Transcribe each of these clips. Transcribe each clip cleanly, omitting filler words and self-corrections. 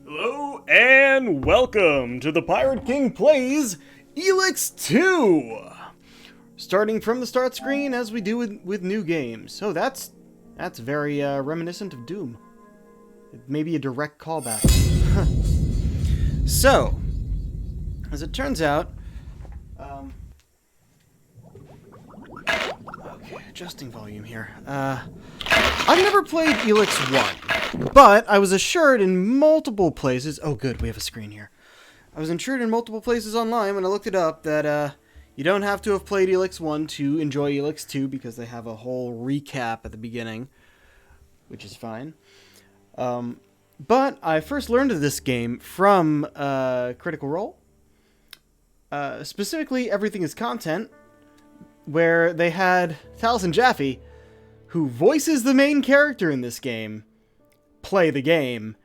Hello and welcome to the Pirate King Plays Elex 2! Starting from the start screen as we do with new games. So that's very reminiscent of Doom. Maybe a direct callback. So, as it turns out, okay, adjusting volume here. I've never played Elex 1, but I was assured in multiple places... Oh good, we have a screen here. I was assured in multiple places online when I looked it up that you don't have to have played Elex 1 to enjoy Elex 2 because they have a whole recap at the beginning, which is fine. But I first learned of this game from Critical Role. Specifically, Everything is Content, where they had Taliesin Jaffe, who voices the main character in this game, play the game,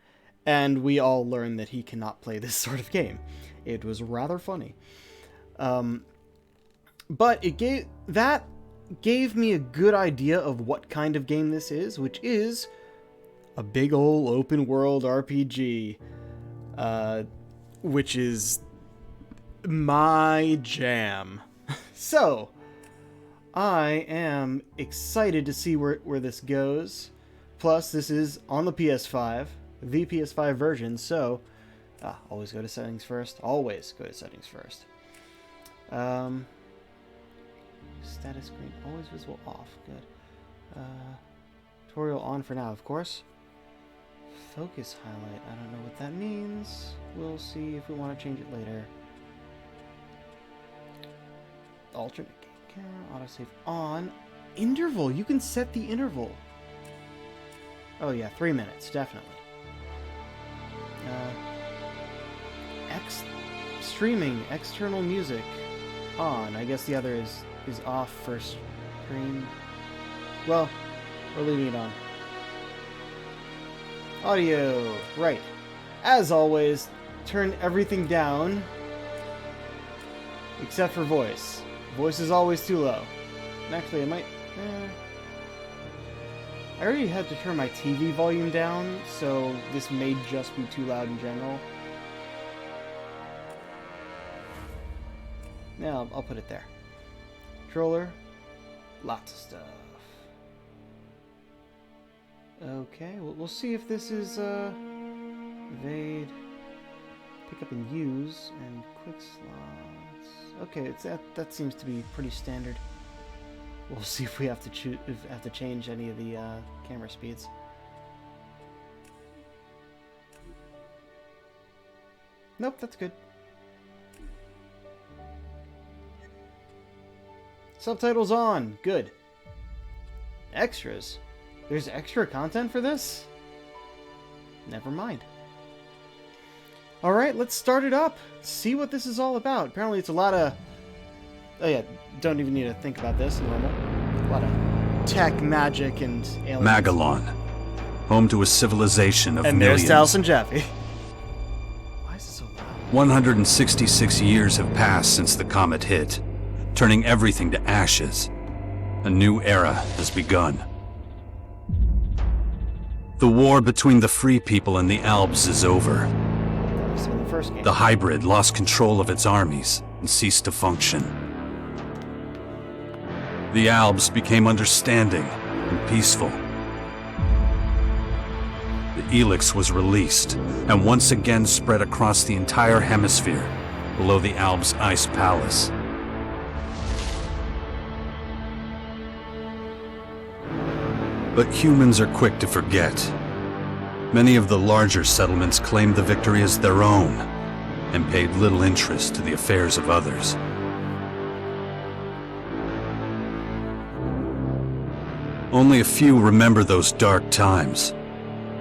and we all learned that he cannot play this sort of game. It was rather funny. But it gave me a good idea of what kind of game this is, which is a big ol' open world RPG, which is my jam. So, I am excited to see where this goes. Plus, this is on the PS5, the PS5 version, so always go to settings first. Always go to settings first. Status screen, always visible off. Good. Tutorial on for now, of course. Focus highlight, I don't know what that means. We'll see if we want to change it later. Alternate game camera, autosave on. Interval, you can set the interval. Oh yeah, 3 minutes, definitely. Streaming, external music on. I guess the other is off for screen. Well, we're leaving it on. Audio, right. As always, turn everything down except for voice. Voice is always too low. And actually, I might... I already had to turn my TV volume down, so this may just be too loud in general. Yeah, I'll put it there. Controller. Lots of stuff. Okay, we'll see if this is, evade, pick up and use, and quick slots. Okay, that seems to be pretty standard. We'll see if we have to change any of the camera speeds. Nope, that's good. Subtitles on, good. Extras. There's extra content for this? Never mind. Alright, let's start it up. See what this is all about. Apparently it's a lot of... Oh yeah, don't even need to think about this. Normal. A lot of tech, magic, and aliens. Magalon. Home to a civilization of and millions. And there's Taliesin Jaffe. Why is it so loud? 166 years have passed since the comet hit, turning everything to ashes. A new era has begun. The war between the Free People and the Albs is over. The hybrid lost control of its armies and ceased to function. The Albs became understanding and peaceful. The Elex was released and once again spread across the entire hemisphere below the Albs' ice palace. But humans are quick to forget. Many of the larger settlements claimed the victory as their own and paid little interest to the affairs of others. Only a few remember those dark times,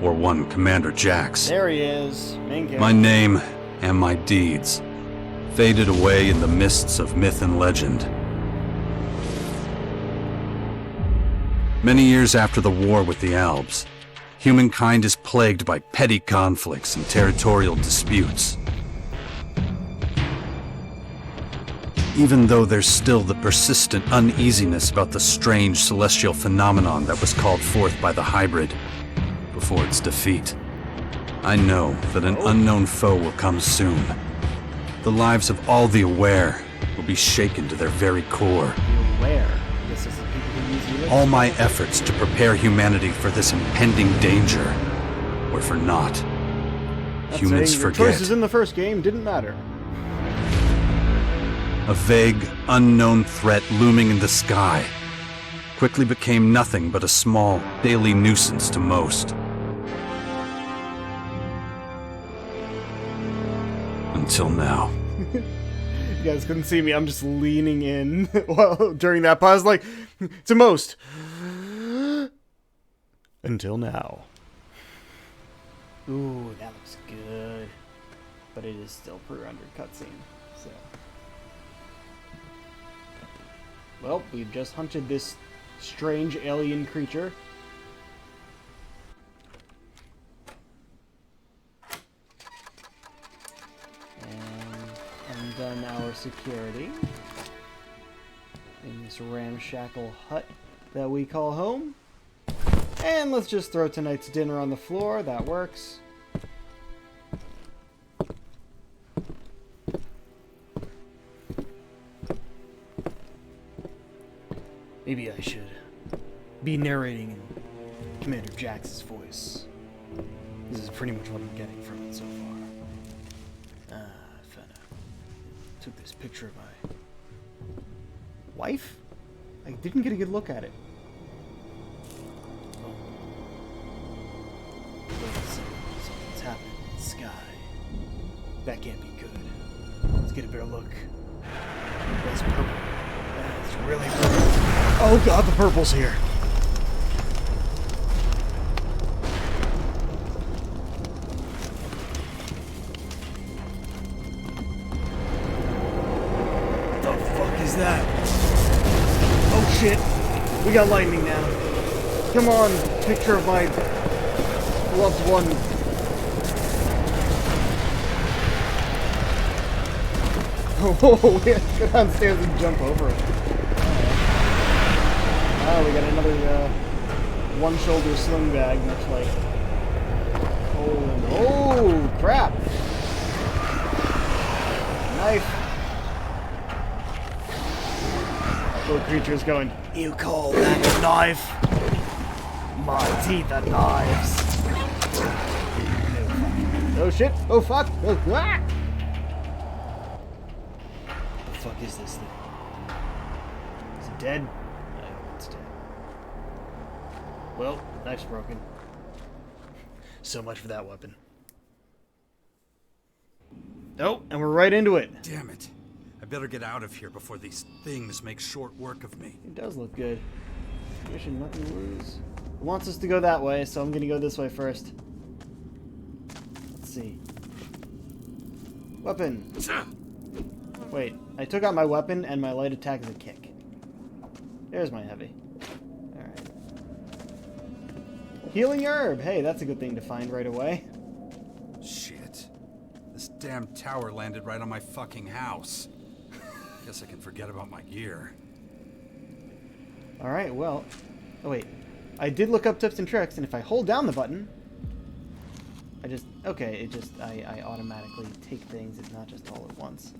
or one Commander Jax. There he is, main character. My name and my deeds faded away in the mists of myth and legend. Many years after the war with the Albs, humankind is plagued by petty conflicts and territorial disputes. Even though there's still the persistent uneasiness about the strange celestial phenomenon that was called forth by the hybrid before its defeat. I know that an unknown foe will come soon. The lives of all the aware will be shaken to their very core. The aware. This is the people who use Elex. All my efforts to prepare humanity for this impending danger were for naught. Humans Your forget. choices in the first game didn't matter. A vague, unknown threat looming in the sky quickly became nothing but a small, daily nuisance to most. Until now. You guys couldn't see me. I'm just leaning in well during that pause, like to most. Until now. Ooh, that looks good. But it is still per under cutscene. So. Well, we've just hunted this strange alien creature. And undone our security in this ramshackle hut that we call home. And let's just throw tonight's dinner on the floor. That works. Maybe I should be narrating in Commander Jax's voice. This is pretty much what I'm getting from it so far. I took this picture of my wife. I didn't get a good look at it. Something's happening in the sky. That can't be good. Let's get a better look. That's purple. That's really purple. Oh god, the purple's here. What the fuck is that? Oh shit. We got lightning now. Come on, picture of my loved one. Oh, we have to go downstairs and jump over it. Oh, we got another one-shoulder sling bag, much like... Oh, crap! Knife! Little creature's going, you call that a knife? My teeth are knives. Oh shit! Oh fuck! Oh, ah! What the fuck is this thing? Is it dead? I hope it's dead. Well, knife's broken. So much for that weapon. Oh, and we're right into it. Damn it. I better get out of here before these things make short work of me. It does look good. Mission, nothing to lose. It wants us to go that way, so I'm gonna go this way first. Let's see. Weapon. Wait, I took out my weapon and my light attack is a kick. There's my heavy. Alright. Healing herb! Hey, that's a good thing to find right away. Shit. This damn tower landed right on my fucking house. Guess I can forget about my gear. Alright, well... Oh wait. I did look up tips and tricks, and if I hold down the button... I just... Okay, it just... I automatically take things, it's not just all at once.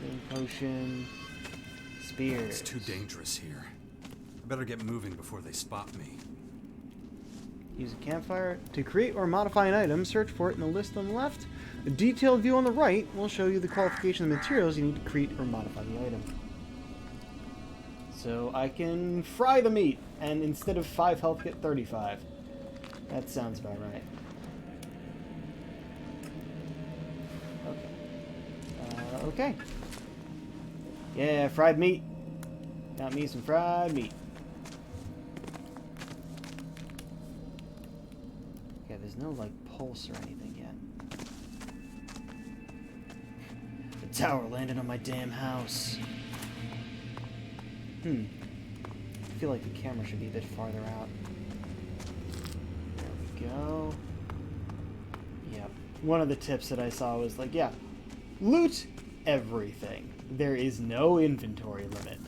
Healing potion... Spears... It's too dangerous here. I better get moving before they spot me. Use a campfire. To create or modify an item, search for it in the list on the left. The detailed view on the right will show you the qualification of the materials you need to create or modify the item. So I can fry the meat, and instead of 5 health, get 35. That sounds about right. Okay. Okay. Yeah, fried meat. Got me some fried meat. Okay, there's no, like, pulse or anything yet. The tower landed on my damn house. I feel like the camera should be a bit farther out. There we go. Yep. One of the tips that I saw was like, yeah, loot everything. There is no inventory limit.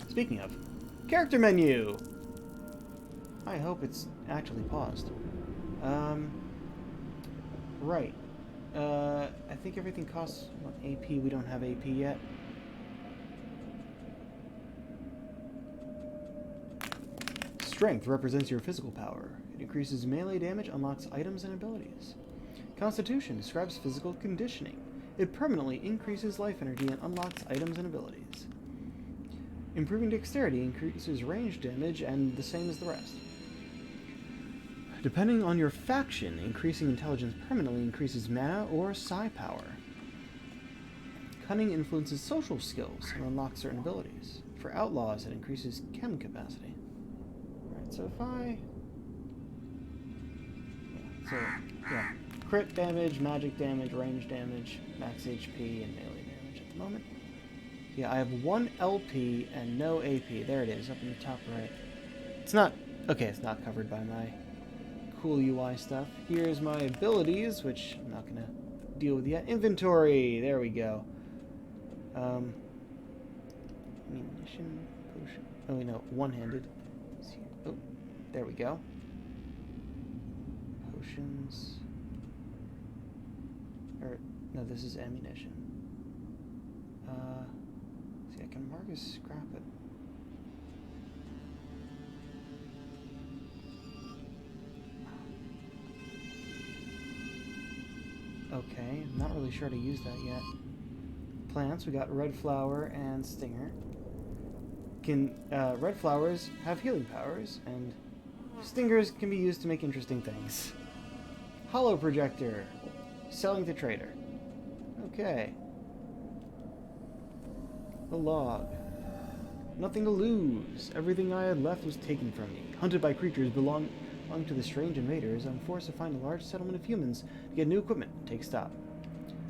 Speaking of, character menu! I hope it's actually paused. Right. I think everything costs what, AP. We don't have AP yet. Strength represents your physical power. It increases melee damage, unlocks items and abilities. Constitution describes physical conditioning. It permanently increases life energy and unlocks items and abilities. Improving dexterity increases range damage and the same as the rest. Depending on your faction, increasing intelligence permanently increases mana or psi power. Cunning influences social skills and unlocks certain abilities. For outlaws, it increases chem capacity. Alright, so if I... yeah. Crit damage, magic damage, range damage, max HP, and melee damage at the moment. Yeah, I have 1 LP and no AP. There it is, up in the top right. It's not... okay, it's not covered by my cool UI stuff. Here's my abilities, which I'm not going to deal with yet. Inventory! There we go. Ammunition, potion... oh, wait, no, one-handed. Oh, there we go. Potions... or, no, this is ammunition. See, I can mark as scrap it. Okay, I'm not really sure how to use that yet. Plants, we got red flower and stinger. Red flowers have healing powers, and stingers can be used to make interesting things. Hollow projector. Selling to trader. Okay. The log. Nothing to lose. Everything I had left was taken from me. Hunted by creatures belonging to the strange invaders, I'm forced to find a large settlement of humans to get new equipment and take stock.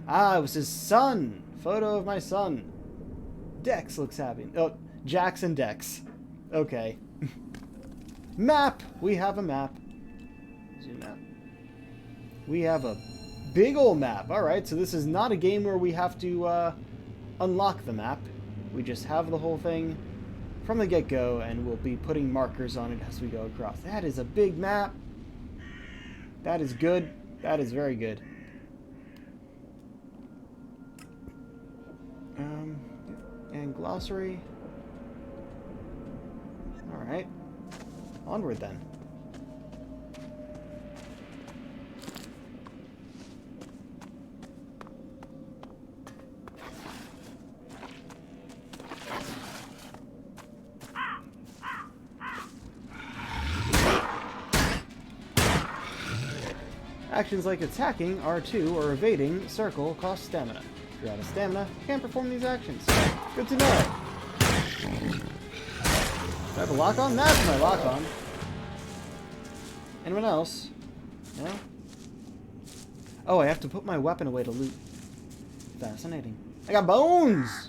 Ah, it was his son! Photo of my son. Dex looks happy. Oh, Jackson Dex. Okay. Map! We have a map. Zoom out. We have a big ol' map. Alright, so this is not a game where we have to unlock the map. We just have the whole thing from the get-go, and we'll be putting markers on it as we go across. That is a big map. That is good. That is very good. And glossary. Alright. Onward then. Actions like attacking, R2, or evading, circle, cost stamina. If you're out of stamina, you can't perform these actions. Good to know. Do I have a lock on? That's my lock on. Anyone else? No? Oh, I have to put my weapon away to loot. Fascinating. I got bones!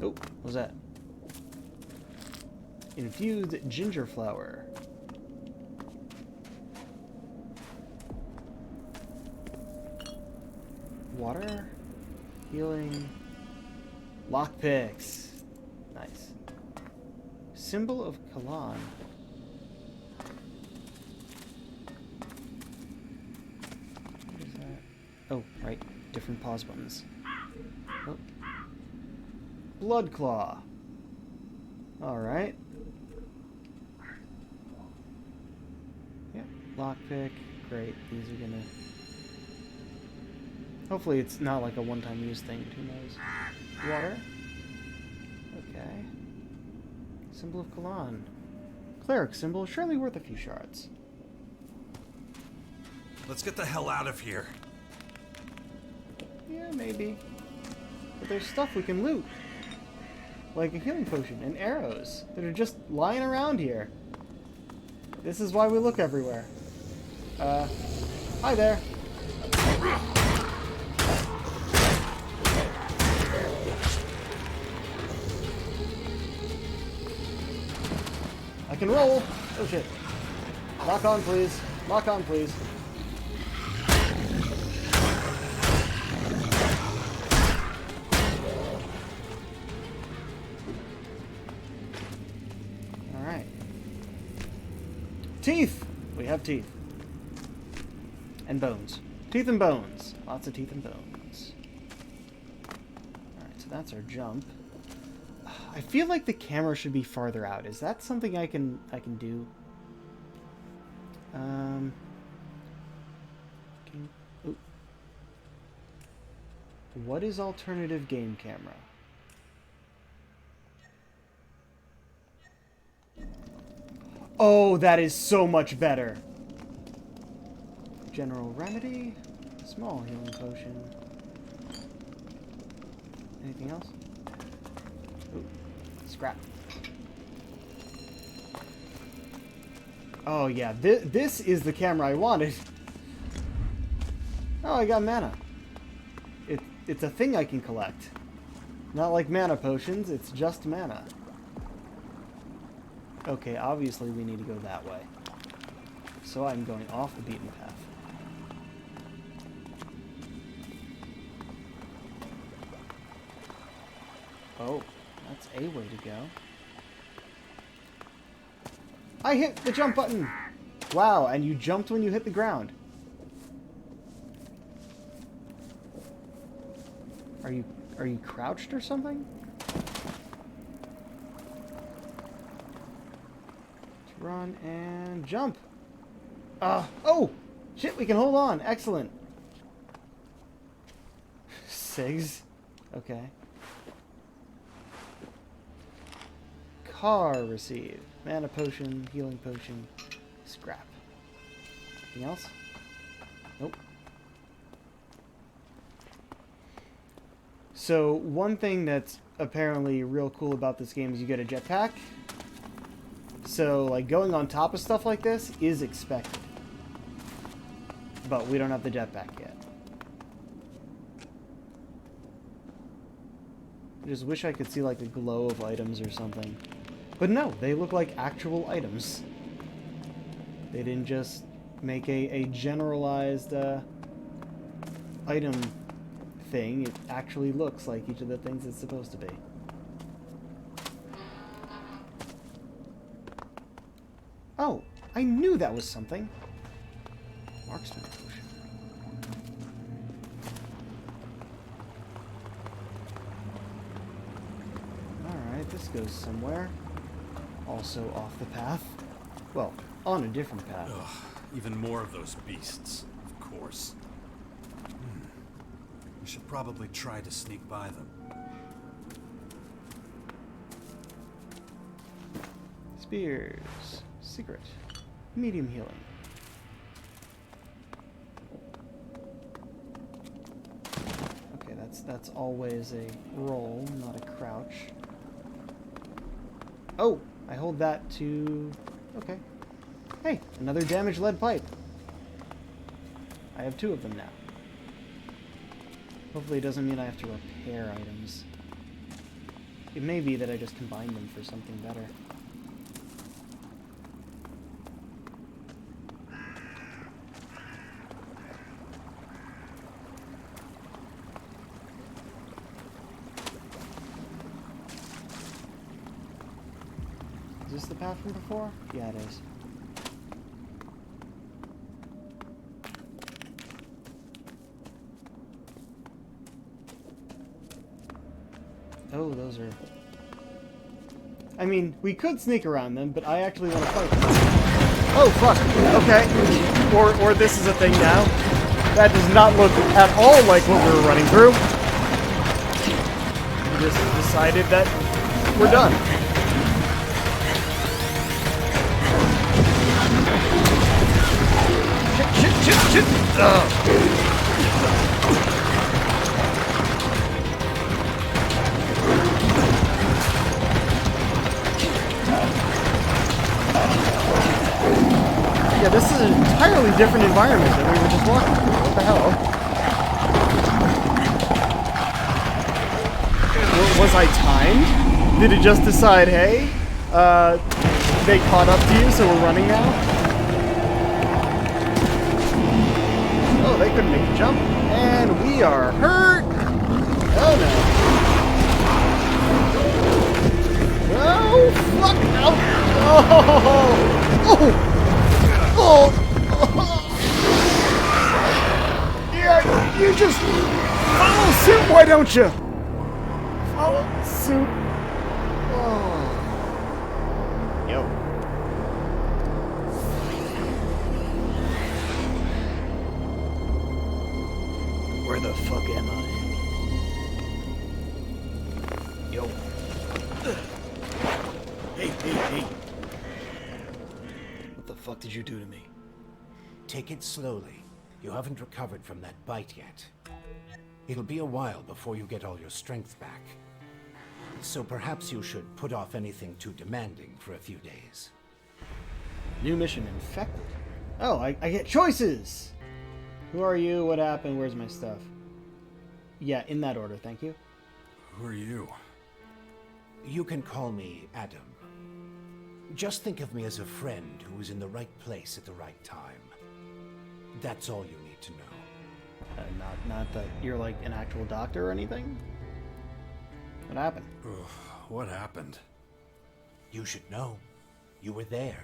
Oh, what was that? Infused ginger flower. Water, healing, lockpicks. Nice. Symbol of Kalan. What is that? Oh, right. Different pause buttons. Oh. Blood claw. Alright. Yeah, lockpick. Great. These are gonna... hopefully it's not like a one-time use thing, who knows. Water. Okay. Symbol of Kalan. Cleric symbol, surely worth a few shards. Let's get the hell out of here. Yeah, maybe. But there's stuff we can loot. Like a healing potion and arrows that are just lying around here. This is why we look everywhere. Hi there. I can roll. Oh shit. Lock on, please. Lock on, please. Teeth! We have teeth. And bones. Teeth and bones. Lots of teeth and bones. Alright, so that's our jump. I feel like the camera should be farther out. Is that something I can do? What is alternative game camera? Oh, that is so much better. General remedy, small healing potion. Anything else? Ooh, scrap. Oh yeah, this is the camera I wanted. Oh, I got mana. It's a thing I can collect. Not like mana potions, it's just mana. Okay, obviously we need to go that way. So I'm going off the beaten path. Oh, that's a way to go. I hit the jump button! Wow, and you jumped when you hit the ground. Are you crouched or something? Let's run and jump. Oh! Shit, we can hold on. Excellent. Sigs. Okay. Car received. Mana potion, healing potion, scrap. Anything else? Nope. So, one thing that's apparently real cool about this game is you get a jetpack. So, like, going on top of stuff like this is expected. But we don't have the jetpack yet. I just wish I could see, like, a glow of items or something. But no, they look like actual items. They didn't just make a generalized item thing. It actually looks like each of the things it's supposed to be. Oh, I knew that was something. Marksman potion. Alright, this goes somewhere. Also off the path. Well, on a different path. Ugh, even more of those beasts, of course. We should probably try to sneak by them. Spears. Secret. Medium healing. Okay, that's always a roll, not a crouch. Oh! I hold that to... Okay. Hey, another damaged lead pipe. I have 2 of them now. Hopefully it doesn't mean I have to repair items. It may be that I just combine them for something better. Is this the path from before? Yeah, it is. Oh, those are... I mean, we could sneak around them, but I actually want to fight them. Oh, fuck. Okay. Or this is a thing now. That does not look at all like what we were running through. We just decided that we're done. Shit! Yeah, this is an entirely different environment than we were just walking through. What the hell? Was I timed? Did it just decide, hey, they caught up to you, so we're running now? Oh, they couldn't make the jump. And we are hurt! Oh no. Oh, fuck! Out! Oh! Oh! don't you? Follow suit. Oh. Yo. Where the fuck am I? Yo. Hey. What the fuck did you do to me? Take it slowly. You haven't recovered from that bite yet. It'll be a while before you get all your strength back. So perhaps you should put off anything too demanding for a few days. New mission, infected. Oh, I get choices! Who are you? What happened? Where's my stuff? Yeah, in that order, thank you. Who are you? You can call me Adam. Just think of me as a friend who was in the right place at the right time. That's all you need to know. Not that you're like an actual doctor or anything? What happened? What happened? You should know. You were there.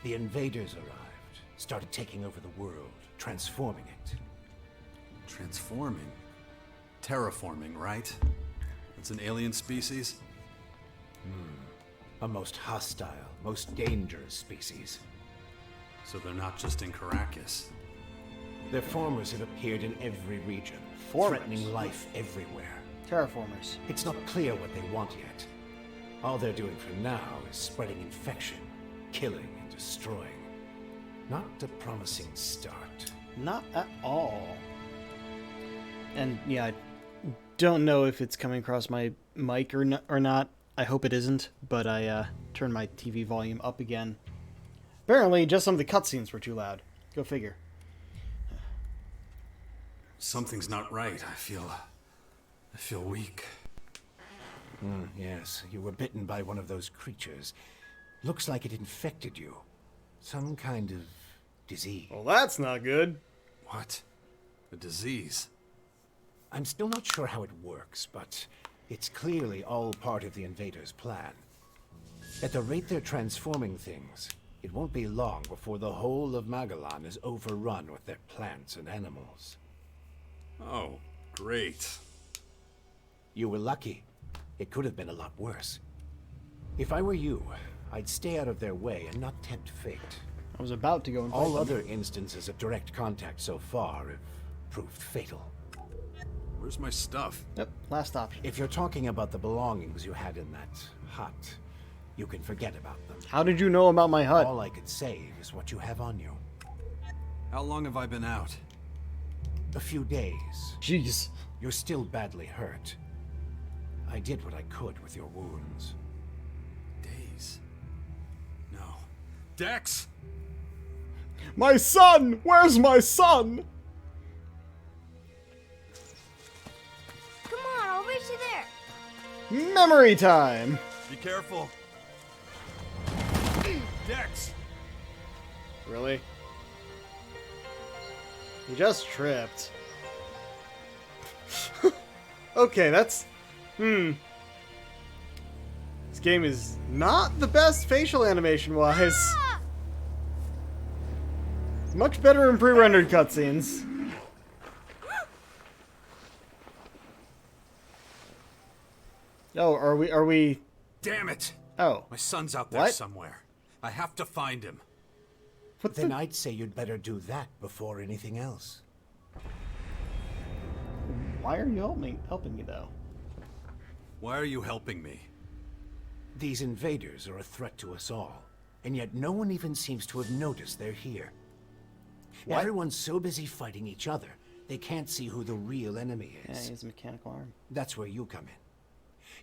The invaders arrived, started taking over the world, transforming it. Transforming? Terraforming, right? It's an alien species? A most hostile, most dangerous species. So they're not just in Caracas. Their formers have appeared in every region, Formers? threatening life everywhere. Terraformers. It's not clear what they want yet. All they're doing for now is spreading infection, killing and destroying. Not a promising start. Not at all. And yeah, I don't know if it's coming across my mic or not. I hope it isn't, but I turned my TV volume up again. Apparently, just some of the cutscenes were too loud. Go figure. Something's not right. I feel weak. Yes, you were bitten by one of those creatures. Looks like it infected you. Some kind of disease. Well, that's not good. What? A disease? I'm still not sure how it works, but it's clearly all part of the invaders' plan. At the rate they're transforming things, it won't be long before the whole of Magellan is overrun with their plants and animals. Oh, great. You were lucky. It could have been a lot worse. If I were you, I'd stay out of their way and not tempt fate. I was about to go and fight All them. other instances of direct contact so far have proved fatal. Where's my stuff? Yep, last option. If you're talking about the belongings you had in that hut, you can forget about them. How did you know about my hut? All I could save is what you have on you. How long have I been out? A few days. Jeez. You're still badly hurt. I did what I could with your wounds. Days? No. Dex! My son! Where's my son? Come on, I'll reach you there. Memory time! Be careful. Dex! Really? He just tripped. Okay, that's... This game is not the best facial animation-wise. Ah! Much better in pre-rendered cutscenes. Oh, are we... Damn it! Oh. My son's out there What? somewhere. I have to find him. What Then the... I'd say you'd better do that before anything else. Why are you helping me, though? Why are you helping me? These invaders are a threat to us all, and yet no one even seems to have noticed they're here. What? Everyone's so busy fighting each other, they can't see who the real enemy Yeah, is. he has a mechanical arm. That's where you come in.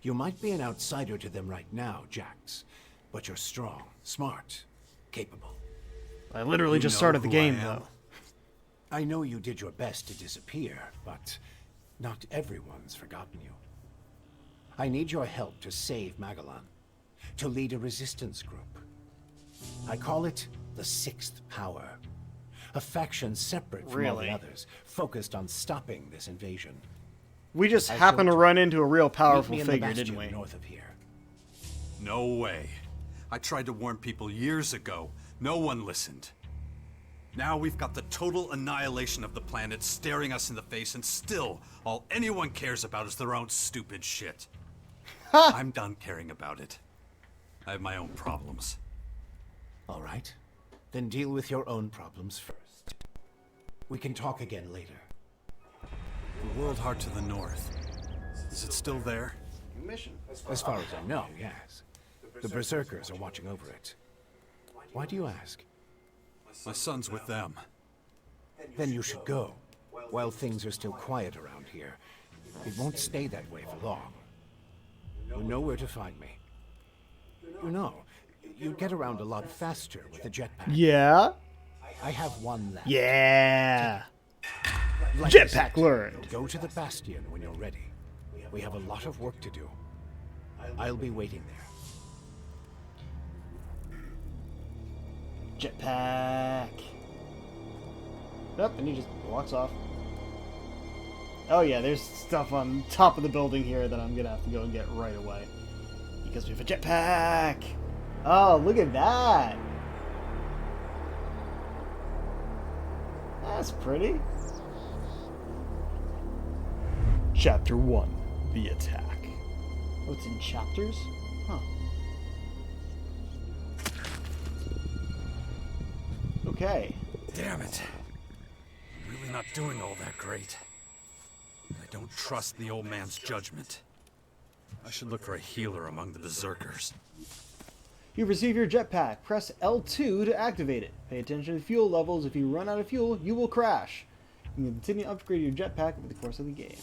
You might be an outsider to them right now, Jax, but you're strong, smart, capable. I literally You just know started the who game, I am? though. I know you did your best to disappear, but not everyone's forgotten you. I need your help to save Magellan, to lead a resistance group. I call it the Sixth Power, a faction separate from all Really? the others, focused on stopping this invasion. We just I happened to told run into a real Meet powerful me in the figure, bastion didn't we? north of here. No way. I tried to warn people years ago. No one listened. Now we've got the total annihilation of the planet staring us in the face, and still, all anyone cares about is their own stupid shit. I'm done caring about it. I have my own problems. All right. Then deal with your own problems first. We can talk again later. The world heart to the north. Is it still there? Mission. As far as I know, yes. The Berserkers are watching over it. Why do you ask? My son's with them. Then you should go, while things are still quiet around here. It won't stay that way for long. You know where to find me. You know, you'd get around a lot faster with a jetpack. Yeah. I have one left. Yeah. Like I Jetpack said, learned. Go to the Bastion when you're ready. We have a lot of work to do. I'll be waiting there. Jetpack. Yep, and he just walks off. Oh yeah, there's stuff on top of the building here that I'm gonna have to go and get right away. Because we have a jetpack! Oh, look at that! That's pretty. Chapter 1. The Attack. Oh, it's in chapters? Huh. Okay. Damn it. I'm really not doing all that great. I don't trust the old man's judgment. I should look for a healer among the berserkers. You've received your jetpack. Press L2 to activate it. Pay attention to fuel levels. If you run out of fuel, you will crash. You can continue to upgrade your jetpack over the course of the game.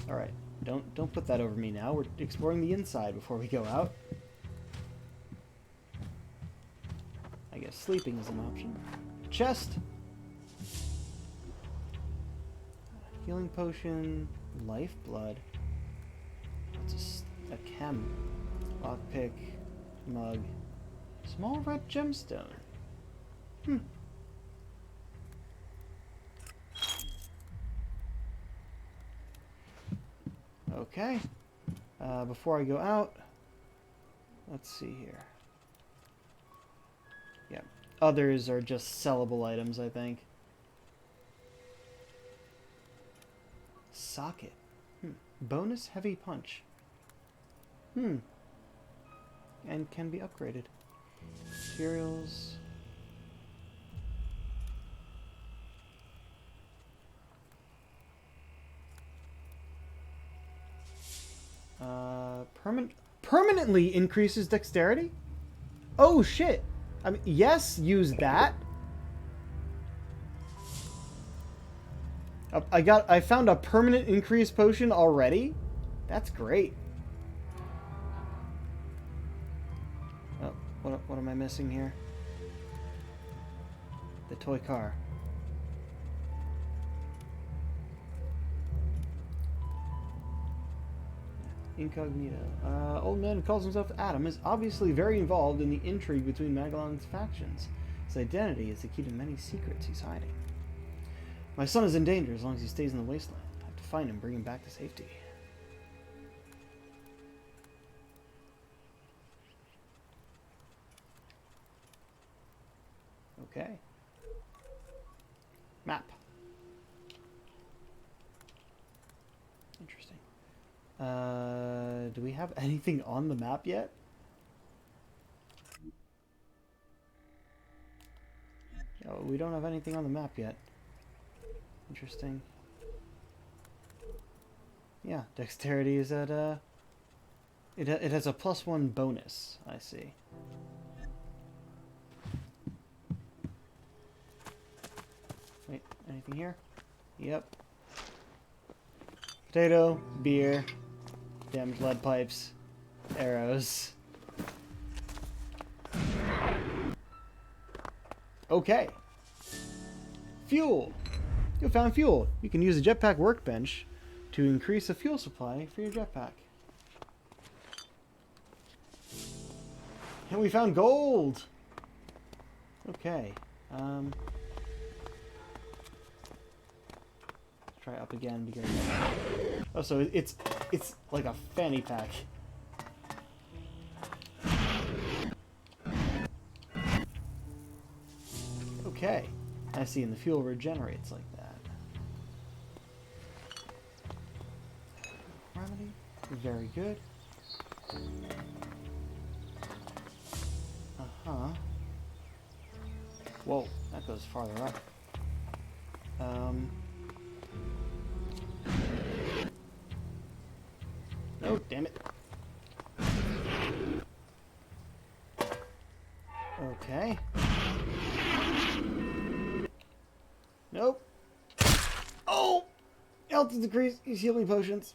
Alright, don't put that over me now. We're exploring the inside before we go out. I guess sleeping is an option. Chest! Healing potion, lifeblood. What's a chem? Lockpick, mug, small red gemstone. Okay. Before I go out, let's see here. Yeah, others are just sellable items, I think. Socket. Bonus heavy punch. And can be upgraded. Materials. Permanently increases dexterity? Oh shit. I mean, yes, use that. I found a permanent increase potion already. That's great. Oh, what am I missing here? The toy car. Incognito. Old man who calls himself Adam is obviously very involved in the intrigue between Magellan's factions. His identity is the key to many secrets he's hiding. My son is in danger as long as he stays in the wasteland. I have to find him, bring him back to safety. Okay. Map. Interesting. Do we have anything on the map yet? Oh, we don't have anything on the map yet. Interesting. Yeah, dexterity is at it has a +1 bonus, I see. Wait, anything here? Yep. Potato, beer, damaged lead pipes, arrows. Okay. Fuel. You found fuel. You can use a jetpack workbench to increase the fuel supply for your jetpack. And we found gold. Okay. Let's try up again because. Oh, so it's like a fanny pack. Okay. I see, and the fuel regenerates like that. Remedy. Very good. Uh-huh. Whoa, that goes farther up. Oh, damn it. Okay. Nope. Oh! Health is decreased. Use healing potions.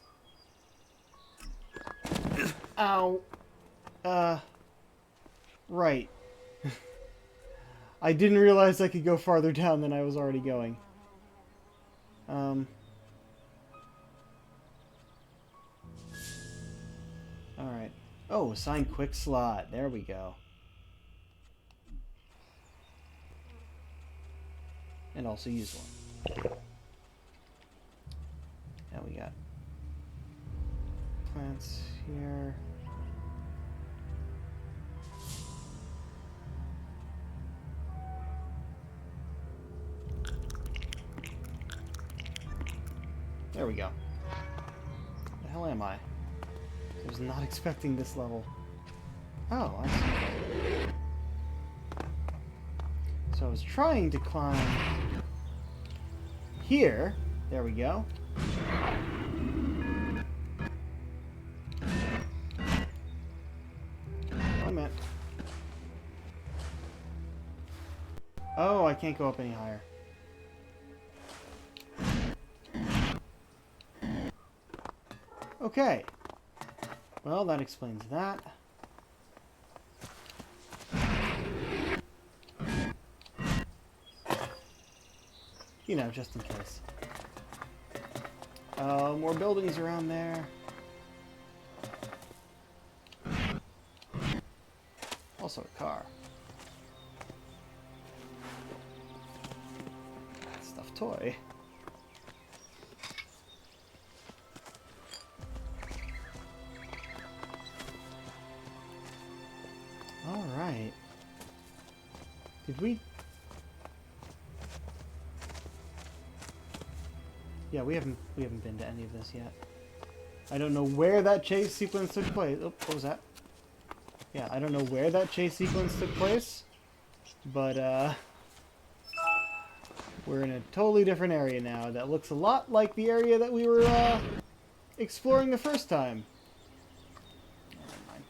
Ow. Right. I didn't realize I could go farther down than I was already going. Alright. Oh, assign quick slot. There we go. And also use one. Now we got plants here. There we go. The hell am I? I was not expecting this level. Oh, I see. So I was trying to climb here. There we go. Oh, man. Oh, I can't go up any higher. Okay. Well, that explains that. You know, just in case. More buildings around there. Also a car. Stuffed toy. Alright. Did we... Yeah, we haven't been to any of this yet. I don't know where that chase sequence took place. Oh, what was that? Yeah, I don't know where that chase sequence took place, but we're in a totally different area now that looks a lot like the area that we were exploring the first time. Never mind.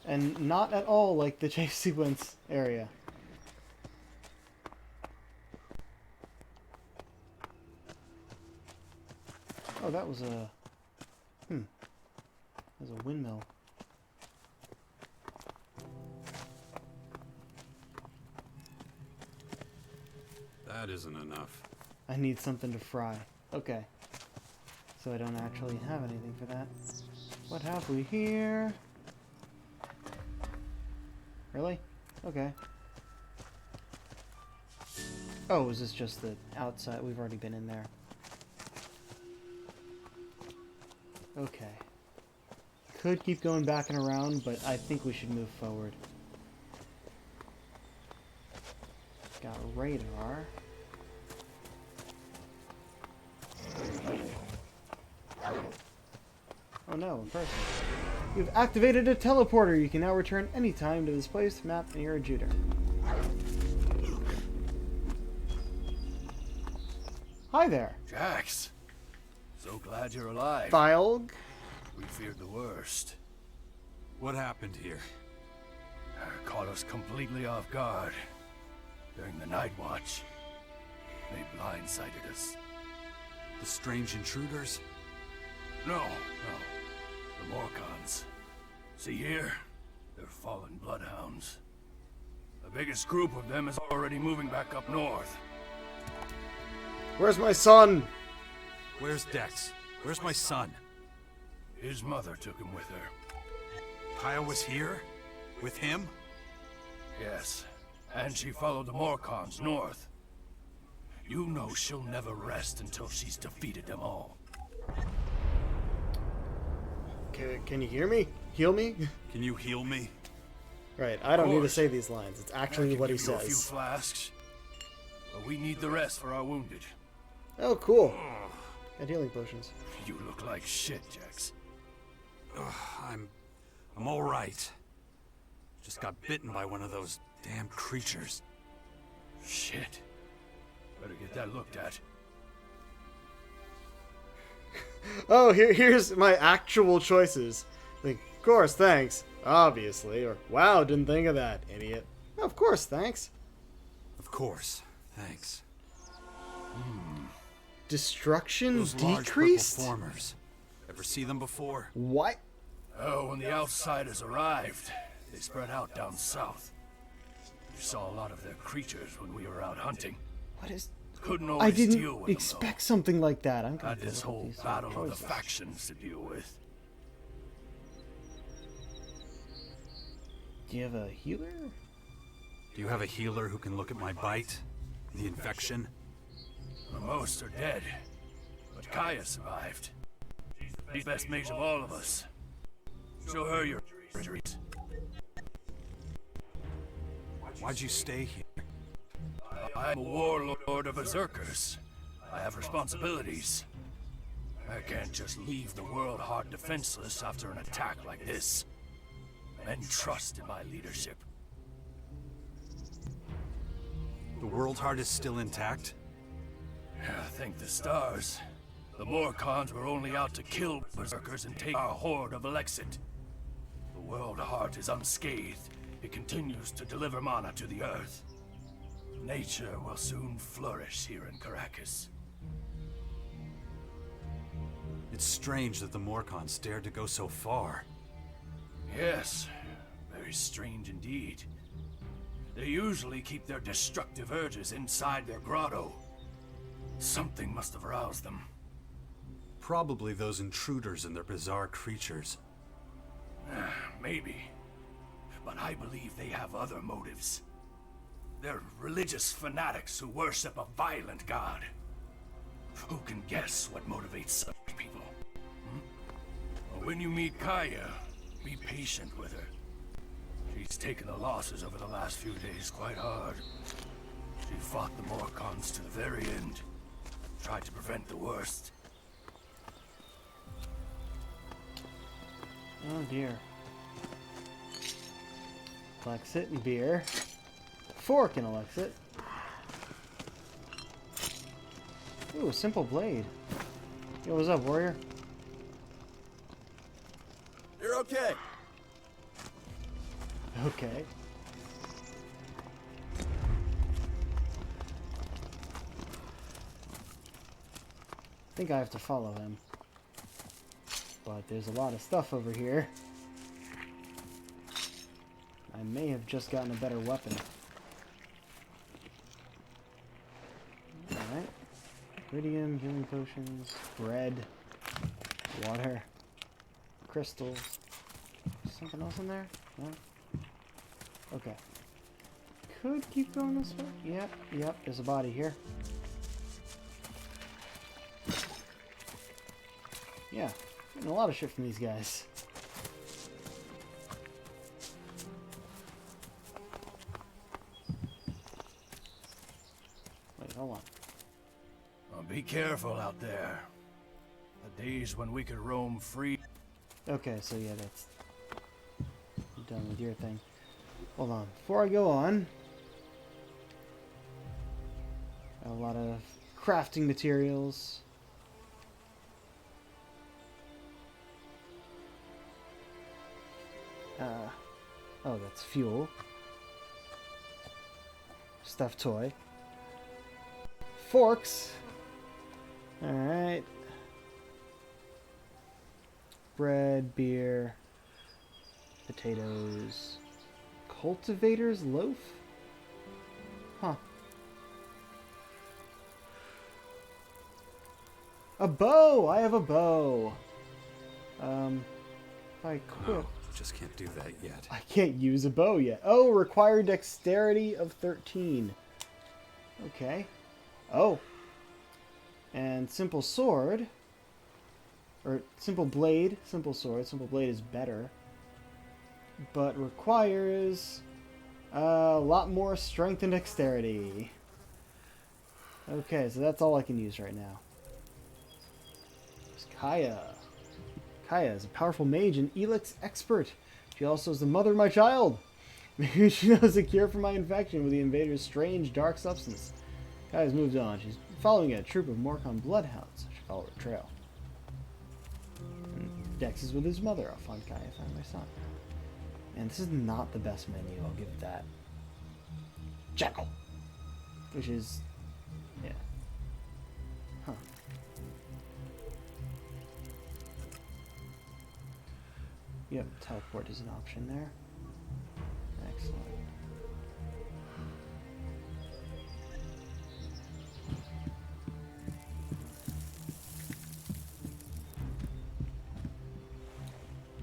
And not at all like the chase sequence area. Oh, that was a... That was a windmill. That isn't enough. I need something to fry. Okay. So I don't actually have anything for that. What have we here? Really? Okay. Oh, is this just the outside? We've already been in there. Okay. Could keep going back and around, but I think we should move forward. Got radar. Oh no, in person. You've activated a teleporter. You can now return anytime to this place, map, and you're a Juder. Hi there. Jax, so glad you're alive. Thyalg. We feared the worst. What happened here? Caught us completely off guard during the night watch. They blindsided us. The strange intruders? No. The Morcons. See here? They're fallen bloodhounds. The biggest group of them is already moving back up north. Where's my son? Where's Dex? Where's my son? His mother took him with her. Kyle was here? With him? Yes, and she followed the Morcons north. You know she'll never rest until she's defeated them all. Can you hear me? Heal me? Can you heal me? Right, I don't need to course. say these lines. It's I actually can what he give you a few says. flasks. but we need the rest for our wounded. Oh, cool. And healing potions. You look like shit, Jax. I'm all right. Just got bitten by one of those damn creatures. Shit. Better get that looked at. Oh, here's my actual choices. Like, of course, thanks. Obviously. Or, wow, didn't think of that, idiot. Of course, thanks. Of course. Thanks. Destruction Those large decreased? purple formers. Ever see them before? What? Oh, when the outsiders arrived, they spread out down south. We saw a lot of their creatures when we were out hunting. What is... Couldn't I always deal didn't with expect something like that. I'm them, gonna though. Had this look at whole these battle of the choices. factions to deal with. Do you have a healer? Do you have a healer who can look at my bite? The infection? Most are dead, but Kaya survived. She's the best mage of all of us. Show her your injuries. Why'd you stay here? I'm a warlord of berserkers. I have responsibilities. I can't just leave the world hard defenseless after an attack like this. Men trust in my leadership. The world heart is still intact? Thank the stars. The Morcons were only out to kill berserkers and take our horde of Elexit. The world heart is unscathed. It continues to deliver mana to the earth. Nature will soon flourish here in Caracas. It's strange that the Morcons dared to go so far. Yes, very strange indeed. They usually keep their destructive urges inside their grotto. Something must have roused them. Probably those intruders and their bizarre creatures. Maybe. But I believe they have other motives. They're religious fanatics who worship a violent god. Who can guess what motivates such people? Well, when you meet Kaya, be patient with her. She's taken the losses over the last few days quite hard. She fought the Morcons to the very end. Tried to prevent the worst. Oh dear. Alexit and beer. Fork and Alexit. Ooh, a simple blade. Yo, what's up, warrior? You're okay. Okay. I think I have to follow him. But there's a lot of stuff over here. I may have just gotten a better weapon. Alright. Iridium, healing potions, bread, water, crystals. Something else in there? No? Okay. Could keep going this way. Yep, there's a body here. Yeah, getting a lot of shit from these guys. Wait, hold on. Well, be careful out there. The days when we could roam free. Okay, so yeah, that's... I'm done with your thing. Hold on. Before I go on... Got a lot of crafting materials. Oh, that's fuel. Stuffed toy. Forks. Alright. Bread, beer, potatoes. Cultivator's loaf? Huh. A bow! I have a bow! If I equip... No, just can't do that yet. I can't use a bow yet. Oh, required dexterity of 13. Okay. Oh. And simple sword. Or simple blade. Simple sword. Simple blade is better. But requires a lot more strength and dexterity. Okay, so that's all I can use right now. It's Kaya. Kaya is a powerful mage and Elex expert. She also is the mother of my child. Maybe she knows a cure for my infection with the invader's strange dark substance. Kaya's moved on. She's following a troop of Morcon bloodhounds. I should follow her trail. And Dex is with his mother. I'll find Kaya, find my son. And this is not the best menu, I'll give it that. Jackal! Which is... yeah. Huh. Yep, teleport is an option there. Excellent.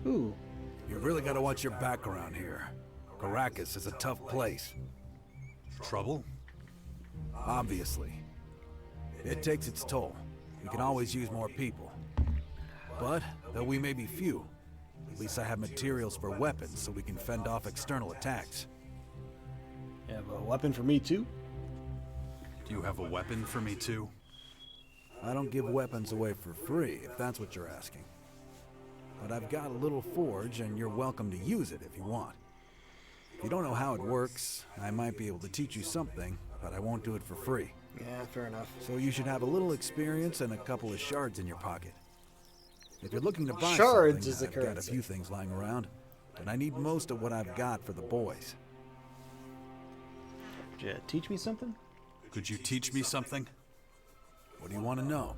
Ooh. You've really got to watch your back around here. Caracas is a tough place. Trouble? Obviously. It takes its toll. We can always use more people. But, though we may be few, at least I have materials for weapons so we can fend off external attacks. You have a weapon for me too? Do you have a weapon for me too? I don't give weapons away for free, if that's what you're asking. But I've got a little forge, and you're welcome to use it if you want. If you don't know how it works, I might be able to teach you something, but I won't do it for free. Yeah, fair enough. So you should have a little experience and a couple of shards in your pocket. If you're looking to buy Shards something, is the I've got a currency. few things lying around, but I need most of what I've got for the boys. Could you teach me something? Could you teach me something? What do you want to know?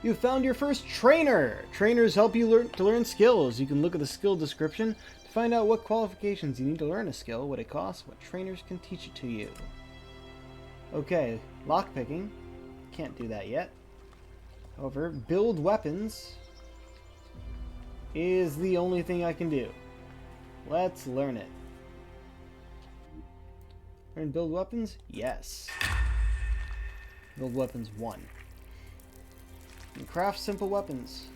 You found your first trainer! Trainers help you learn skills. You can look at the skill description to find out what qualifications you need to learn a skill, what it costs, what trainers can teach it to you. Okay, lockpicking. Can't do that yet. However, build weapons is the only thing I can do. Let's learn it. Learn build weapons? Yes. Build weapons 1. And craft simple weapons.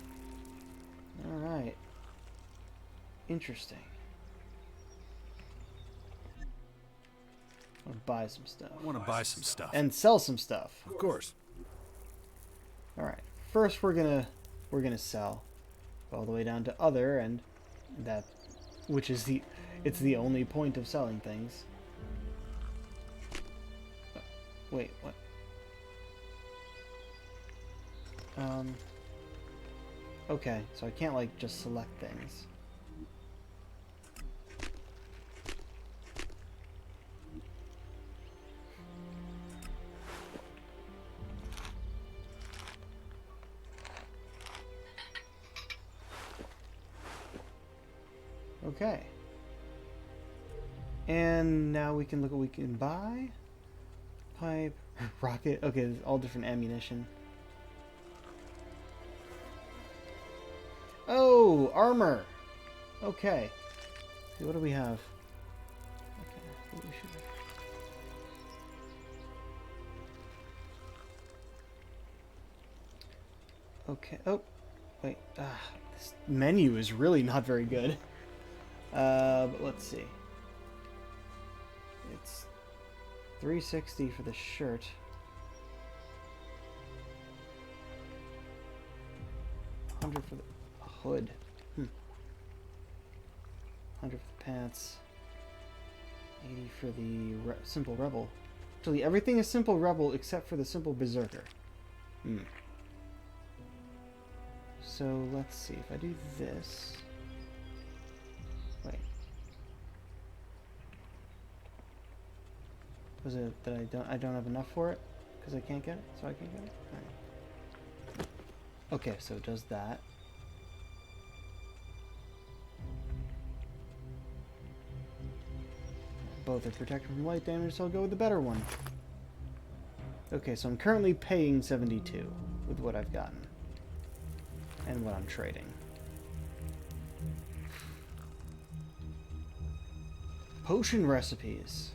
Alright. Interesting. I'll buy some stuff. I want to buy some stuff. And sell some stuff. Of course. Alright. First we're gonna sell. All the way down to other, and that which is it's the only point of selling things. Wait, what? Okay, so I can't like just select things. Okay. And now we can look what we can buy. Pipe, rocket. Okay, there's all different ammunition. Oh, armor. Okay. See, what do we have? Okay, what we should... Okay. Oh, wait. This menu is really not very good. But let's see. It's $360 for the shirt. $100 for the hood. 100 for the pants. 80 for the simple rebel. Actually, everything is simple rebel except for the simple berserker. So let's see if I do this. Wait. Was it that I don't have enough for it because I can't get it, so I can't get it. All right. Okay, so it does that. Both are protected from light damage, so I'll go with the better one. Okay, so I'm currently paying 72 with what I've gotten and what I'm trading. Potion recipes.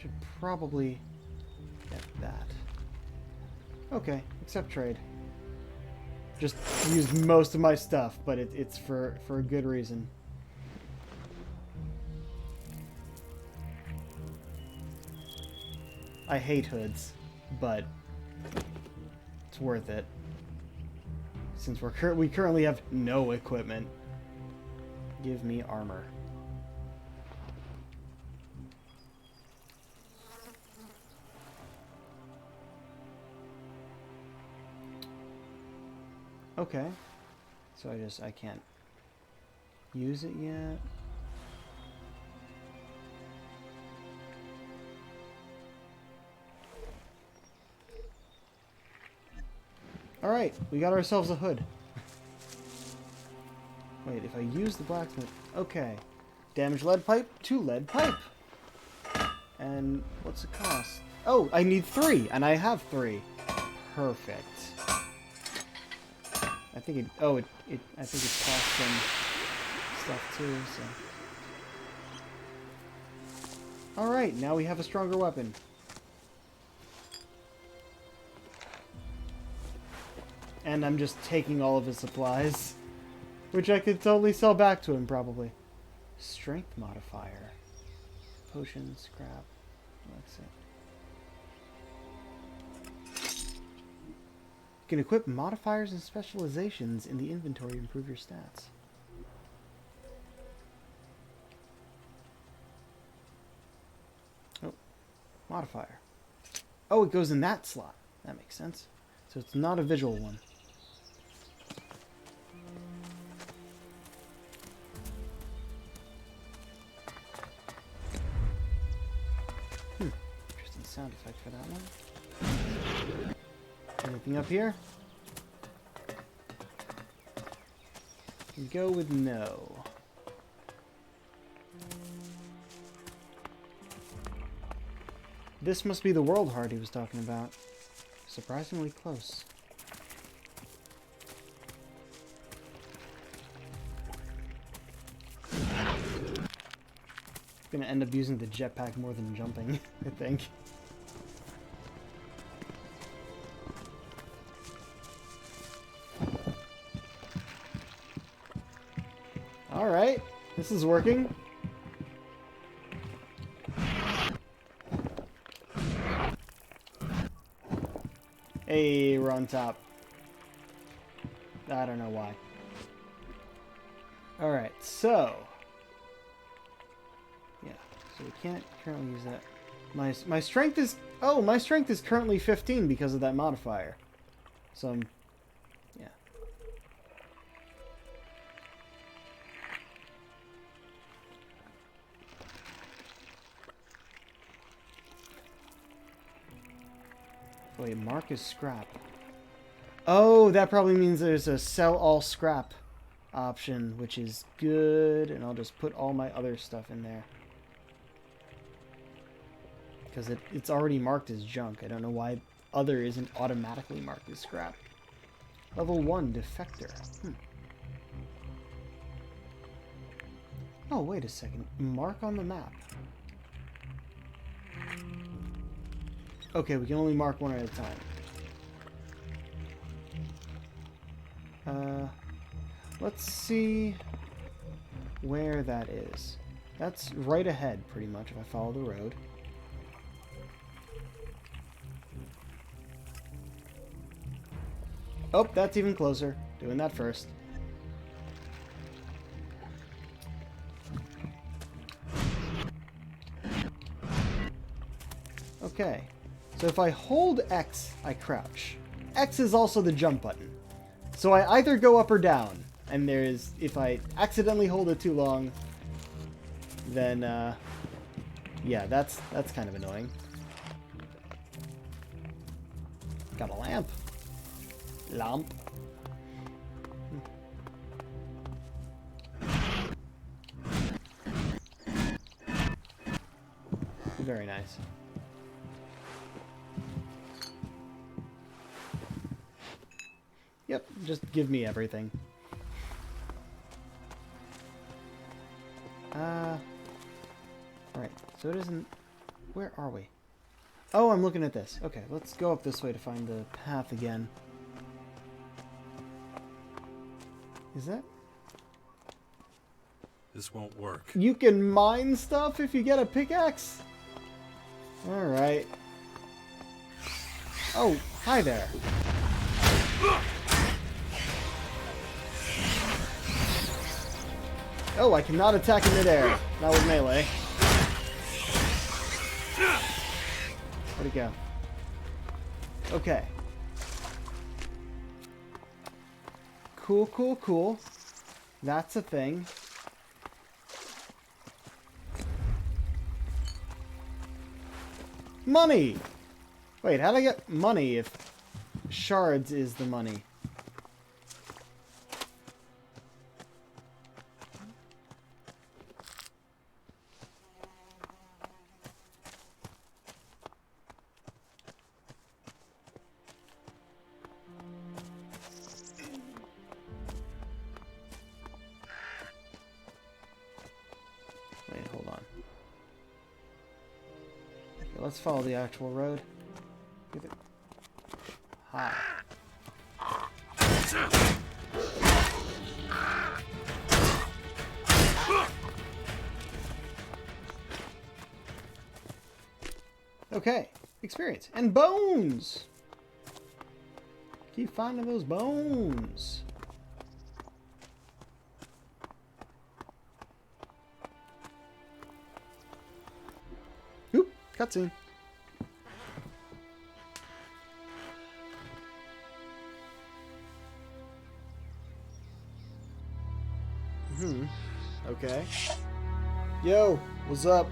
Should probably get that. Okay, accept trade. Just used most of my stuff, but it's for a good reason. I hate hoods, but it's worth it. Since we currently have no equipment. Give me armor. Okay. So I can't use it yet. Alright, we got ourselves a hood. Wait, if I use the blacksmith... Okay. Damaged lead pipe to lead pipe. And what's it cost? Oh, I need 3, and I have 3. Perfect. I think it... Oh, I think it costs some stuff too, so... Alright, now we have a stronger weapon. And I'm just taking all of his supplies. Which I could totally sell back to him, probably. Strength modifier. Potion, scrap. That's it. You can equip modifiers and specializations in the inventory to improve your stats. Oh, modifier. Oh, it goes in that slot. That makes sense. So it's not a visual one. Interesting sound effect for that one. Anything up here? Can go with no. This must be the world heart he was talking about. Surprisingly close. Gonna end up using the jetpack more than jumping, I think. Alright, this is working. Hey, we're on top. I don't know why. Alright, so... Yeah, so we can't currently use that. My strength is... Oh, my strength is currently 15 because of that modifier. So I'm... Yeah. Wait, mark is scrap. Oh, that probably means there's a sell all scrap option, which is good. And I'll just put all my other stuff in there. Because it's already marked as junk. I don't know why other isn't automatically marked as scrap. Level 1, defector. Oh, wait a second. Mark on the map. Okay, we can only mark one at a time. Let's see where that is. That's right ahead, pretty much, if I follow the road. Oh, that's even closer. Doing that first. Okay. So if I hold X, I crouch. X is also the jump button. So I either go up or down. And there's... If I accidentally hold it too long, then, yeah, that's kind of annoying. Got a lamp. Lamp. Very nice. Yep, just give me everything. Right, so it isn't... Where are we? Oh, I'm looking at this. Okay, let's go up this way to find the path again. Is that? This won't work. You can mine stuff if you get a pickaxe? Alright. Oh, hi there. Oh, I cannot attack in midair. Not with melee. Where'd it go? Okay. Cool, cool, cool. That's a thing. Money! Wait, how'd I get money if shards is the money? Wait, hold on. Okay, let's follow the actual road. Give it. Hi. Okay, experience. And bones! Keep finding those bones. Oop, cutscene. Okay. Yo, what's up?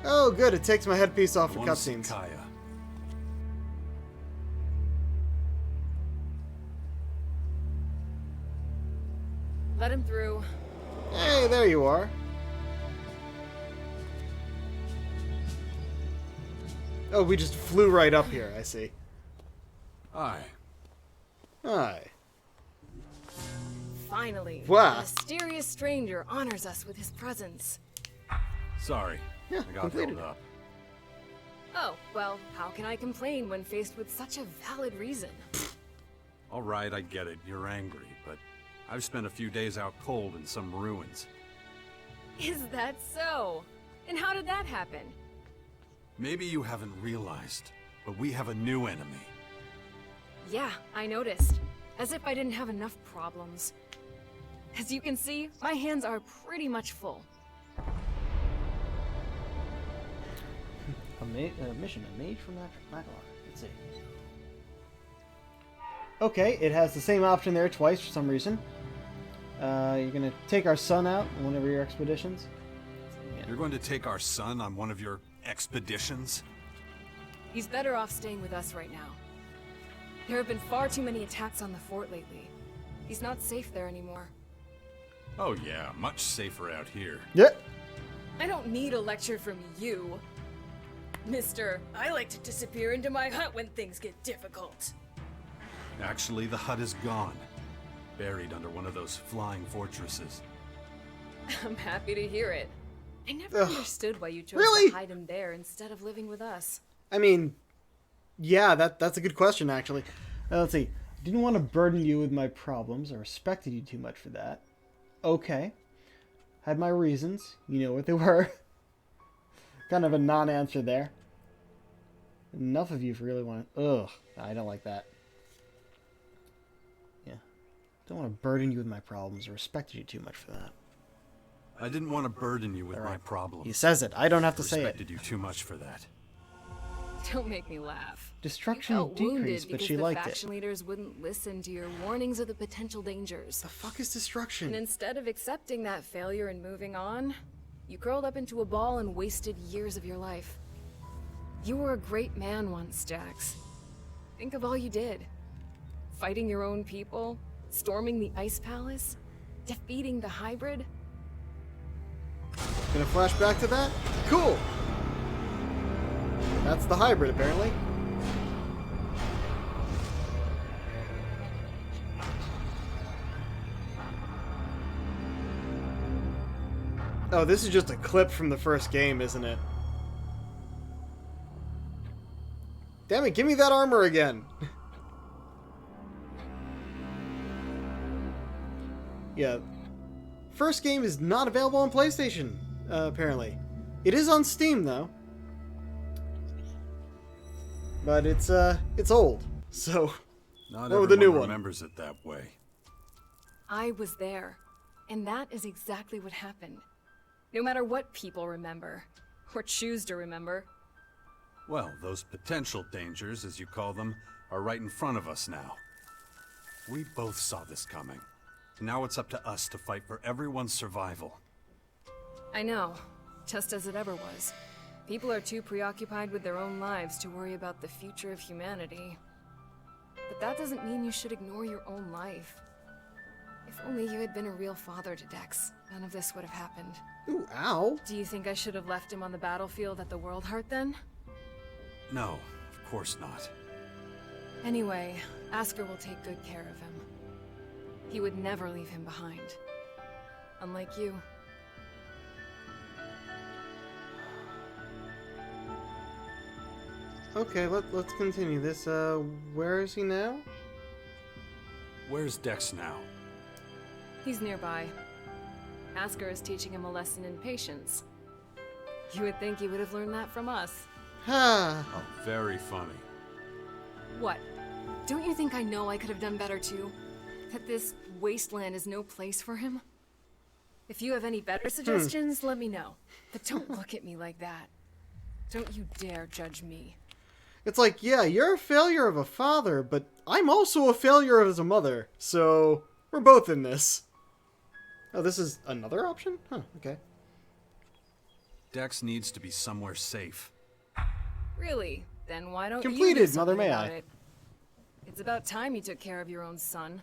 Oh, good. It takes my headpiece off for I wanna see cutscenes. Kaya. Let him through. Hey, there you are. Oh, we just flew right up here. I see. Aye. Hi. Finally, Wow. a mysterious stranger honors us with his presence. Sorry. Yeah, I got completed. held up. Oh, well, how can I complain when faced with such a valid reason? All right, I get it. You're angry, but I've spent a few days out cold in some ruins. Is that so? And how did that happen? Maybe you haven't realized, but we have a new enemy. Yeah, I noticed. As if I didn't have enough problems. As you can see, my hands are pretty much full. A mission, a mage from Macklemore. Let's see. Okay, it has the same option there twice for some reason. You're gonna take our son out on one of your expeditions. You're going to take our son on one of your expeditions? He's better off staying with us right now. There have been far too many attacks on the fort lately. He's not safe there anymore. Oh yeah, much safer out here. Yep. I don't need a lecture from you. Mister, I like to disappear into my hut when things get difficult. Actually, the hut is gone. Buried under one of those flying fortresses. I'm happy to hear it. I never Ugh. understood why you chose Really? to hide him there instead of living with us. I mean, yeah, that's a good question, actually. Let's see. Didn't want to burden you with my problems. I respected you too much for that. Okay. Had my reasons. You know what they were. Kind of a non-answer there. Enough of you if you really want to... Ugh. I don't like that. Yeah. Don't want to burden you with my problems. I respected you too much for that. I didn't want to burden you with All my right. problems. He says it. I don't have to I say it. respected you too much for that. Don't make me laugh. Destruction You felt wounded decreased, but because she the liked it. faction leaders wouldn't listen to your warnings of the potential dangers. The fuck is destruction? And instead of accepting that failure and moving on, you curled up into a ball and wasted years of your life. You were a great man once, Jax. Think of all you did. Fighting your own people, storming the Ice Palace, defeating the hybrid. Gonna flash back to that? Cool! That's the hybrid, apparently. Oh, this is just a clip from the first game, isn't it? Damn it, give me that armor again. Yeah. First game is not available on PlayStation, apparently. It is on Steam, though. But it's old, so... Not Oh, the new everyone one. remembers it that way. I was there, and that is exactly what happened. No matter what people remember, or choose to remember. Well, those potential dangers, as you call them, are right in front of us now. We both saw this coming. Now it's up to us to fight for everyone's survival. I know, just as it ever was. People are too preoccupied with their own lives to worry about the future of humanity. But that doesn't mean you should ignore your own life. If only you had been a real father to Dex, none of this would have happened. Ooh, ow. Do you think I should have left him on the battlefield at the World Heart then? No, of course not. Anyway, Asker will take good care of him. He would never leave him behind. Unlike you. Okay, let's continue this. Where is he now? Where's Dex now? He's nearby. Asker is teaching him a lesson in patience. You would think he would have learned that from us. Ha! Oh, very funny. What? Don't you think I know I could have done better too? That this wasteland is no place for him? If you have any better suggestions, let me know. But don't look at me like that. Don't you dare judge me. It's like, yeah, you're a failure of a father, but I'm also a failure as a mother, so we're both in this. Oh, this is another option? Huh, okay. Dex needs to be somewhere safe. Really? Then why don't Completed, you do Mother something May about I. it? It's about time you took care of your own son.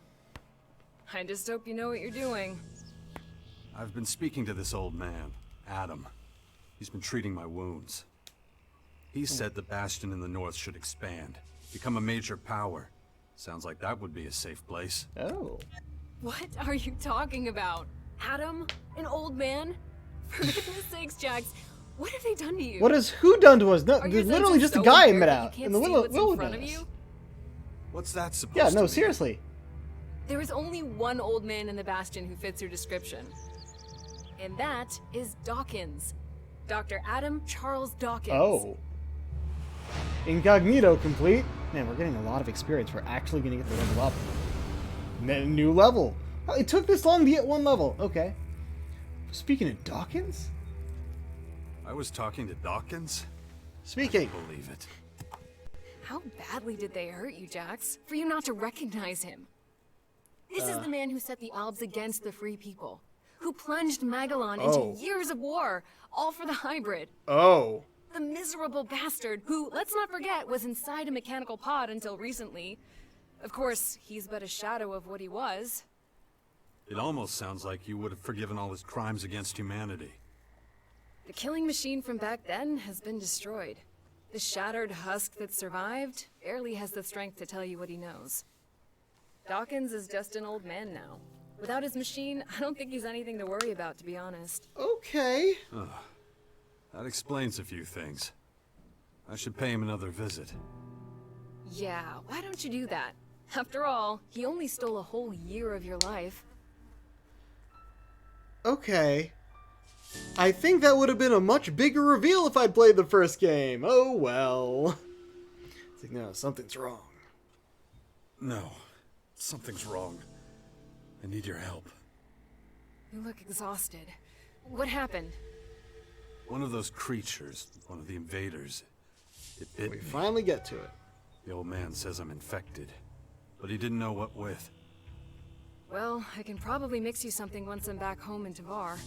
I just hope you know what you're doing. I've been speaking to this old man, Adam. He's been treating my wounds. He said the Bastion in the north should expand, become a major power. Sounds like that would be a safe place. Oh. What are you talking about? Adam? An old man? For goodness sakes, Jax, what have they done to you? What has who done to us? No, Are your there's literally senses just a so guy I impaired met that you out can't in the see little what's in front of wilderness. you? What's that supposed Yeah, to no, mean? seriously. There is only one old man in the Bastion who fits your description. And that is Dawkins. Dr. Adam Charles Dawkins. Oh. Incognito complete. Man, we're getting a lot of experience. We're actually going to get the level up. New level. Oh, it took this long to get one level. Okay. Speaking of Dawkins? I was talking to Dawkins? Speaking. I believe it. How badly did they hurt you, Jax, for you not to recognize him? This is the man who set the Albs against the Free People, who plunged Magellan into years of war, all for the hybrid. Oh. The miserable bastard who, let's not forget, was inside a mechanical pod until recently. Of course, he's but a shadow of what he was. It almost sounds like you would have forgiven all his crimes against humanity. The killing machine from back then has been destroyed. The shattered husk that survived barely has the strength to tell you what he knows. Dawkins is just an old man now. Without his machine, I don't think he's anything to worry about, to be honest. Okay. That explains a few things. I should pay him another visit. Yeah, why don't you do that? After all, he only stole a whole year of your life. Okay. I think that would have been a much bigger reveal if I'd played the first game. Oh well. It's like, no, something's wrong. No, something's wrong. I need your help. You look exhausted. What happened? One of those creatures, one of the invaders, it bit We me. finally get to it. The old man says I'm infected, but he didn't know what with. Well, I can probably mix you something once I'm back home in Tavar.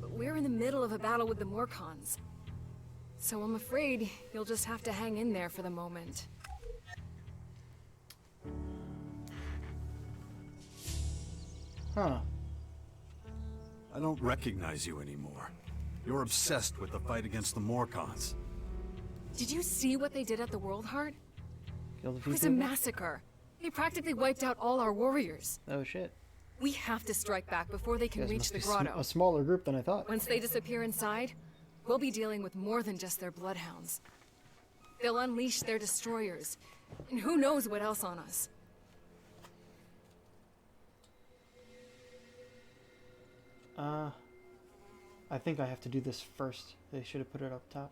But we're in the middle of a battle with the Morcons. So I'm afraid you'll just have to hang in there for the moment. Huh. I don't recognize you anymore. You're obsessed with the fight against the Morcons. Did you see what they did at the World Heart? Killed a It few was a people? massacre. They practically wiped out all our warriors. Oh shit. We have to strike back before they can Guys reach must the be grotto. a smaller group than I thought. Once they disappear inside, we'll be dealing with more than just their bloodhounds. they'll unleash their destroyers. And who knows what else on us. I think I have to do this first. They should have put it up top.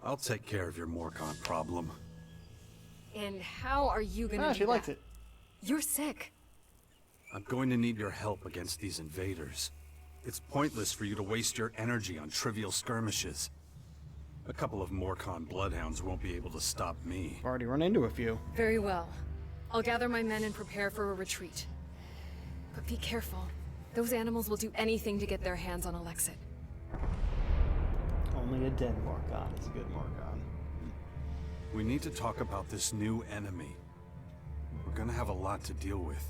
I'll take care of your Morcon problem. And how are you gonna do She that? likes it. You're sick. I'm going to need your help against these invaders. It's pointless for you to waste your energy on trivial skirmishes. A couple of Morcon bloodhounds won't be able to stop me. I've already run into a few. Very well. I'll gather my men and prepare for a retreat. But be careful. Those animals will do anything to get their hands on Alexit. Only a dead Morcon is a good Morcon. We need to talk about this new enemy. We're gonna have a lot to deal with.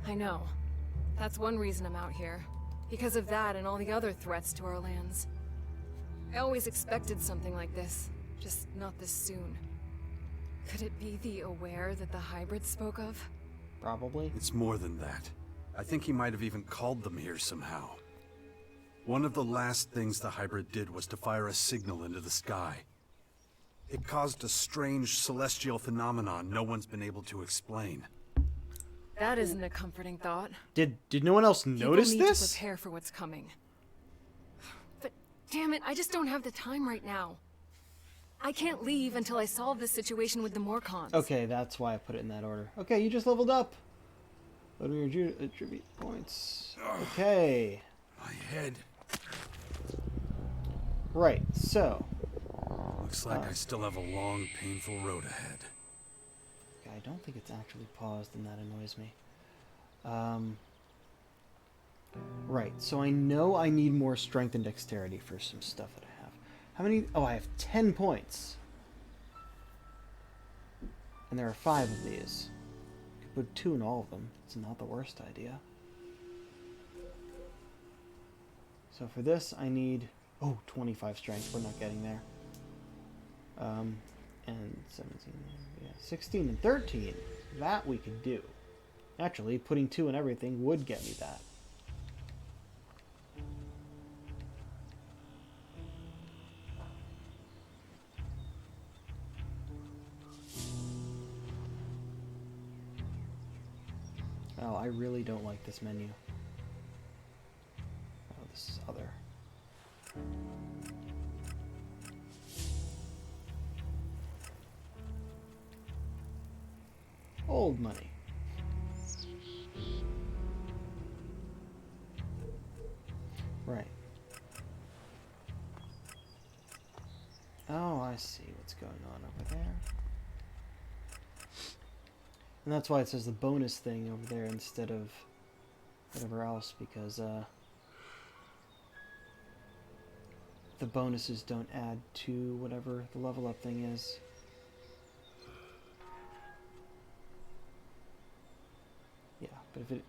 I know. That's one reason I'm out here. Because of that and all the other threats to our lands. I always expected something like this, just not this soon. Could it be the Aware that the hybrid spoke of? Probably. It's more than that. I think he might have even called them here somehow. One of the last things the hybrid did was to fire a signal into the sky. It caused a strange celestial phenomenon no one's been able to explain. That isn't a comforting thought. Did no one else notice People need this? to prepare for what's coming. But damn it, I just don't have the time right now. I can't leave until I solve this situation with the Morcons. Okay, that's why I put it in that order. Okay, you just leveled up. What are your attribute points? Okay. My head. Right, so. Looks like I still have a long, painful road ahead. I don't think it's actually paused, and that annoys me. Right, so I know I need more strength and dexterity for some stuff that I have. How many? Oh, I have 10 points. And there are 5 of these. I could put 2 in all of them. It's not the worst idea. So for this, I need... Oh, 25 strength. We're not getting there. And 17, yeah, 16 and 13. That we can do. Actually, putting 2 in everything would get me that. Oh, I really don't like this menu. Oh, this is other. Old money. Right. Oh, I see what's going on over there. And that's why it says the bonus thing over there instead of whatever else, because the bonuses don't add to whatever the level up thing is. Yeah, but if it,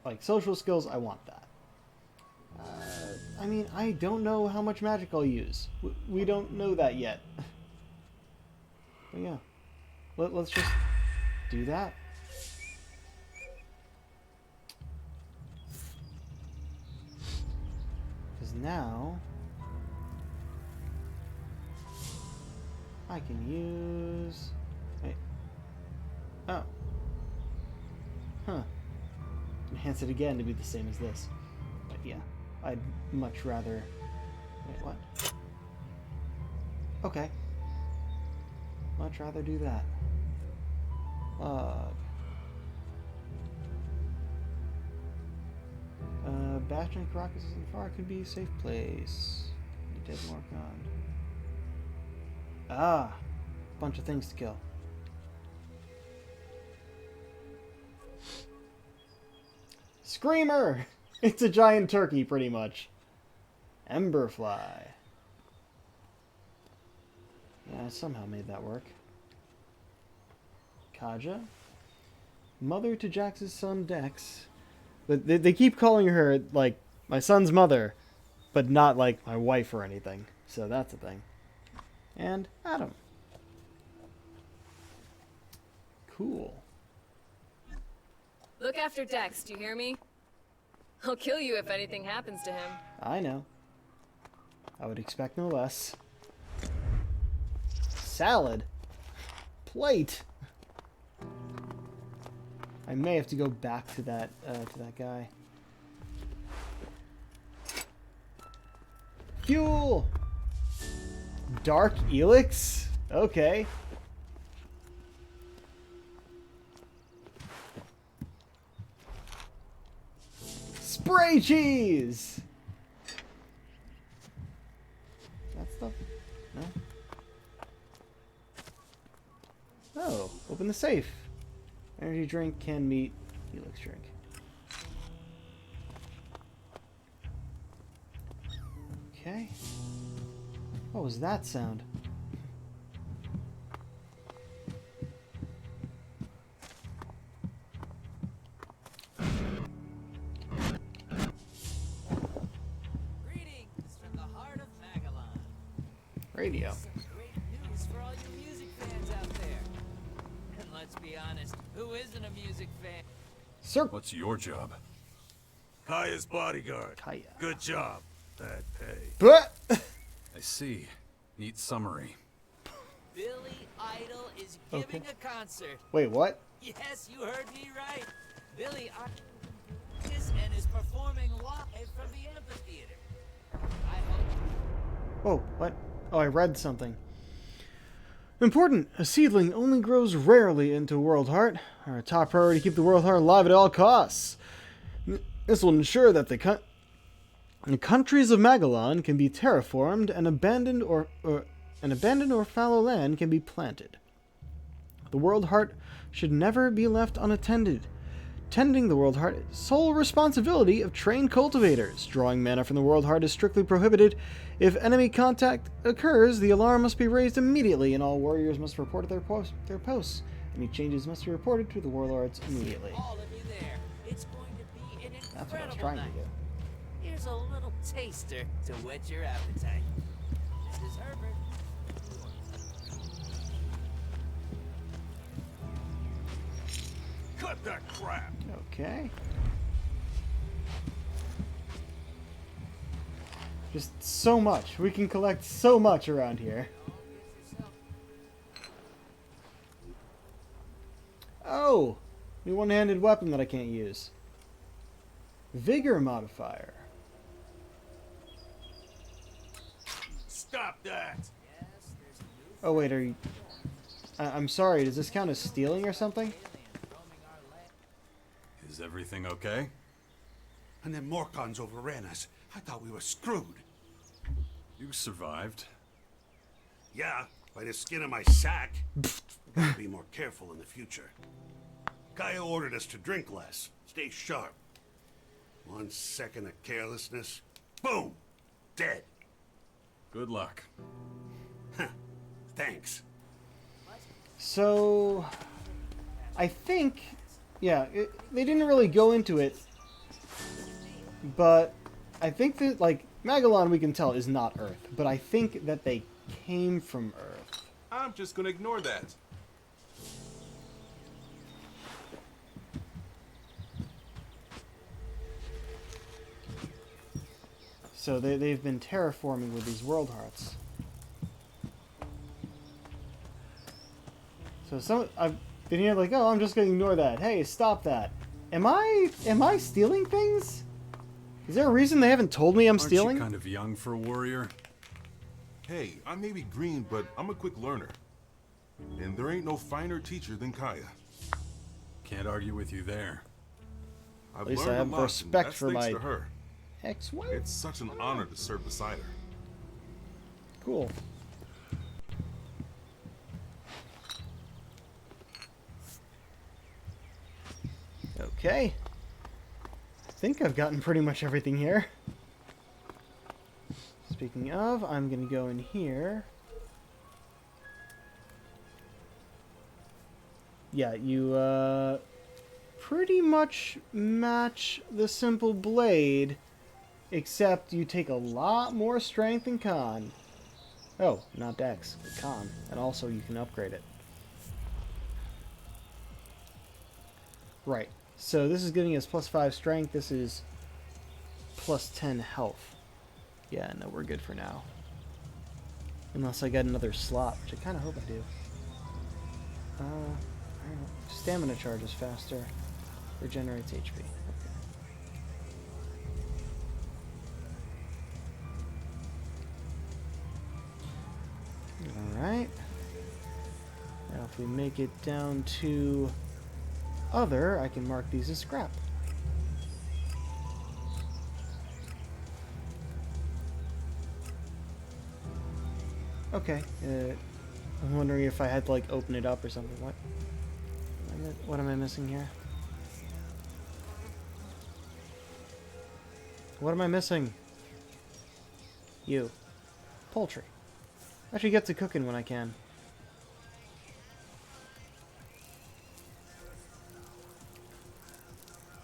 like social skills, I want that. I mean, I don't know how much magic I'll use. We don't know that yet. But yeah, let's just do that. Because now I can use... Wait. Oh. Huh. Enhance it again to be the same as this. But yeah, I'd much rather... Wait, what? Okay. Much rather do that. Log. Bastion Caracas isn't far. Could be a safe place. You did work on. Ah! Bunch of things to kill. Screamer! It's a giant turkey, pretty much. Emberfly. Yeah, I somehow made that work. Kaja. Mother to Jax's son, Dex. They keep calling her, like, my son's mother, but not, like, my wife or anything. So that's a thing. And Adam. Cool. Look after Dex, do you hear me? I'll kill you if anything happens to him. I know. I would expect no less. salad. Plate. I may have to go back to that guy. Fuel. Dark Elex. Okay. Spray cheese. That stuff? No. Oh, open the safe. Energy drink can meet Elex drink. Okay. What was that sound? Greetings from the heart of Magellan. Radio. Some great news for all you music fans out there. And let's be honest, who isn't a music fan? Sir. What's your job? Kaya's bodyguard. Kaya. Good job. Bad pay. But I see. Neat summary. Billy Idol is giving a concert. wait, what? Yes, you heard me right. Billy Idol is performing live from the amphitheater. I hope. Whoa, what? Oh, I read something. Important. A seedling only grows rarely into World Heart. Our top priority: keep the World Heart alive at all costs. This will ensure that the countries of Magellan can be terraformed and abandoned or fallow land can be planted. The World Heart should never be left unattended. Tending the World Heart is sole responsibility of trained cultivators. Drawing mana from the World Heart is strictly prohibited. If enemy contact occurs, the alarm must be raised immediately, and all warriors must report to their posts. Any changes must be reported to the warlords immediately. All of you there. It's going to be an incredible That's what I was trying to night. do. Here's a little taster to whet your appetite. This is Herbert. Cut that crap. Okay. Just so much. We can collect so much around here. Oh! New one-handed weapon that I can't use. Vigor modifier. Stop that. Oh wait, are you... I'm sorry, does this count as stealing or something? Is everything okay? And then Morcons overran us. I thought we were screwed. You survived. Yeah, by the skin of my sack. Gotta be more careful in the future. Kaya ordered us to drink less, stay sharp. 1 second of carelessness, boom, dead. Good luck. Thanks. So... I think... Yeah, they didn't really go into it, but I think that, like, Magellan, we can tell, is not Earth, but I think that they came from Earth. I'm just gonna ignore that. So they've been terraforming with these world hearts. So I've been here like, oh, I'm just gonna ignore that. Hey, stop that. Am I stealing things? Is there a reason they haven't told me I'm stealing? Aren't you kind of young for a warrior? Hey, I may be green, but I'm a quick learner. And there ain't no finer teacher than Kaya. Can't argue with you there. I've least I learned have a lot, respect and that's for thanks my- to her. Ex-wife? It's such an honor to serve beside her. Cool. Okay. I think I've gotten pretty much everything here. Speaking of, I'm gonna go in here. Yeah, you, pretty much match the simple blade, except you take a lot more strength and con. Oh, not dex, but con. And also you can upgrade it. Right. So this is giving us +5 strength. This is +10 health. Yeah, no, we're good for now. Unless I get another slot, which I kind of hope I do. I don't know. Stamina charges faster. Regenerates HP. Okay. Alright. Now if we make it down to other, I can mark these as scrap. Okay. I'm wondering if I had to like open it up or something. What am I missing here? What am I missing? You. Poultry. I should get to cooking when I can.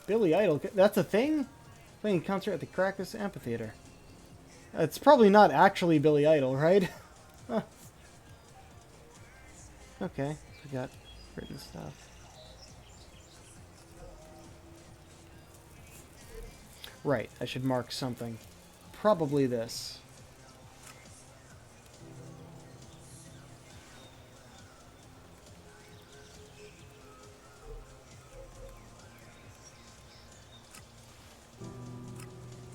Billy Idol. That's a thing? Playing a concert at the Caracas Amphitheater. It's probably not actually Billy Idol, right? Huh. Okay, so we got written stuff. Right, I should mark something. Probably this.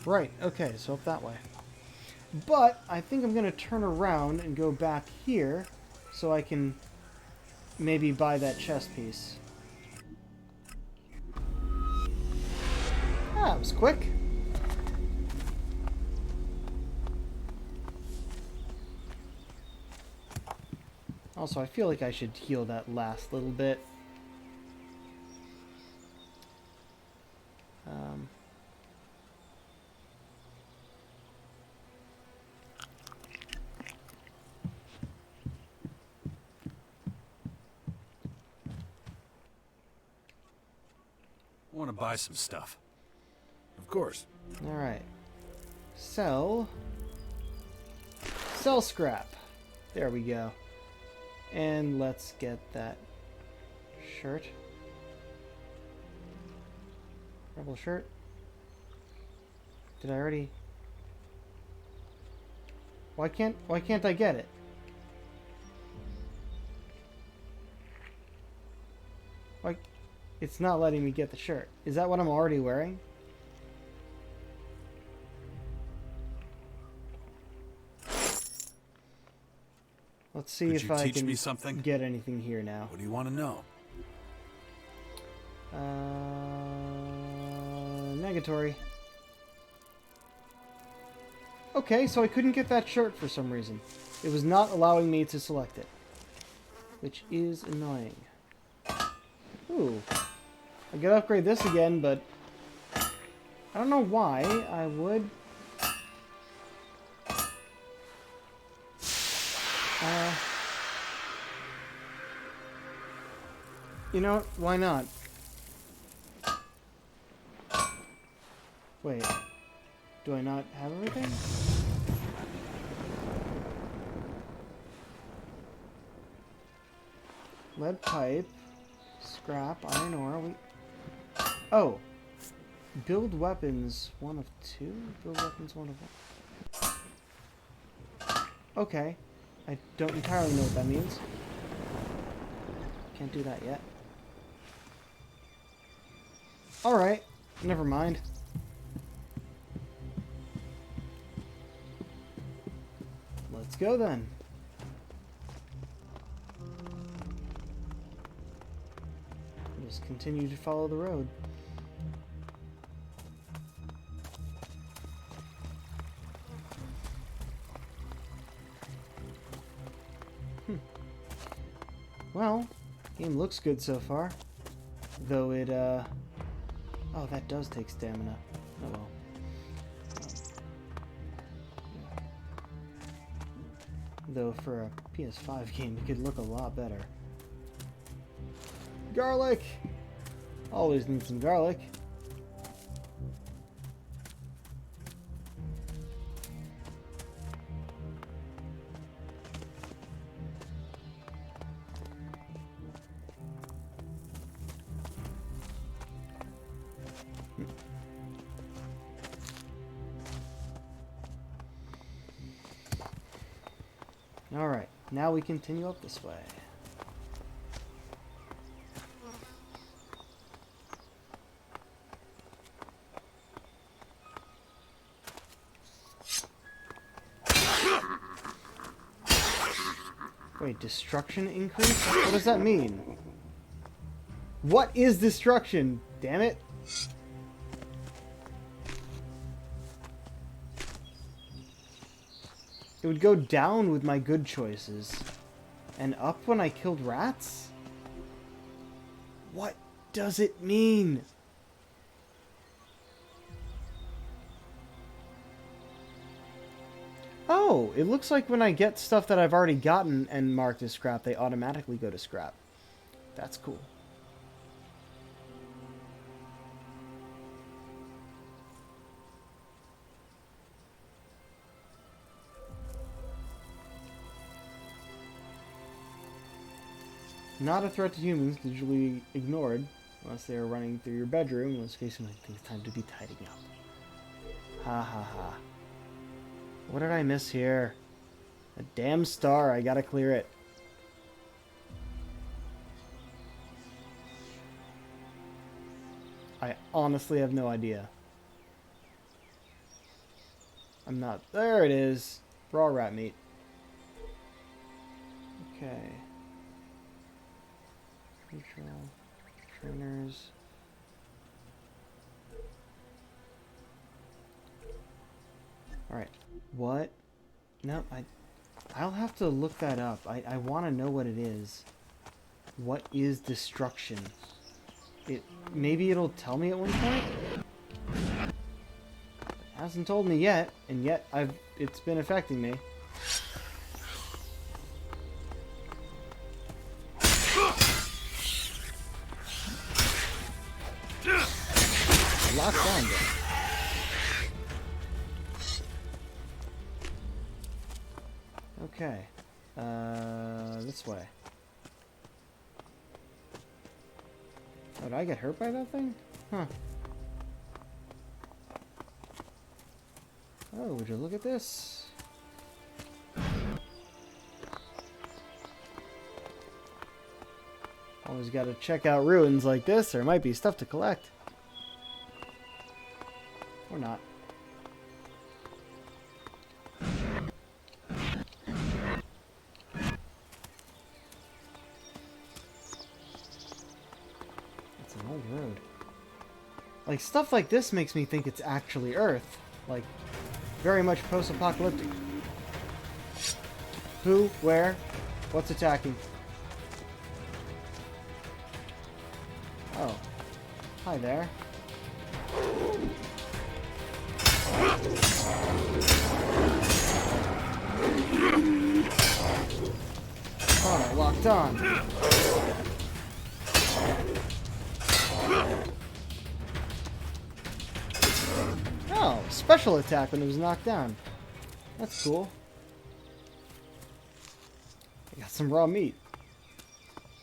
Right, okay, so up that way. But I think I'm going to turn around and go back here so I can maybe buy that chest piece. Ah, that was quick. Also, I feel like I should heal that last little bit. I want to buy some stuff. Of course. Alright. Sell scrap. There we go. And let's get that shirt. Rebel shirt. Did I already? Why can't I get it? Why? It's not letting me get the shirt. Is that what I'm already wearing? Let's see if I can get anything here now. What do you want to know? Negatory. Okay, so I couldn't get that shirt for some reason. It was not allowing me to select it. Which is annoying. Ooh. I could upgrade this again, but I don't know why I would. You know what? Why not? Wait. Do I not have everything? Lead pipe. Scrap. Iron ore. Oh. Build weapons 1 of 2? Build weapons 1 of 1. Okay. I don't entirely know what that means. Can't do that yet. Alright. Never mind. Let's go then. Just continue to follow the road. Well, game looks good so far. Though it, oh, that does take stamina. Oh well. Though for a PS5 game, it could look a lot better. Garlic! Always need some garlic. Alright, now we continue up this way. Wait, destruction increase? What does that mean? What is destruction? Damn it. It would go down with my good choices. And up when I killed rats? What does it mean? Oh, it looks like when I get stuff that I've already gotten and marked as scrap, they automatically go to scrap. That's cool. Not a threat to humans, digitally ignored, unless they are running through your bedroom, in which case you might think it's time to be tidying up. Ha ha ha. What did I miss here? A damn star, I gotta clear it. I honestly have no idea. I'm not... There it is! Raw rat meat. Okay. Neutral. Trainers. Alright. What? No, I'll have to look that up. I want to know what it is. What is destruction? Maybe it'll tell me at one point? It hasn't told me yet, and yet it's been affecting me. Locked on, though. Okay. This way. Oh, did I get hurt by that thing? Huh. Oh, would you look at this? Always gotta check out ruins like this. There might be stuff to collect. Or not. Like, stuff like this makes me think it's actually Earth. Like, very much post-apocalyptic. Who? Where? What's attacking? Oh. Hi there. Oh, locked on. Oh, special attack when it was knocked down. That's cool. I got some raw meat.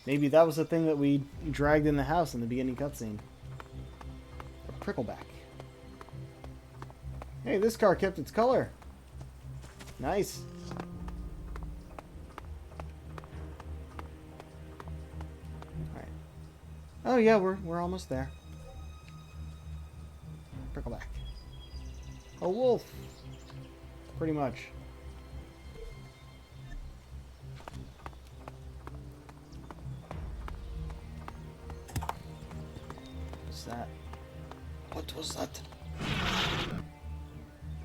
Maybe that was the thing that we dragged in the house in the beginning cutscene. A prickleback. Hey, this car kept its color. Nice. Alright. Oh yeah, we're almost there. Prickleback. A wolf. Pretty much. What's that? What was that?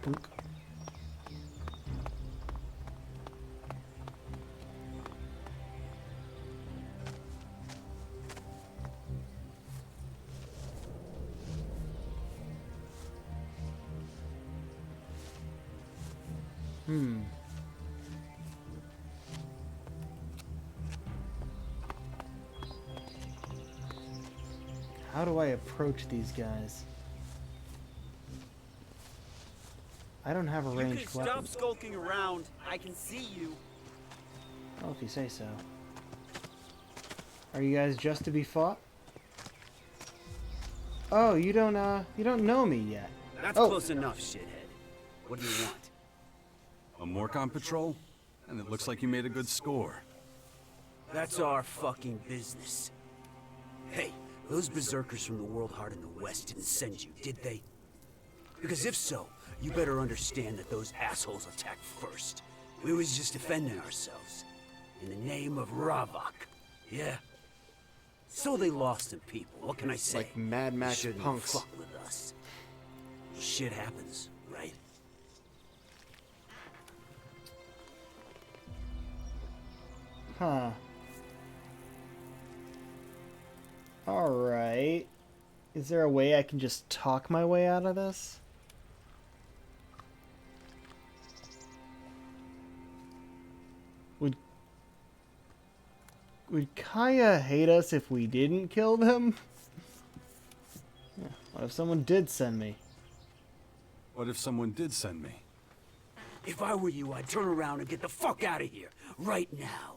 Punk. How do I approach these guys? I don't have a ranged weapon. Stop skulking around. I can see you. Well, if you say so. Are you guys just to be fought? Oh, you don't know me yet. That's close enough, shithead. What do you want? A Morcon patrol? And it looks like you made a good score. That's our fucking business. Hey, those berserkers from the World Heart in the West didn't send you, did they? Because if so, you better understand that those assholes attacked first. We was just defending ourselves. In the name of Ravok. Yeah? So they lost some people, what can I say? Like Mad Max Shouldn't punks. fuck with us. Shit happens, right? Huh. Alright. Is there a way I can just talk my way out of this? Would Kaya hate us if we didn't kill them? Yeah. What if someone did send me? What if someone did send me? If I were you, I'd turn around and get the fuck out of here, right now.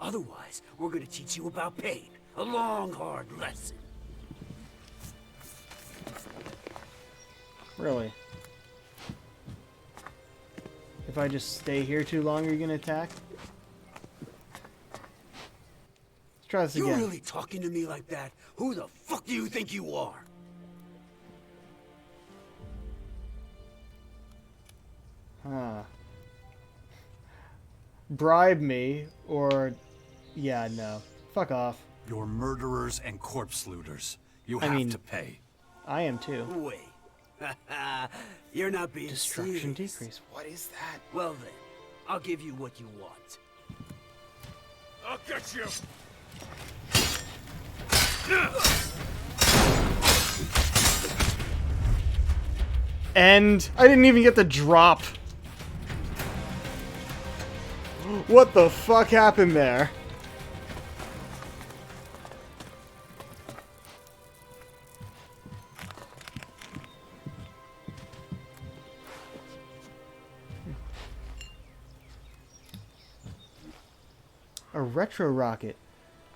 Otherwise, we're gonna teach you about pain. A long, hard lesson. Really? If I just stay here too long, are you gonna attack? Let's try this You again. really talking to me like that? Who the fuck do you think you are? Huh. Bribe me, or... Yeah, no. Fuck off. You're murderers and corpse looters. You I have mean- to pay. I am too. Wait. You're not being Destruction serious. decrease. What is that? Well then, I'll give you what you want. I'll get you! And I didn't even get the drop. What the fuck happened there? A retro rocket.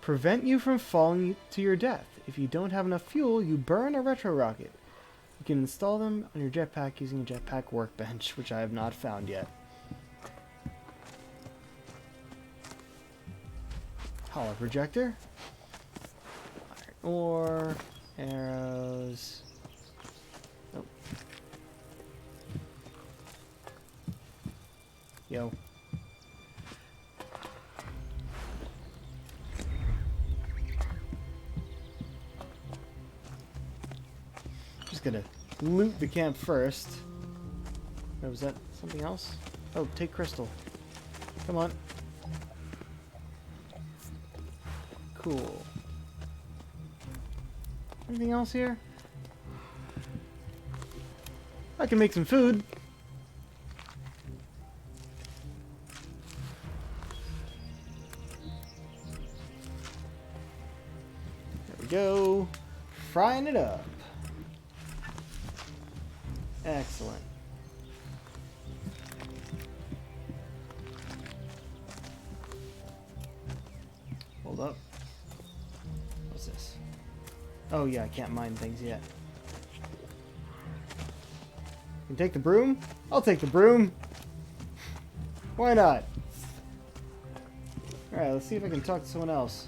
Prevent you from falling to your death. If you don't have enough fuel, you burn a retro rocket. You can install them on your jetpack using a jetpack workbench, which I have not found yet. Hollow projector. Iron ore. Arrows. Nope. Yo. Just gonna loot the camp first. Or was that something else? Oh, take crystal. Come on. Cool. Anything else here? I can make some food. There we go. Frying it up. Excellent. Hold up. What's this? Oh yeah, I can't mine things yet. Can take the broom? I'll take the broom. Why not? Alright, let's see if I can talk to someone else.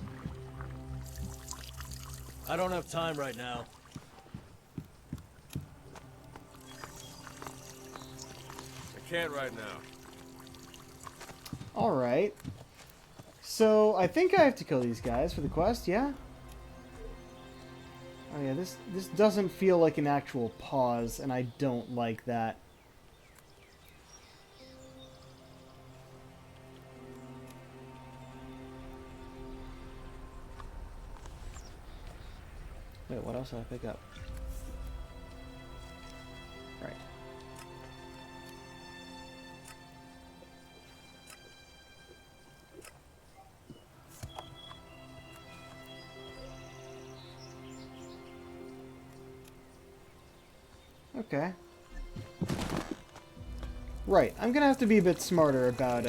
I don't have time right now. I can't right now. Alright. So, I think I have to kill these guys for the quest, yeah? Oh yeah, this doesn't feel like an actual pause, and I don't like that. Wait, what else did I pick up? Right. Okay. Right, I'm gonna have to be a bit smarter about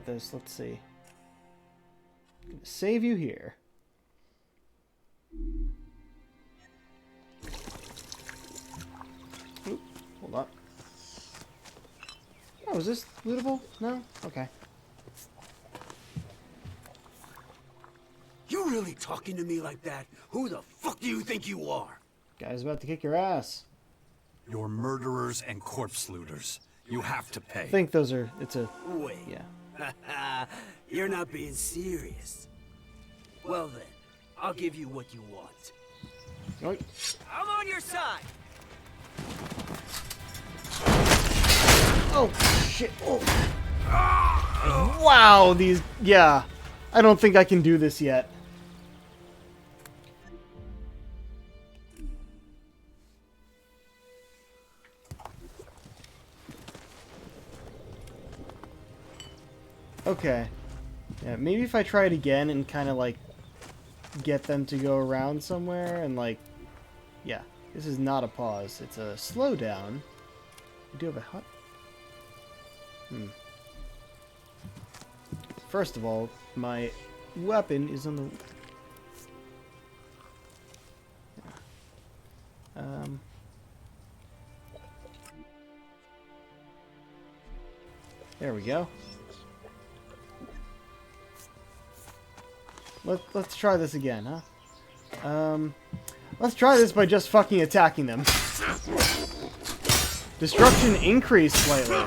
this. Let's see. Gonna save you here. Oop, hold up. Oh, is this lootable? No? Okay. You really talking to me like that? Who the fuck do you think you are? Guy's about to kick your ass. You're murderers and corpse looters. You have to pay. I think those are... It's a... Wait. Yeah. You're not being serious. Well then, I'll give you what you want. Right. I'm on your side. Oh, shit. Oh. Wow, these... Yeah. I don't think I can do this yet. Okay. Yeah, maybe if I try it again and kind of, like, get them to go around somewhere and, like... Yeah. This is not a pause. It's a slowdown. We do have a hut. First of all, my weapon is on the... There we go. Let's try this again, huh? Let's try this by just fucking attacking them. Destruction increased slightly.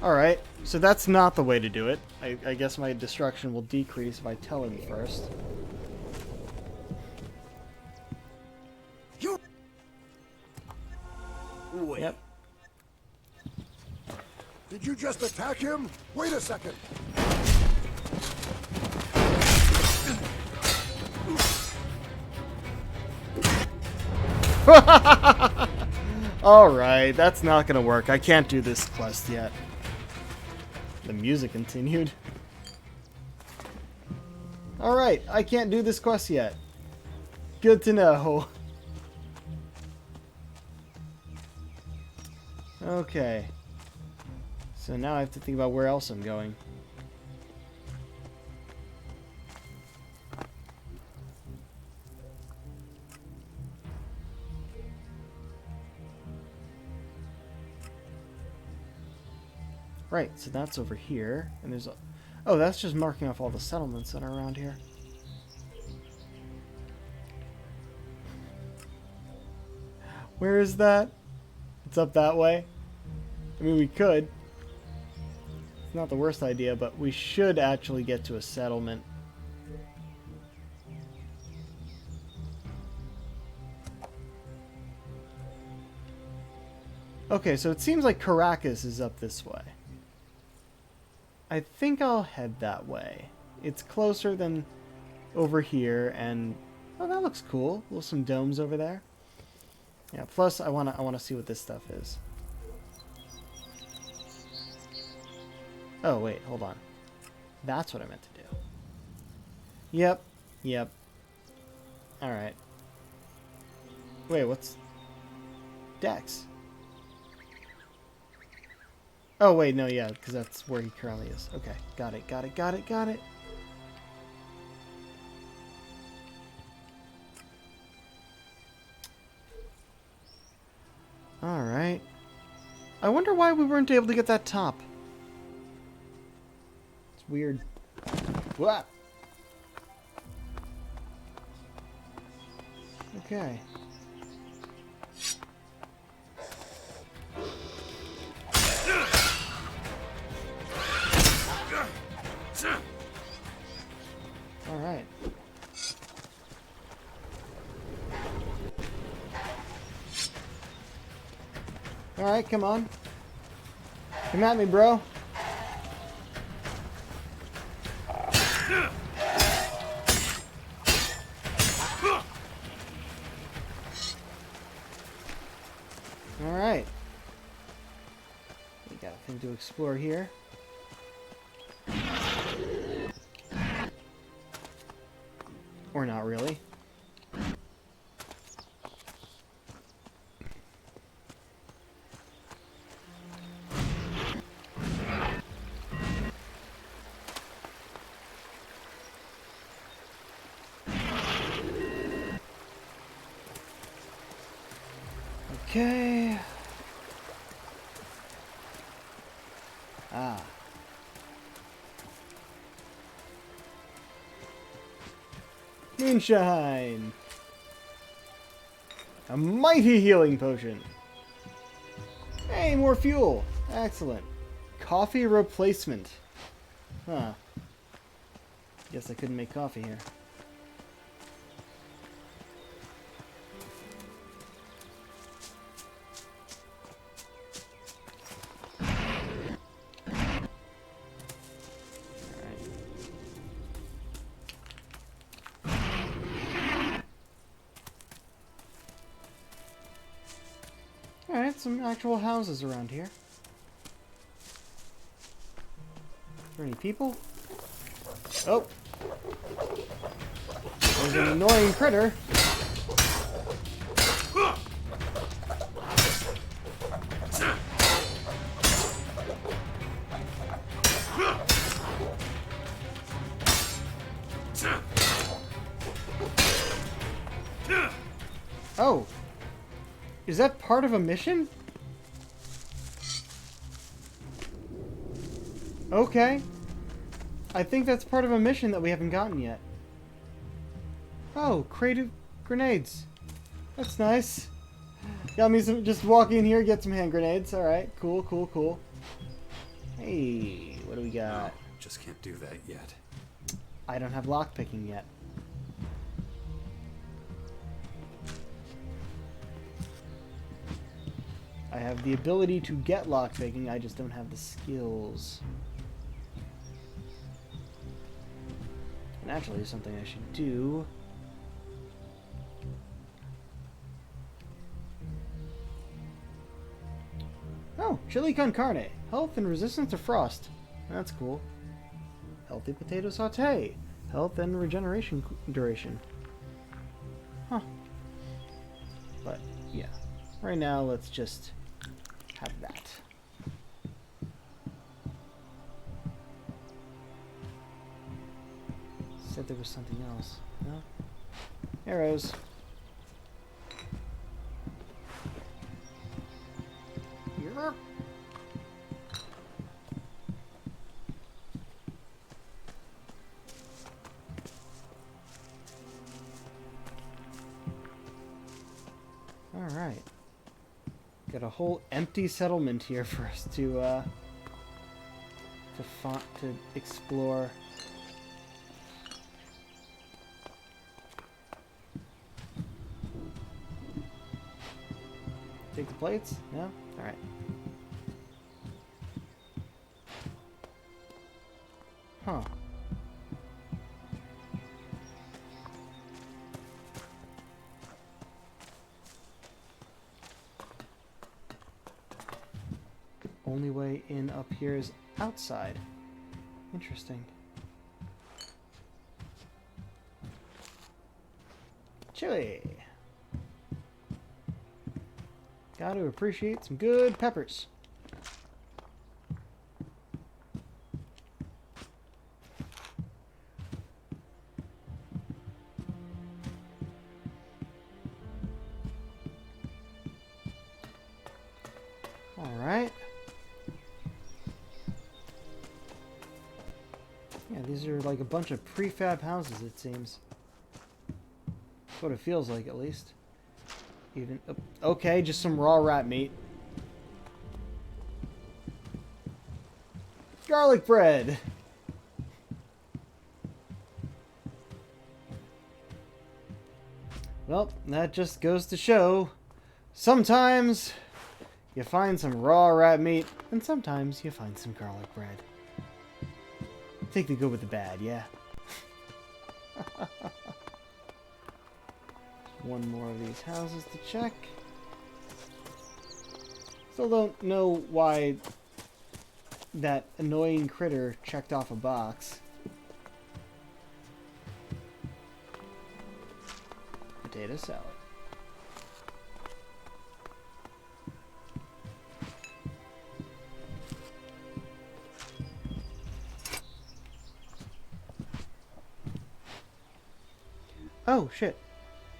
Alright, so that's not the way to do it. I guess my destruction will decrease if I tell him first. You... Wait. Yep. Did you just attack him? Wait a second. Alright, that's not gonna work. I can't do this quest yet. The music continued. Alright, I can't do this quest yet. Good to know. Okay. So now I have to think about where else I'm going. Right, so that's over here, and there's a... Oh, that's just marking off all the settlements that are around here. Where is that? It's up that way. I mean, we could. It's not the worst idea, but we should actually get to a settlement. Okay, so it seems like Caracas is up this way. I think I'll head that way. It's closer than over here, and oh, that looks cool. Some domes over there. Yeah. Plus, I wanna see what this stuff is. Oh wait, hold on. That's what I meant to do. Yep. Yep. All right. Wait, what's Dex? Oh, wait, no, yeah, because that's where he currently is. Okay, got it, got it, got it, got it. Alright. I wonder why we weren't able to get that top. It's weird. What? Okay. Alright. Alright, come on. Come at me, bro. Alright. We got a thing to explore here. Or not really. Okay. Ah. Moonshine! A mighty healing potion. Hey, more fuel. Excellent. Coffee replacement. Huh. Guess I couldn't make coffee here. Alright, some actual houses around here. Are there any people? Oh! There's an annoying critter. Oh! Is that part of a mission? Okay. I think that's part of a mission that we haven't gotten yet. Oh, creative grenades. That's nice. Got me some, just walk in here, get some hand grenades. Alright, cool, cool, cool. Hey, what do we got? Just can't do that yet. I don't have lockpicking yet. I have the ability to get lockpicking, I just don't have the skills. And actually, something I should do. Oh, chili con carne. Health and resistance to frost. That's cool. Healthy potato saute. Health and regeneration duration. Huh. But, yeah. Right now, let's just have that. Said there was something else. No? Arrows. Yerp. Alright. Got a whole empty settlement here for us to explore. Take the plates? No? Alright. Huh. Only way in up here is outside. Interesting. Chili! Gotta appreciate some good peppers. Alright. Yeah, these are like a bunch of prefab houses, it seems. That's what it feels like, at least. Even okay, just some raw rat meat. Garlic bread. Well, that just goes to show sometimes you find some raw rat meat and sometimes you find some garlic bread. Take the good with the bad, yeah. One more of these houses to check. Still don't know why that annoying critter checked off a box. Potato salad. Oh, shit.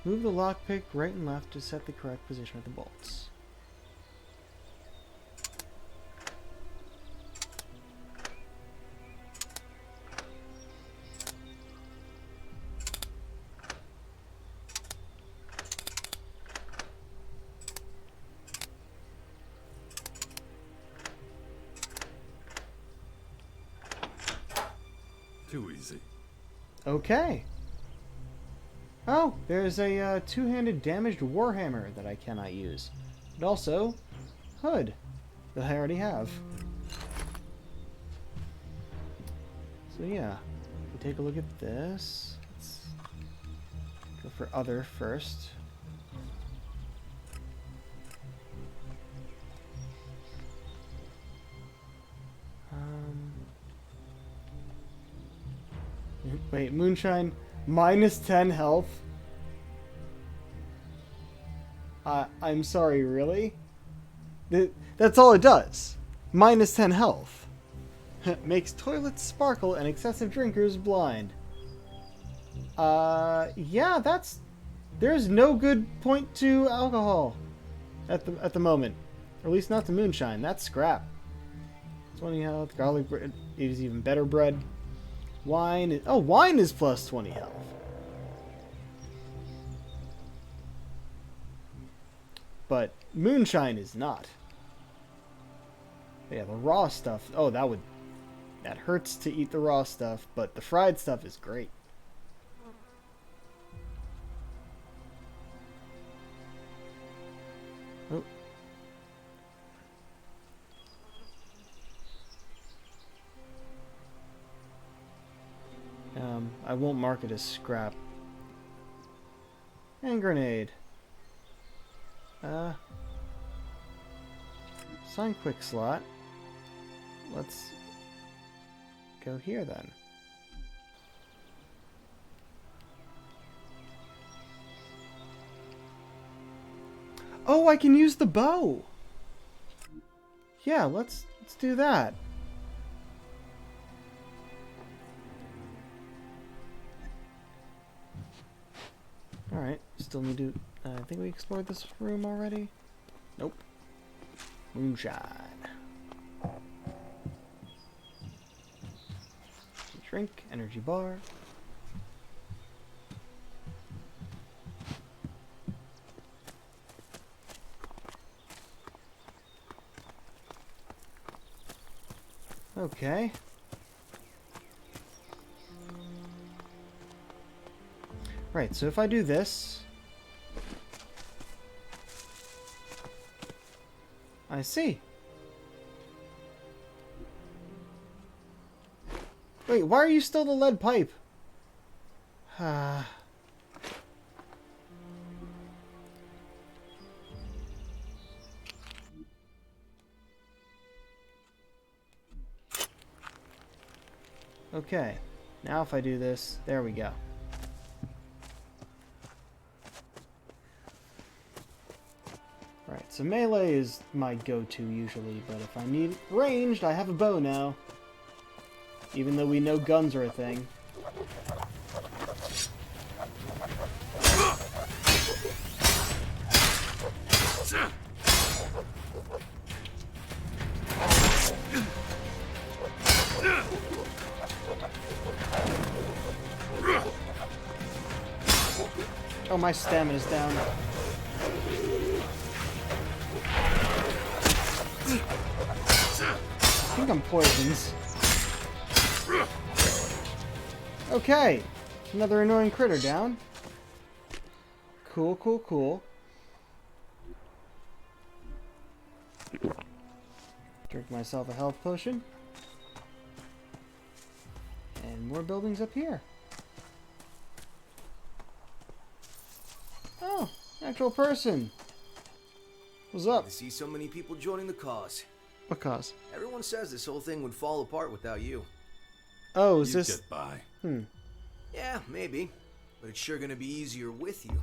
Move the lockpick right and left to set the correct position of the bolts. Too easy. Okay. Oh, there's a two-handed damaged warhammer that I cannot use. But also, hood that I already have. So yeah, we take a look at this. Let's go for other first. Wait, Moonshine, minus 10 health? I'm sorry, really? That's all it does. Minus 10 health. Makes toilets sparkle and excessive drinkers blind. Yeah, there's no good point to alcohol at the moment. Or at least not to Moonshine. That's scrap. 20 health. Garlic bread is even better bread. Wine is plus 20 health. But Moonshine is not. Yeah, the raw stuff. Oh, that hurts to eat the raw stuff, but the fried stuff is great. Oh. I won't mark it as scrap. And grenade. Sign quick slot. Let's go here then. Oh, I can use the bow. Yeah, let's do that. Alright, still need to... I think we explored this room already. Nope. Moonshine. Drink, energy bar. Okay. Right, so if I do this... I see. Wait, why are you still the lead pipe? Okay, now if I do this, there we go. Right, so melee is my go-to usually, but if I need ranged, I have a bow now. Even though we know guns are a thing. Oh, my stamina's down. I think I'm poisoned. Okay, another annoying critter down. Cool, cool, cool. Drink myself a health potion. And more buildings up here. Oh, actual person. What's up? I see so many people joining the cause. What cause? Everyone says this whole thing would fall apart without you. Oh, is You this... get by. Yeah, maybe. But it's sure gonna be easier with you.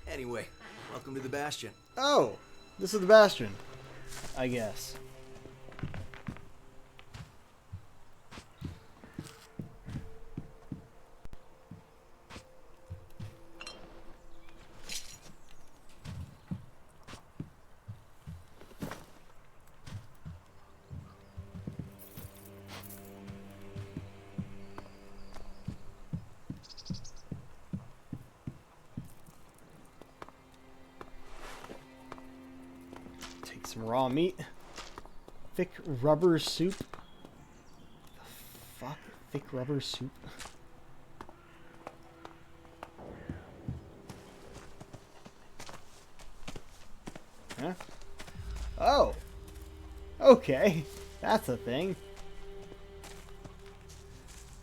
Anyway, welcome to the Bastion. Oh, this is the Bastion, I guess. Some raw meat. Thick rubber soup. The fuck? Thick rubber soup. Huh? Oh! Okay, that's a thing.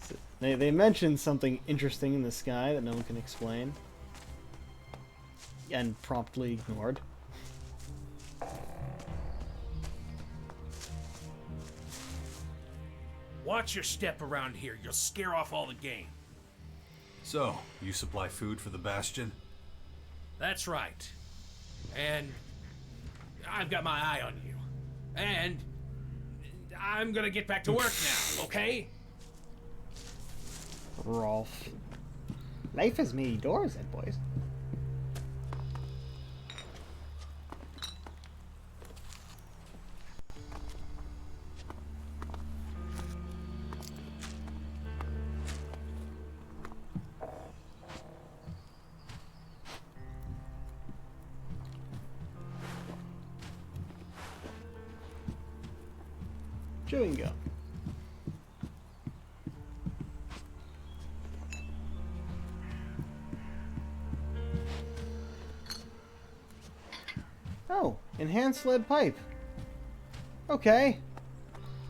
So they mentioned something interesting in the sky that no one can explain. And promptly ignored. Watch your step around here. You'll scare off all the game. So, you supply food for the Bastion? That's right. And I've got my eye on you. And I'm gonna get back to work now, okay? Rolf. Life has many doors, then, boys. Chewing gum. Oh, enhanced lead pipe. Okay.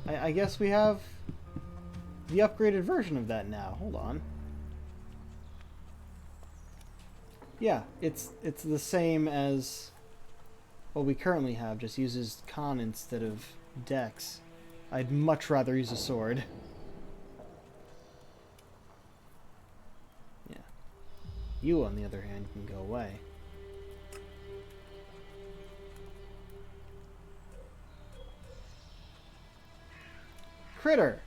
I guess we have the upgraded version of that now. Hold on. Yeah, it's the same as what we currently have, just uses con instead of dex. I'd much rather use a sword. Yeah. You, on the other hand, can go away. Critter!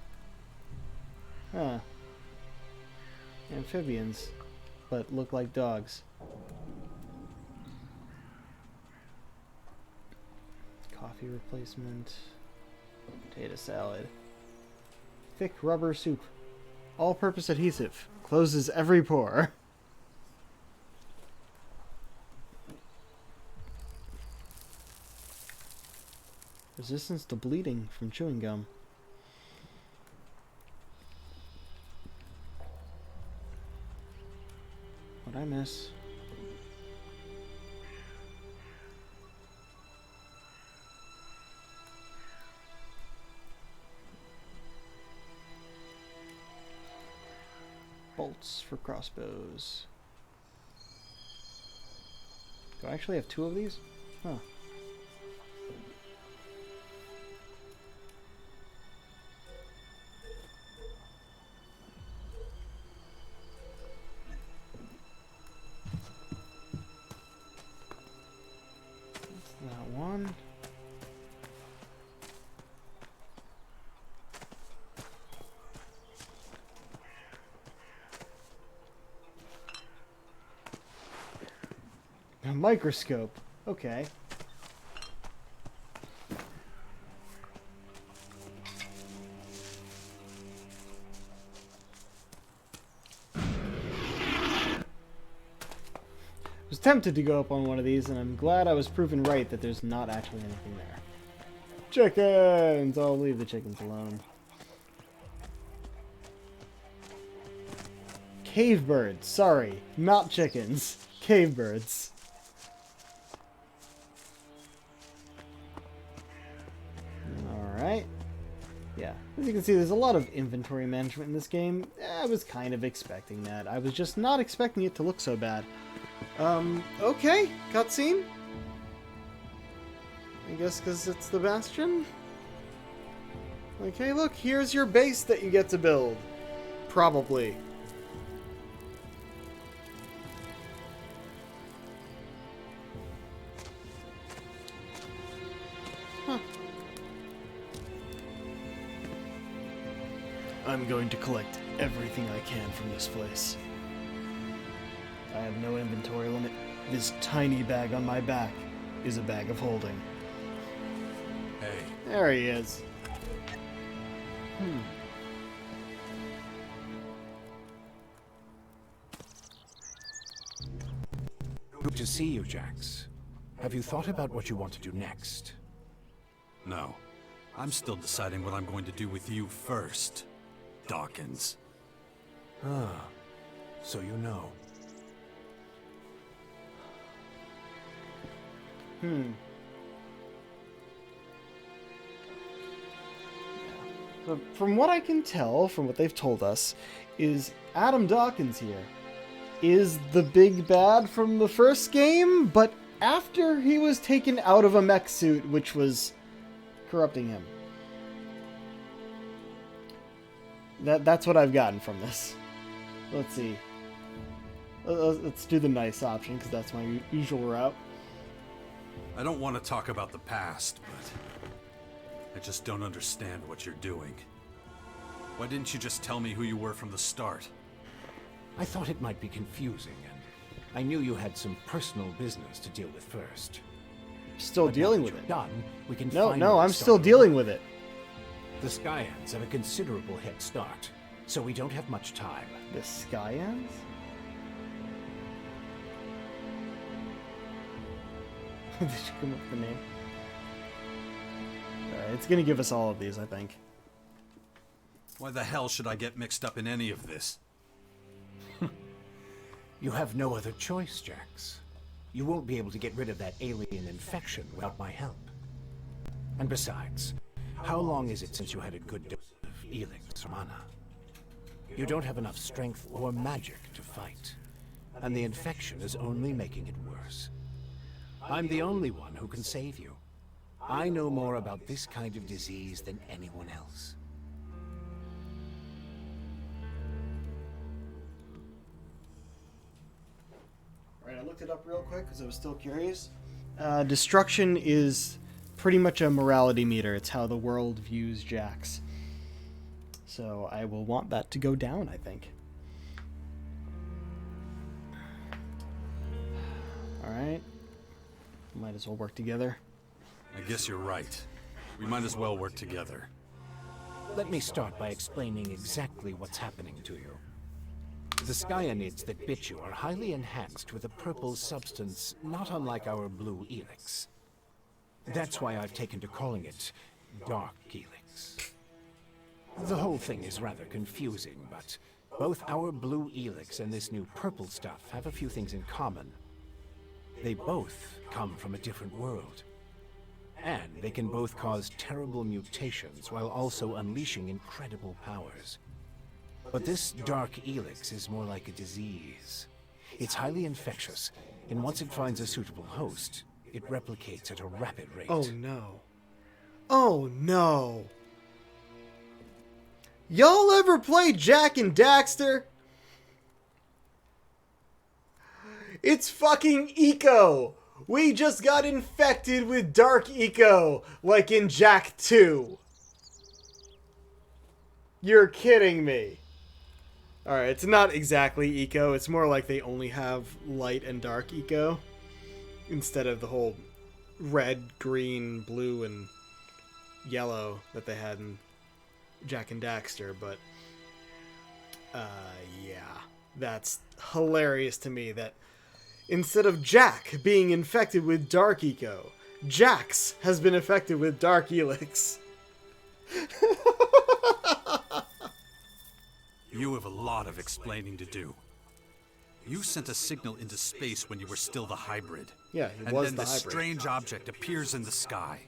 Huh. Amphibians, but look like dogs. Coffee replacement. Potato salad. Thick rubber soup. All-purpose adhesive. Closes every pore. Resistance to bleeding from chewing gum. What'd I miss? Bolts for crossbows. Do I actually have 2 of these? Huh. That's that one. A microscope. Okay. I was tempted to go up on one of these, and I'm glad I was proven right that there's not actually anything there. Chickens! I'll leave the chickens alone. Cave birds. Sorry, not chickens. Cave birds. Alright. Yeah, as you can see, there's a lot of inventory management in this game. I was kind of expecting that. I was just not expecting it to look so bad. Okay, cutscene? I guess because it's the Bastion? Like, hey look, here's your base that you get to build. Probably. Huh. I'm going to collect everything I can from this place. I have no inventory limit. This tiny bag on my back is a bag of holding. Hey. There he is. Good to see you, Jax. Have you thought about what you want to do next? No. I'm still deciding what I'm going to do with you first. Dawkins. Ah, so you know. So from what I can tell, from what they've told us, is Adam Dawkins here is the big bad from the first game, but after he was taken out of a mech suit, which was corrupting him. That's what I've gotten from this. Let's see. Let's do the nice option, because that's my usual route. I don't want to talk about the past, but I just don't understand what you're doing. Why didn't you just tell me who you were from the start? I thought it might be confusing, and I knew you had some personal business to deal with first. Still But dealing now with that it. you're done, we can No, finally I'm start still over. dealing with it. The Skyans have a considerable head start, so we don't have much time. The Skyans? Did you come up with the name? Alright, it's gonna give us all of these, I think. Why the hell should I get mixed up in any of this? You have no other choice, Jax. You won't be able to get rid of that alien infection without my help. And besides, how long is it since you had a good dose of Elex mana? You don't have enough strength or magic to fight, and the infection is only making it worse. I'm the only one who can save you. I know more about this kind of disease than anyone else. Alright, I looked it up real quick because I was still curious. Destruction is pretty much a morality meter. It's how the world views Jax. So I will want that to go down, I think. Alright. Might as well work together. I guess you're right. We might as well work together. Let me start by explaining exactly what's happening to you. The Skyanids that bit you are highly enhanced with a purple substance not unlike our blue Elex. That's why I've taken to calling it Dark Elex. The whole thing is rather confusing, but both our blue Elex and this new purple stuff have a few things in common. They both come from a different world. And they can both cause terrible mutations while also unleashing incredible powers. But this Dark Elex is more like a disease. It's highly infectious, and once it finds a suitable host, it replicates at a rapid rate. Oh no. Oh no. Y'all ever play Jak and Daxter? It's fucking Eco! We just got infected with Dark Eco, like in Jak 2. You're kidding me. Alright, it's not exactly Eco, it's more like they only have light and dark Eco, instead of the whole red, green, blue, and yellow that they had in Jak and Daxter, but yeah, that's hilarious to me that instead of Jak being infected with Dark Eco, Jax has been infected with Dark Elex. You have a lot of explaining to do. You sent a signal into space when you were still the hybrid. Yeah, he and was then the this hybrid. strange object appears in the sky.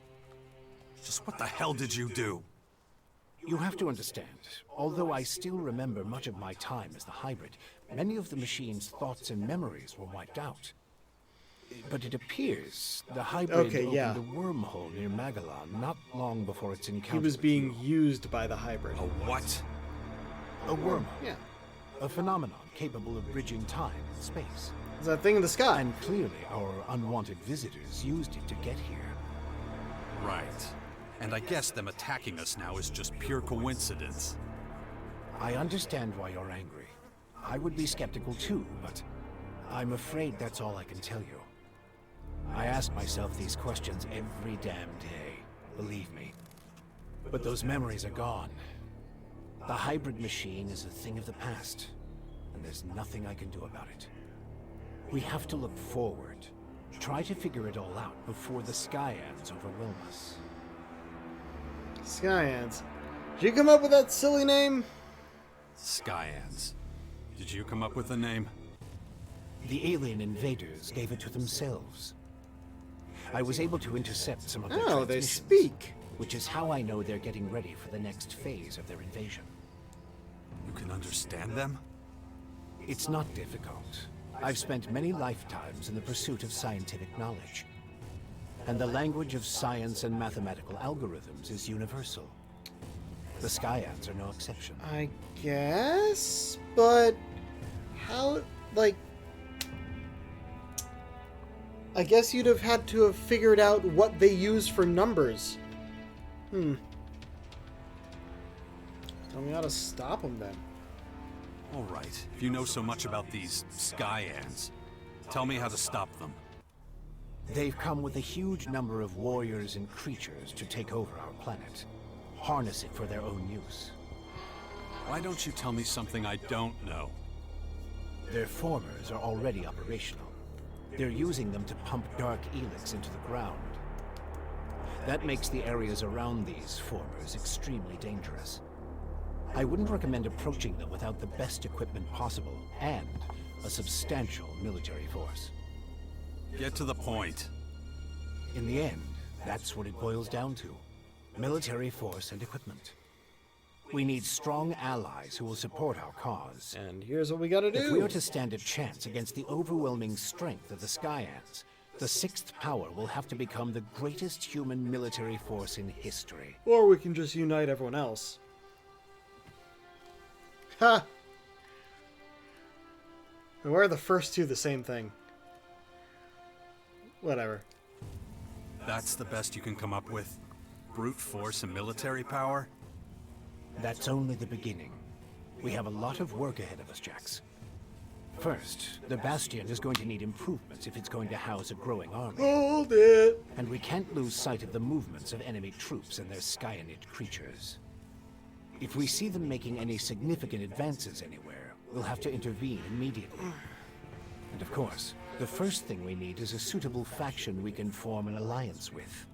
Just what the hell did you do? You have to understand, although I still remember much of my time as the hybrid, many of the machine's thoughts and memories were wiped out. But it appears the hybrid opened a wormhole near Magellan not long before its encounter. He was being used by the hybrid. A what? A wormhole. Yeah. A phenomenon capable of bridging time and space. It's that thing in the sky. And clearly our unwanted visitors used it to get here. Right. And I guess them attacking us now is just pure coincidence. I understand why you're angry. I would be skeptical too, but I'm afraid that's all I can tell you. I ask myself these questions every damn day, believe me. But those memories are gone. The hybrid machine is a thing of the past, and there's nothing I can do about it. We have to look forward, try to figure it all out before the Skyans overwhelm us. Skyans. Did you come up with that silly name? Skyans. Did you come up with the name? The alien invaders gave it to themselves. I was able to intercept some of their Oh, they transmissions, speak. which is how I know they're getting ready for the next phase of their invasion. You can understand them? It's not difficult. I've spent many lifetimes in the pursuit of scientific knowledge. And the language of science and mathematical algorithms is universal. The Skyans are no exception. I guess, but how, like, I guess you'd have had to have figured out what they use for numbers. Tell me how to stop them then. All right, if you know so much about these Skyans, tell me how to stop them. They've come with a huge number of warriors and creatures to take over our planet. Harness it for their own use. Why don't you tell me something I don't know? Their formers are already operational. They're using them to pump dark Elex into the ground. That makes the areas around these formers extremely dangerous. I wouldn't recommend approaching them without the best equipment possible and a substantial military force. Get to the point. In the end, that's what it boils down to. Military force and equipment. We need strong allies who will support our cause. And here's what we gotta do. If we are to stand a chance against the overwhelming strength of the Skyans, the sixth power will have to become the greatest human military force in history. Or we can just unite everyone else. Ha! And why are the first two the same thing? Whatever. That's the best you can come up with? Brute force and military power? That's only the beginning. We have a lot of work ahead of us, Jax. First, the Bastion is going to need improvements if it's going to house a growing army. Hold it! And we can't lose sight of the movements of enemy troops and their Skyanid creatures. If we see them making any significant advances anywhere, we'll have to intervene immediately. And of course, the first thing we need is a suitable faction we can form an alliance with.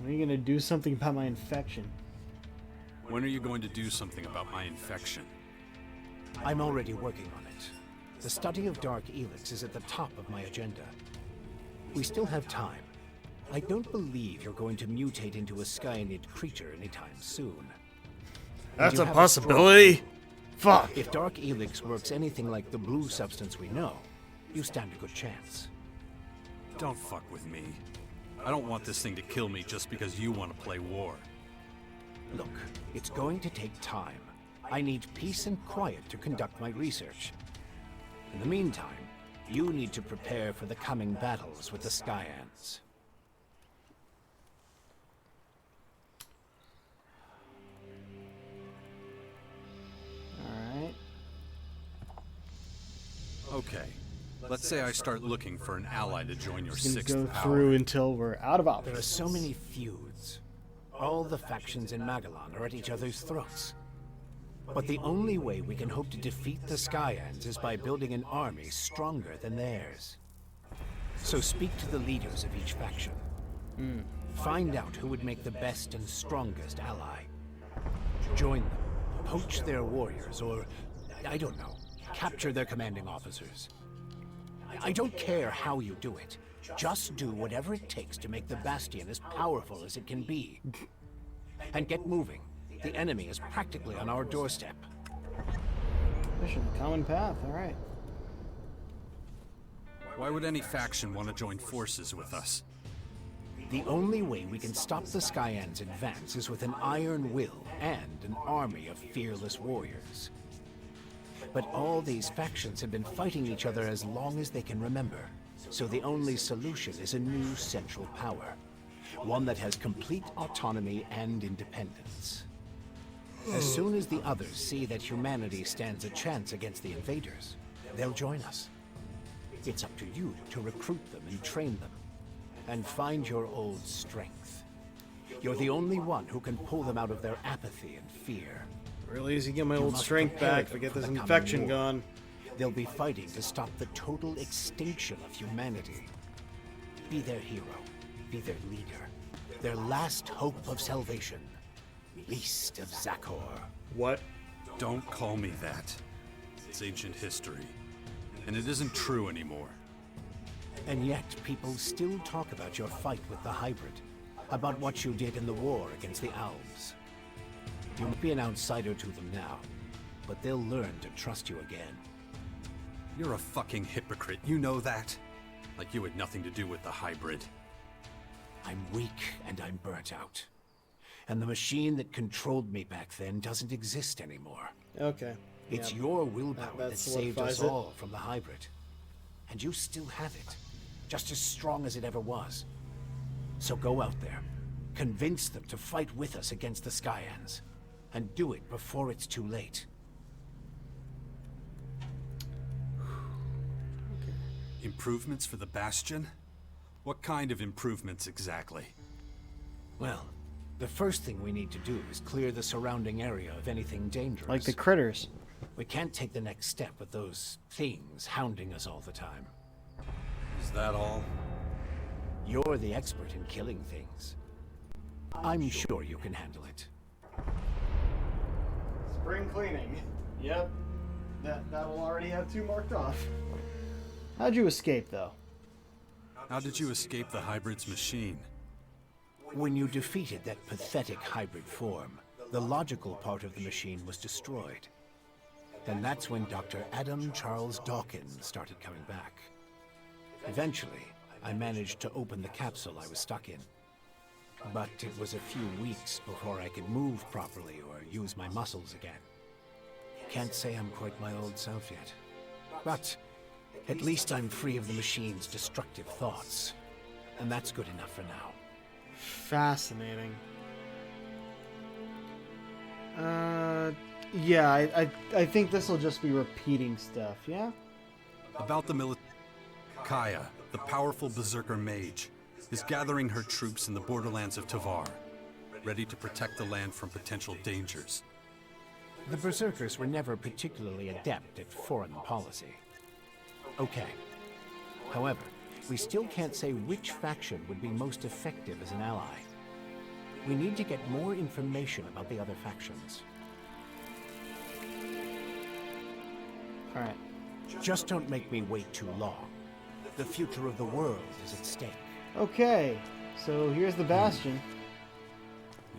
Are you gonna do something about my infection? When are you going to do something about my infection? I'm already working on it. The study of Dark Elex is at the top of my agenda. We still have time. I don't believe you're going to mutate into a Skyanid creature anytime soon. That's a possibility. Fuck. If Dark Elex works anything like the blue substance we know, you stand a good chance. Don't fuck with me. I don't want this thing to kill me just because you want to play war. Look, it's going to take time. I need peace and quiet to conduct my research. In the meantime, you need to prepare for the coming battles with the Skyans. Alright. Okay. Let's say I start looking for an ally to join your Just sixth gonna go power. through until we're out of options. There are so many feuds. All the factions in Magellan are at each other's throats. But the only way we can hope to defeat the Skyans is by building an army stronger than theirs. So speak to the leaders of each faction. Find out who would make the best and strongest ally. Join them, poach their warriors, or, I don't know, capture their commanding officers. I don't care how you do it. Just do whatever it takes to make the Bastion as powerful as it can be. And get moving. The enemy is practically on our doorstep. Mission, common path, alright. Why would any faction want to join forces with us? The only way we can stop the Skyans' advance is with an iron will and an army of fearless warriors. But all these factions have been fighting each other as long as they can remember. So the only solution is a new central power. One that has complete autonomy and independence. As soon as the others see that humanity stands a chance against the invaders, they'll join us. It's up to you to recruit them and train them. And find your old strength. You're the only one who can pull them out of their apathy and fear. Really easy to get my You old must strength prepare back them if I get for this the coming infection war. gone. They'll be fighting to stop the total extinction of humanity. Be their hero. Be their leader. Their last hope of salvation. beast of Zakor. What? Don't call me that. It's ancient history. And it isn't true anymore. And yet, people still talk about your fight with the hybrid. About what you did in the war against the Alves. You might be an outsider to them now, but they'll learn to trust you again. You're a fucking hypocrite, you know that? Like you had nothing to do with the hybrid. I'm weak and I'm burnt out. And the machine that controlled me back then doesn't exist anymore. Okay. It's Yep. your willpower That that saved us solidifies it. all from the hybrid. And you still have it. Just as strong as it ever was. So go out there. Convince them to fight with us against the Skyans. And do it before it's too late. Improvements for the Bastion? What kind of improvements exactly? Well, the first thing we need to do is clear the surrounding area of anything dangerous. Like the critters. We can't take the next step with those things hounding us all the time. Is that all? You're the expert in killing things. I'm sure you can handle it. Spring cleaning. Yep. That'll already have 2 marked off. How'd you escape, though? How did you escape the hybrid's machine? When you defeated that pathetic hybrid form, the logical part of the machine was destroyed. And that's when Dr. Adam Charles Dawkins started coming back. Eventually, I managed to open the capsule I was stuck in. But it was a few weeks before I could move properly or use my muscles again. Can't say I'm quite my old self yet. But at least I'm free of the machine's destructive thoughts. And that's good enough for now. Fascinating. Yeah, I think this will just be repeating stuff, yeah? About the military. Kaya, the powerful berserker mage, is gathering her troops in the borderlands of Tavar, ready to protect the land from potential dangers. The Berserkers were never particularly adept at foreign policy. Okay. However, we still can't say which faction would be most effective as an ally. We need to get more information about the other factions. Alright. Just don't make me wait too long. The future of the world is at stake. Okay, so here's the Bastion.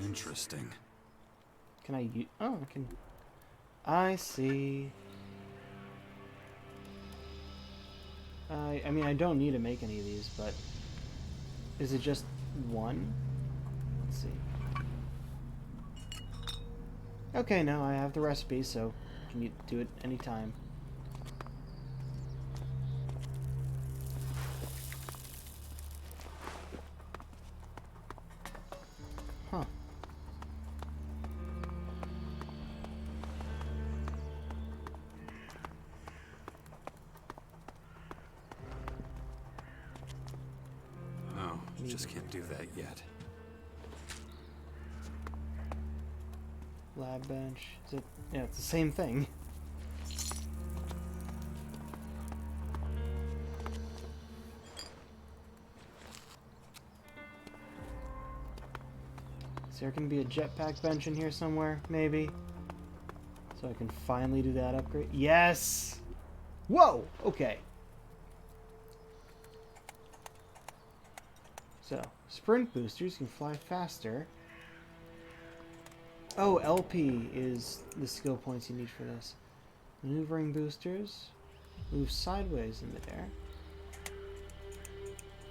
Interesting. Can I use... Oh, I can... I see. I mean, I don't need to make any of these, but... Is it just one? Let's see. Okay, no, I have the recipe, so can you do it anytime. Huh. No, just can't do that yet. Lab bench. Is it? Yeah, it's the same thing. Is there gonna be a jetpack bench in here somewhere? Maybe. So I can finally do that upgrade. Yes! Whoa! Okay. So, sprint boosters can fly faster. Oh, LP is the skill points you need for this. Maneuvering boosters. Move sideways in midair.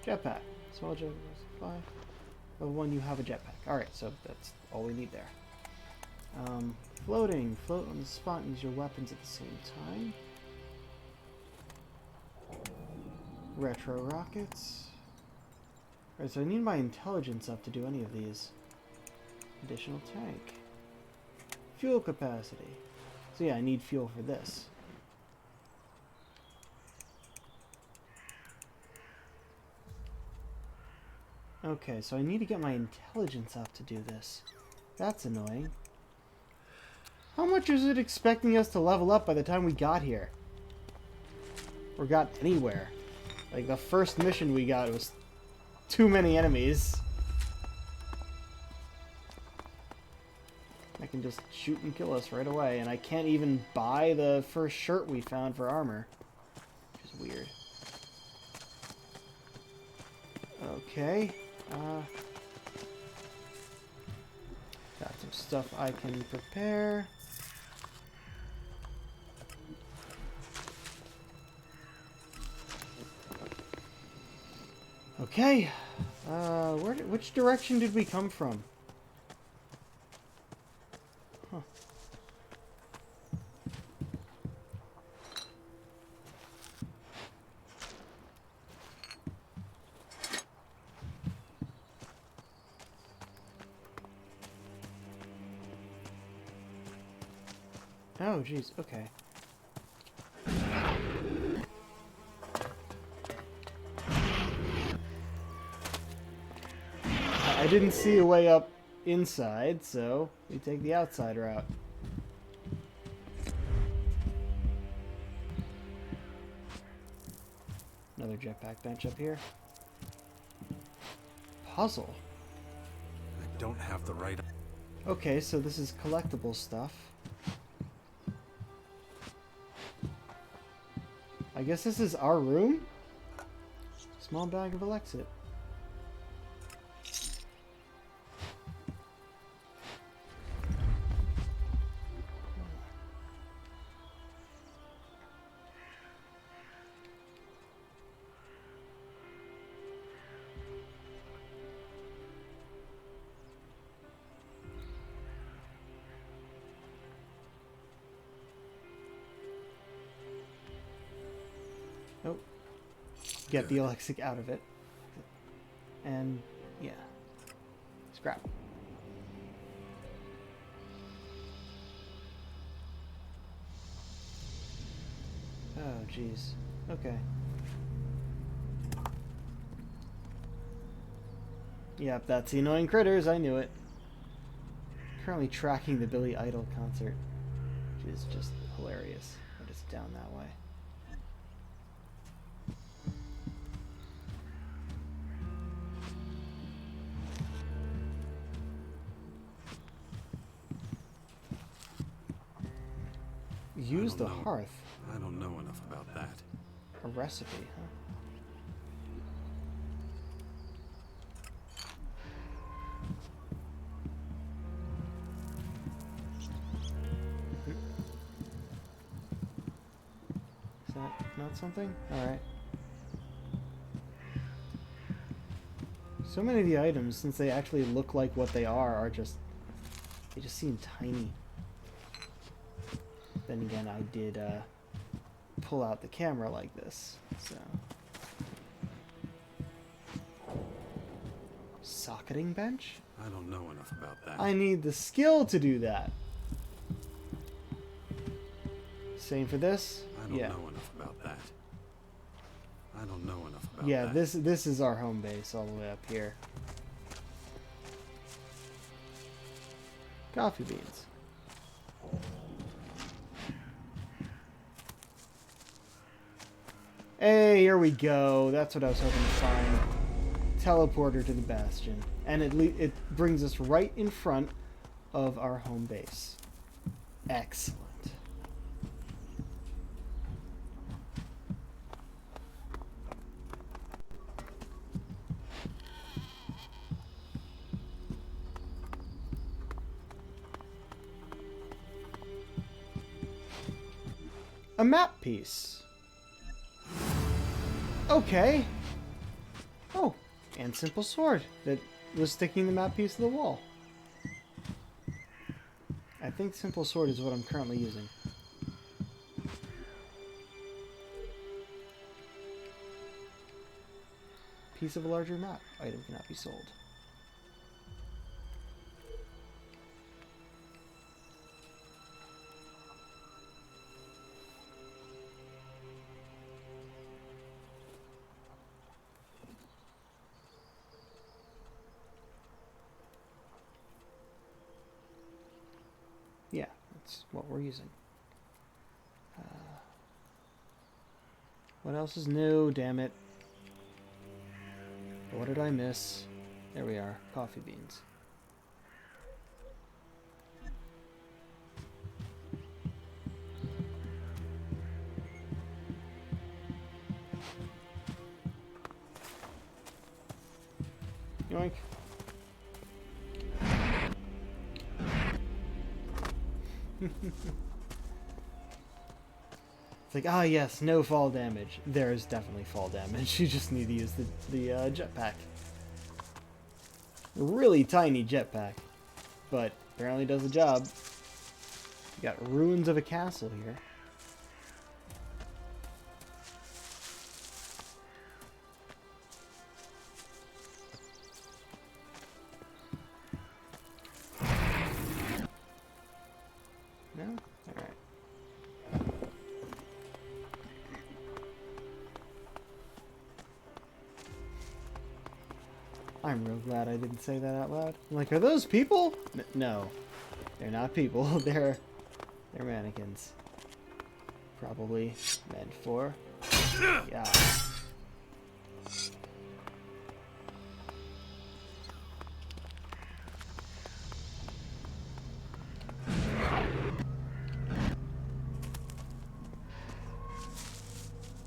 Jetpack. Small jetpack. Fly. Level 1, you have a jetpack. Alright, so that's all we need there. Floating. Float on the spot and use your weapons at the same time. Retro rockets. Alright, so I need my intelligence up to do any of these. Additional tank. Fuel capacity. So yeah, I need fuel for this. Okay, so I need to get my intelligence up to do this. That's annoying. How much is it expecting us to level up by the time we got here? Or got anywhere? Like, the first mission we got was too many enemies. I can just shoot and kill us right away, and I can't even buy the first shirt we found for armor. Which is weird. Okay. Got some stuff I can prepare. Okay. Which direction did we come from? Huh. Oh, jeez. Okay. I didn't see a way up inside, so we take the outside route. Another jetpack bench up here. Puzzle. I don't have the right... Okay, so this is collectible stuff. I guess this is our room? Small bag of Elexit. Nope. Get the Alexic out of it. And, yeah. Scrap. Oh, jeez. Okay. Yep, that's the annoying critters. I knew it. Currently tracking the Billy Idol concert, which is just hilarious. But it's down that way. Use the hearth. I don't know enough about that. A recipe, huh? Is that not something? Alright. So many of the items, since they actually look like what they are just... they just seem tiny. Then again, I did pull out the camera like this, so... Socketing bench? I don't know enough about that. I need the skill to do that. Same for this? I don't know enough about that. I don't know enough about yeah, that. this is our home base all the way up here. Coffee beans. Hey, here we go. That's what I was hoping to find. Teleporter to the Bastion. And it brings us right in front of our home base. Excellent. A map piece. Okay. Oh, and simple sword that was sticking the map piece to the wall. I think simple sword is what I'm currently using. Piece of a larger map. Item cannot be sold. Yeah, that's what we're using. What else is new? Damn it. What did I miss? There we are. Coffee beans. Yoink. It's like, ah yes, no fall damage. There is definitely fall damage. You just need to use the jetpack. A really tiny jetpack. But apparently does the job. You got ruins of a castle here. No? Alright. I'm real glad I didn't say that out loud. I'm like, are those people? No. They're not people. They're mannequins. Probably meant for... Yeah.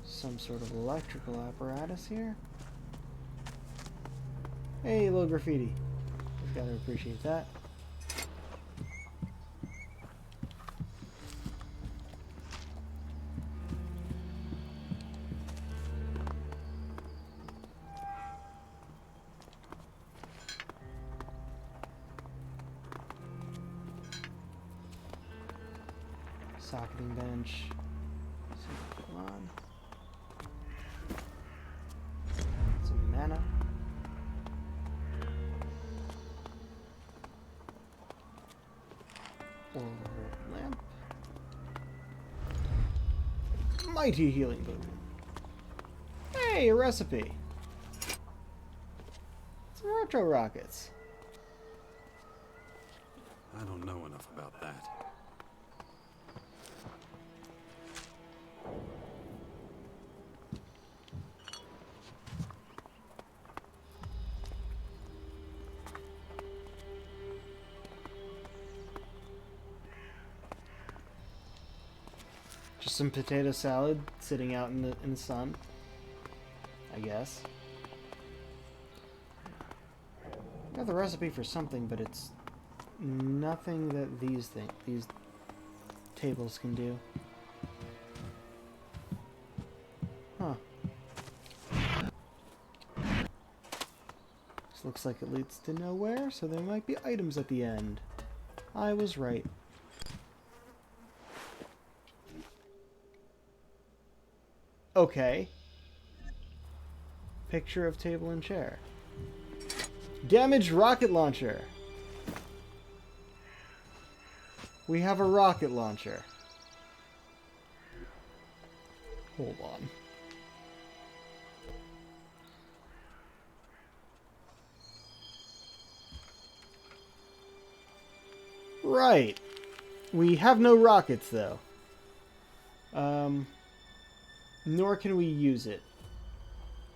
Some sort of electrical apparatus here. Hey, little graffiti. Just gotta appreciate that. Socketing bench. Come on. Some mana. Or lamp. Mighty healing potion. Hey, a recipe. Some retro rockets. I don't know enough about that. Just some potato salad sitting out in the sun, I guess. I got the recipe for something, but it's nothing that these tables can do. Huh. This looks like it leads to nowhere, so there might be items at the end. I was right. Okay. Picture of table and chair. Damaged rocket launcher. We have a rocket launcher. Hold on. Right. We have no rockets, though. Nor can we use it.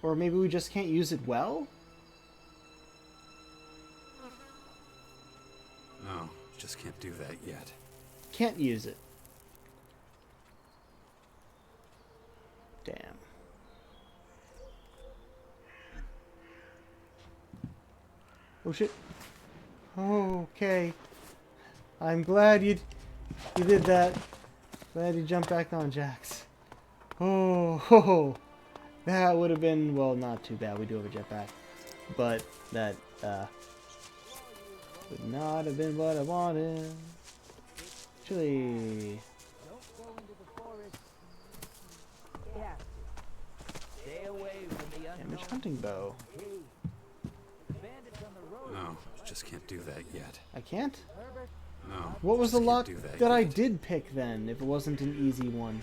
Or maybe we just can't use it well? No, just can't do that yet. Can't use it. Damn. Oh shit. Oh, okay. I'm glad you did that. Glad you jumped back on, Jax. Oh, ho, ho. That would have been, well, not too bad. We do have a jetpack. But that, would not have been what I wanted. Actually... Damaged hunting bow. No, just can't do that yet. I can't? No. What was the lock that I yet. did pick then, if it wasn't an easy one?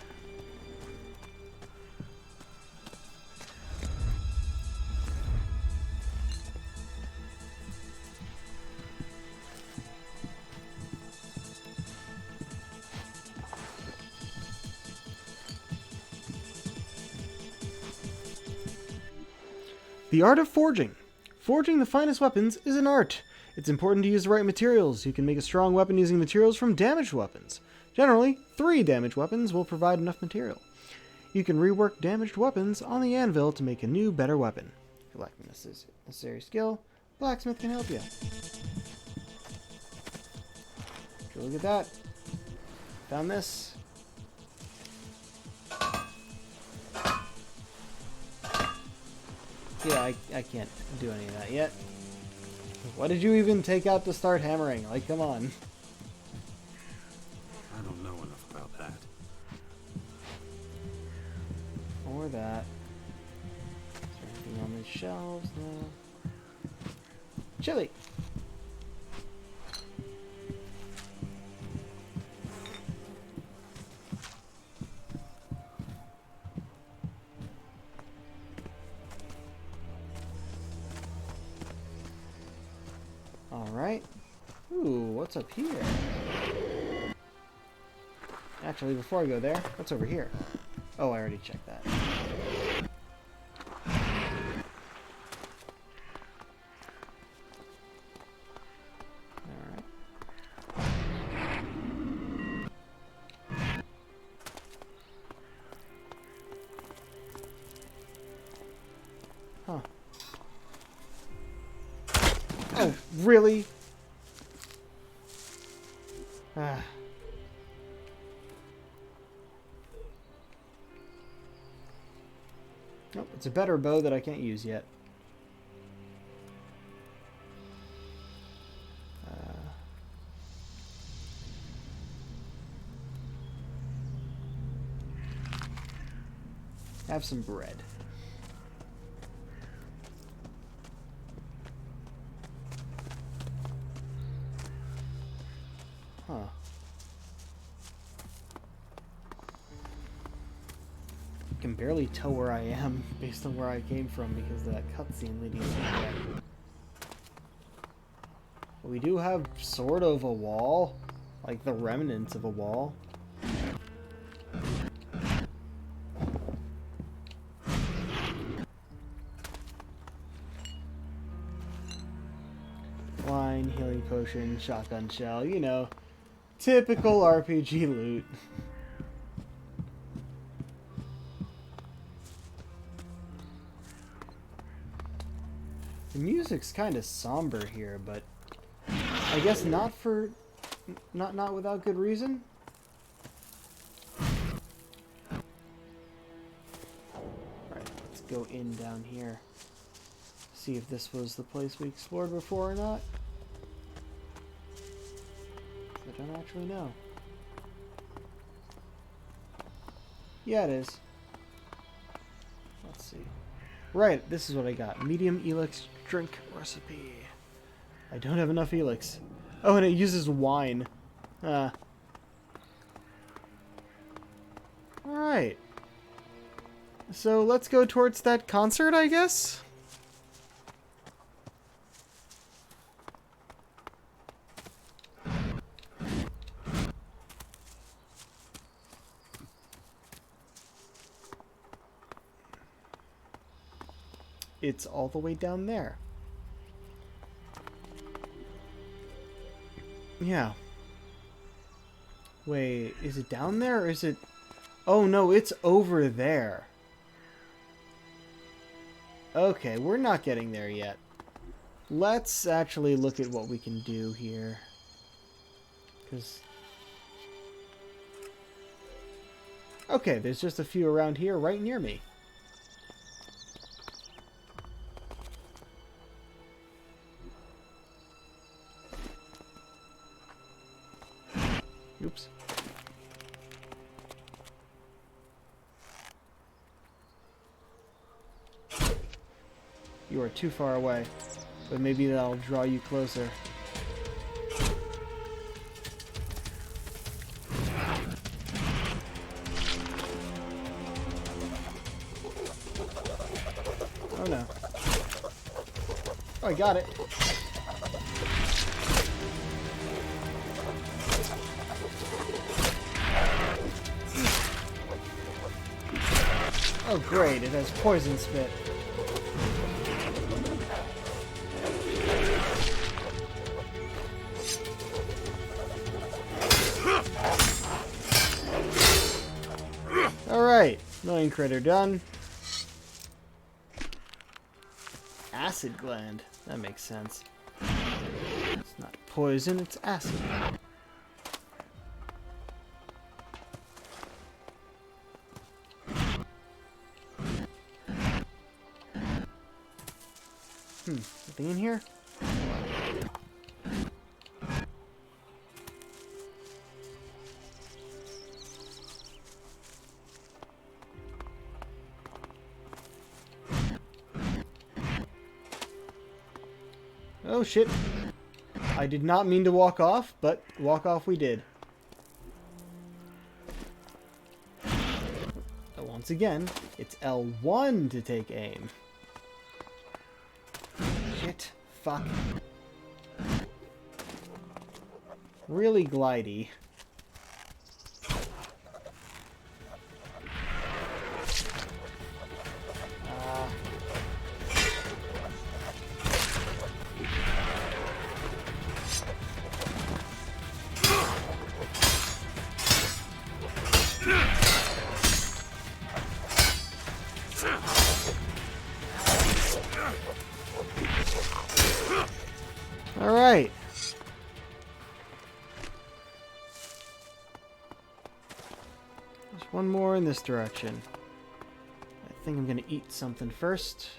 The art of forging. Forging the finest weapons is an art. It's important to use the right materials. You can make a strong weapon using materials from damaged weapons. Generally, 3 damaged weapons will provide enough material. You can rework damaged weapons on the anvil to make a new, better weapon. If you're lacking necessary skill, Blacksmith can help you. Sure, look at that. Found this. Yeah, I can't do any of that yet. What did you even take out to start hammering? Like, come on. I don't know enough about that. Or that. Is there anything on the shelves? No. Chili! Alright. Ooh, what's up here? Actually, before I go there, what's over here? Oh, I already checked that. Alright. Huh. Oh, really? Ah. Nope, it's a better bow that I can't use yet. Have some bread. Huh. I can barely tell where I am based on where I came from because of that cutscene leading me there. We do have sort of a wall, like the remnants of a wall. Wine, healing potion, shotgun shell, you know, typical RPG loot. The music's kind of somber here, but I guess not without good reason. Alright, let's go in down here. See if this was the place we explored before or not. I don't actually know. Yeah, it is. Let's see. Right, this is what I got. Medium Elex drink recipe. I don't have enough Elex. Oh, and it uses wine. Alright. So let's go towards that concert, I guess? It's all the way down there. Yeah. Wait, is it down there or is it... Oh no, it's over there. Okay, we're not getting there yet. Let's actually look at what we can do here. Because... Okay, there's just a few around here right near me. Oops. You are too far away, but maybe that'll draw you closer. Oh no. Oh, I got it. Oh great, it has poison spit. Alright, annoying critter done. Acid gland. That makes sense. It's not poison, it's acid. Nothing in here? Oh shit. I did not mean to walk off, but walk off we did. But once again, it's L1 to take aim. Shit. Fuck. Really glidey. Alright. There's one more in this direction. I think I'm gonna eat something first.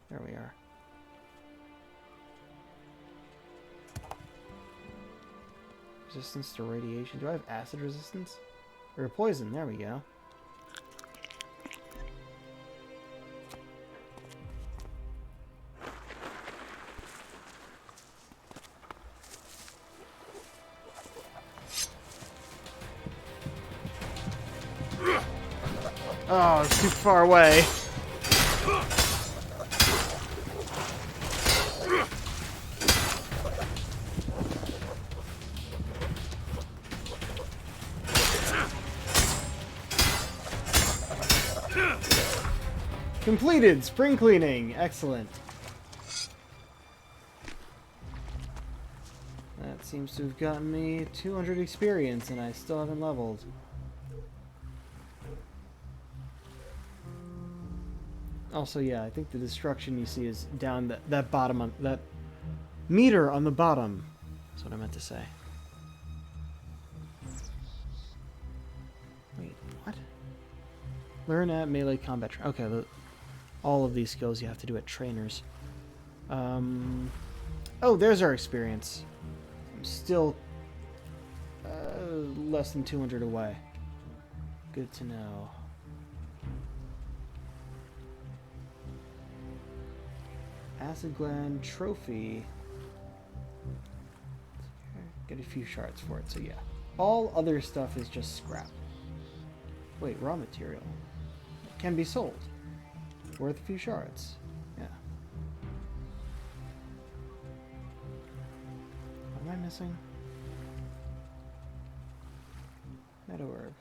There we are. Resistance to radiation. Do I have acid resistance? Or poison, there we go. Oh, it's too far away. Completed! Spring cleaning! Excellent. That seems to have gotten me 200 experience and I still haven't leveled. Also, yeah, I think the destruction you see is down that bottom on that meter on the bottom. That's what I meant to say. Wait, what? Learn at melee combat. Okay, all of these skills you have to do at trainers. Oh, there's our experience. I'm still less than 200 away. Good to know. Acid gland trophy. Get a few shards for it, so yeah. All other stuff is just scrap. Wait, raw material. It can be sold. Worth a few shards. Yeah. What am I missing? Meadow herb.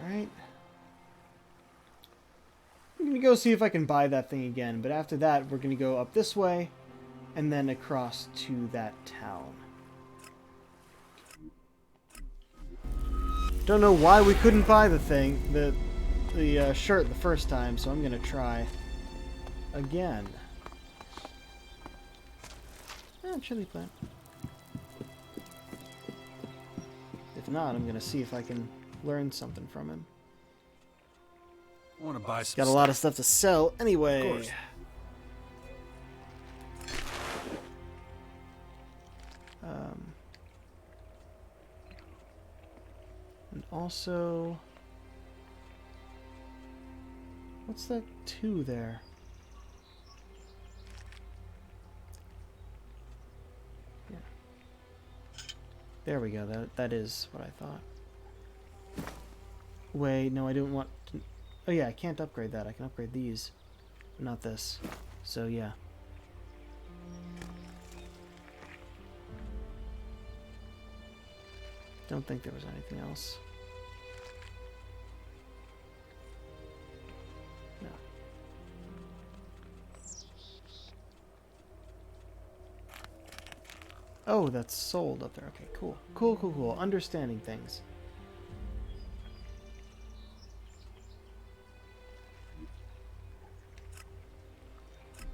Alright. I'm gonna go see if I can buy that thing again, but after that we're gonna go up this way and then across to that town. Don't know why we couldn't buy the thing, the shirt the first time, so I'm gonna try again. Chili plant. If not, I'm gonna see if I can learn something from him. I want to buy some. Got a lot of stuff to sell anyway. And also, what's that 2 there? Yeah. There we go. That is what I thought. Wait, no, I didn't want to... Oh yeah, I can't upgrade that. I can upgrade these, but not this. So yeah. Don't think there was anything else. No. Oh, that's sold up there. Okay, cool. Cool, cool, cool. Understanding things.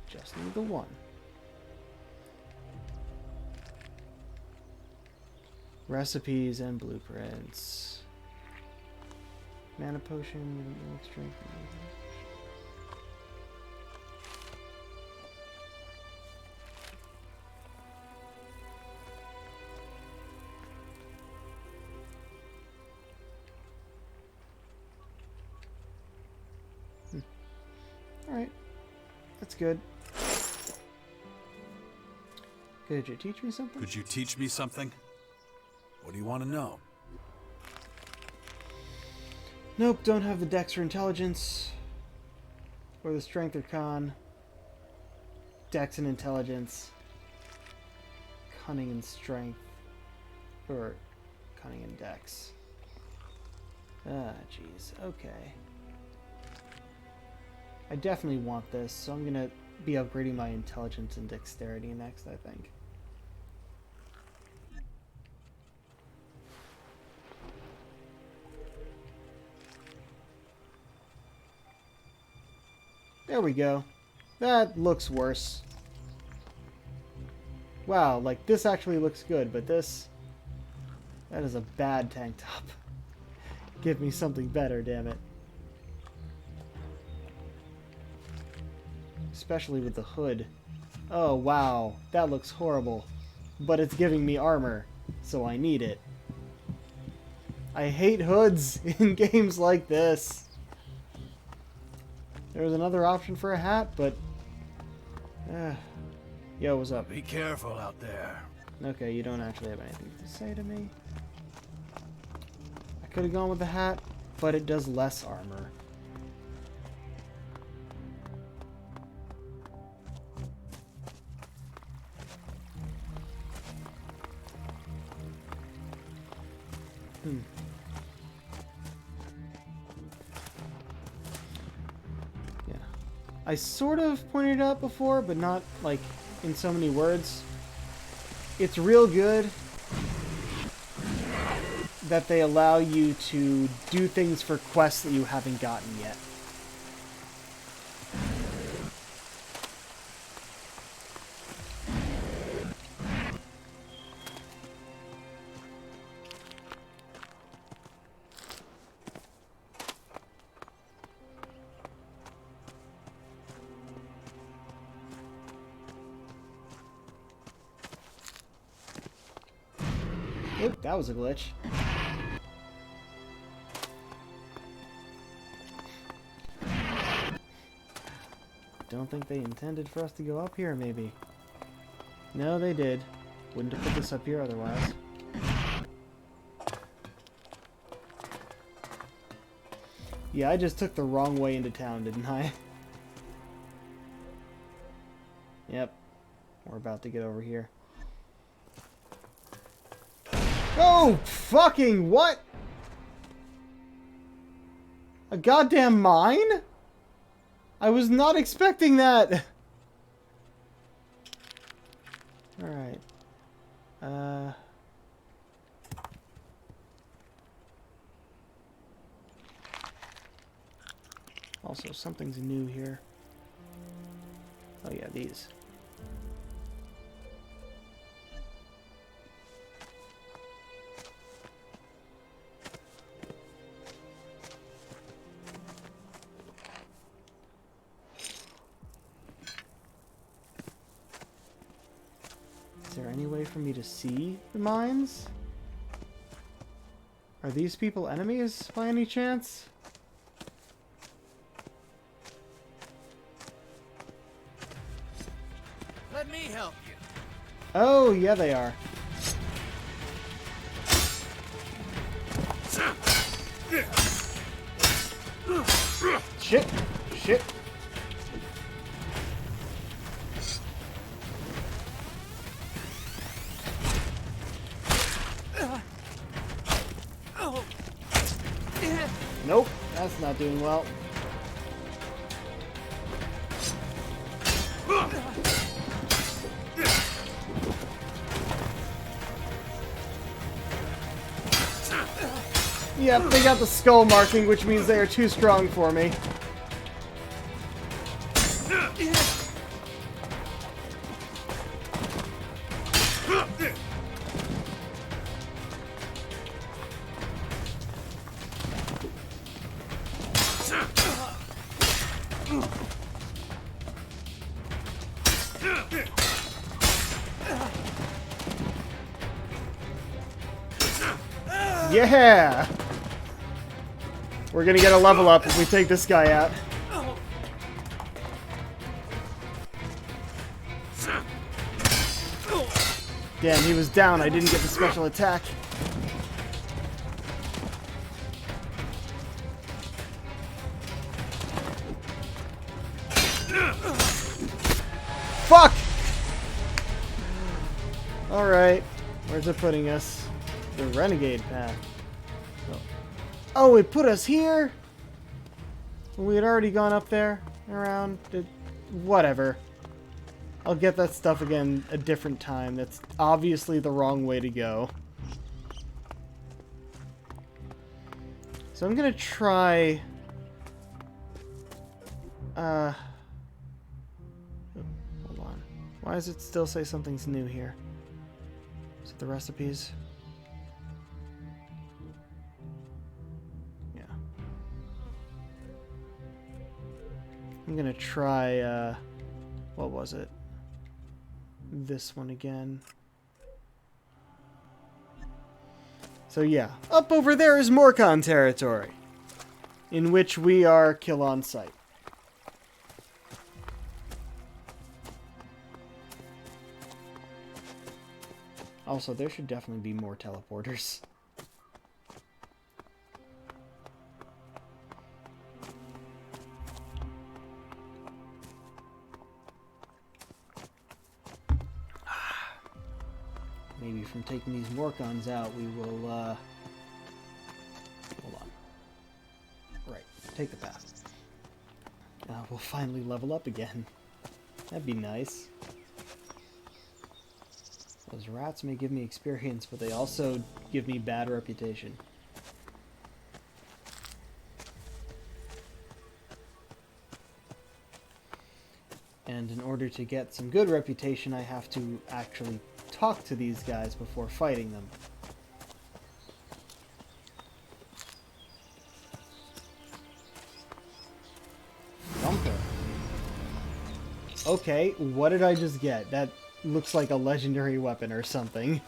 Just need the one. Recipes and blueprints. Mana potion, strength. Alright. That's good. Could you teach me something? Could you teach me something? What do you want to know? Nope, don't have the dex or intelligence. Or the strength or con. Dex and intelligence. Cunning and strength. Or cunning and dex. Ah, jeez. Okay. I definitely want this, so I'm gonna be upgrading my intelligence and dexterity next, I think. There we go. That looks worse. Wow, like this actually looks good, but this... that is a bad tank top. Give me something better, damn it. Especially with the hood. Oh, wow. That looks horrible. But it's giving me armor, so I need it. I hate hoods in games like this. There was another option for a hat, but... Yo, what's up? Be careful out there. Okay, you don't actually have anything to say to me. I could have gone with the hat, but it does less armor. Yeah. I sort of pointed it out before, but not, like, in so many words. It's real good that they allow you to do things for quests that you haven't gotten yet. Oop, that was a glitch. Don't think they intended for us to go up here, maybe. No, they did. Wouldn't have put this up here otherwise. Yeah, I just took the wrong way into town, didn't I? Yep. We're about to get over here. Oh, fucking what? A goddamn mine? I was not expecting that. Alright. Also, something's new here. Oh yeah, these. Is there any way for me to see the mines? Are these people enemies by any chance? Let me help you. Oh, yeah, they are. Shit. Shit. Nope, that's not doing well. Yep, they got the skull marking, which means they are too strong for me. Yeah! We're gonna get a level up if we take this guy out. Damn, he was down. I didn't get the special attack. Fuck! Alright. Where's it putting us? The renegade path. Oh, it put us here? We had already gone up there, around, whatever. I'll get that stuff again a different time. That's obviously the wrong way to go. So I'm gonna try... hold on. Why does it still say something's new here? Is it the recipes? I'm gonna try, what was it? This one again. So yeah, up over there is Morcon territory, in which we are kill on sight. Also, there should definitely be more teleporters. Maybe from taking these Morcons out, we will, hold on. Right, take the path. We'll finally level up again. That'd be nice. Those rats may give me experience, but they also give me bad reputation. And in order to get some good reputation, I have to actually talk to these guys before fighting them. Thumper. Okay, what did I just get? That looks like a legendary weapon or something.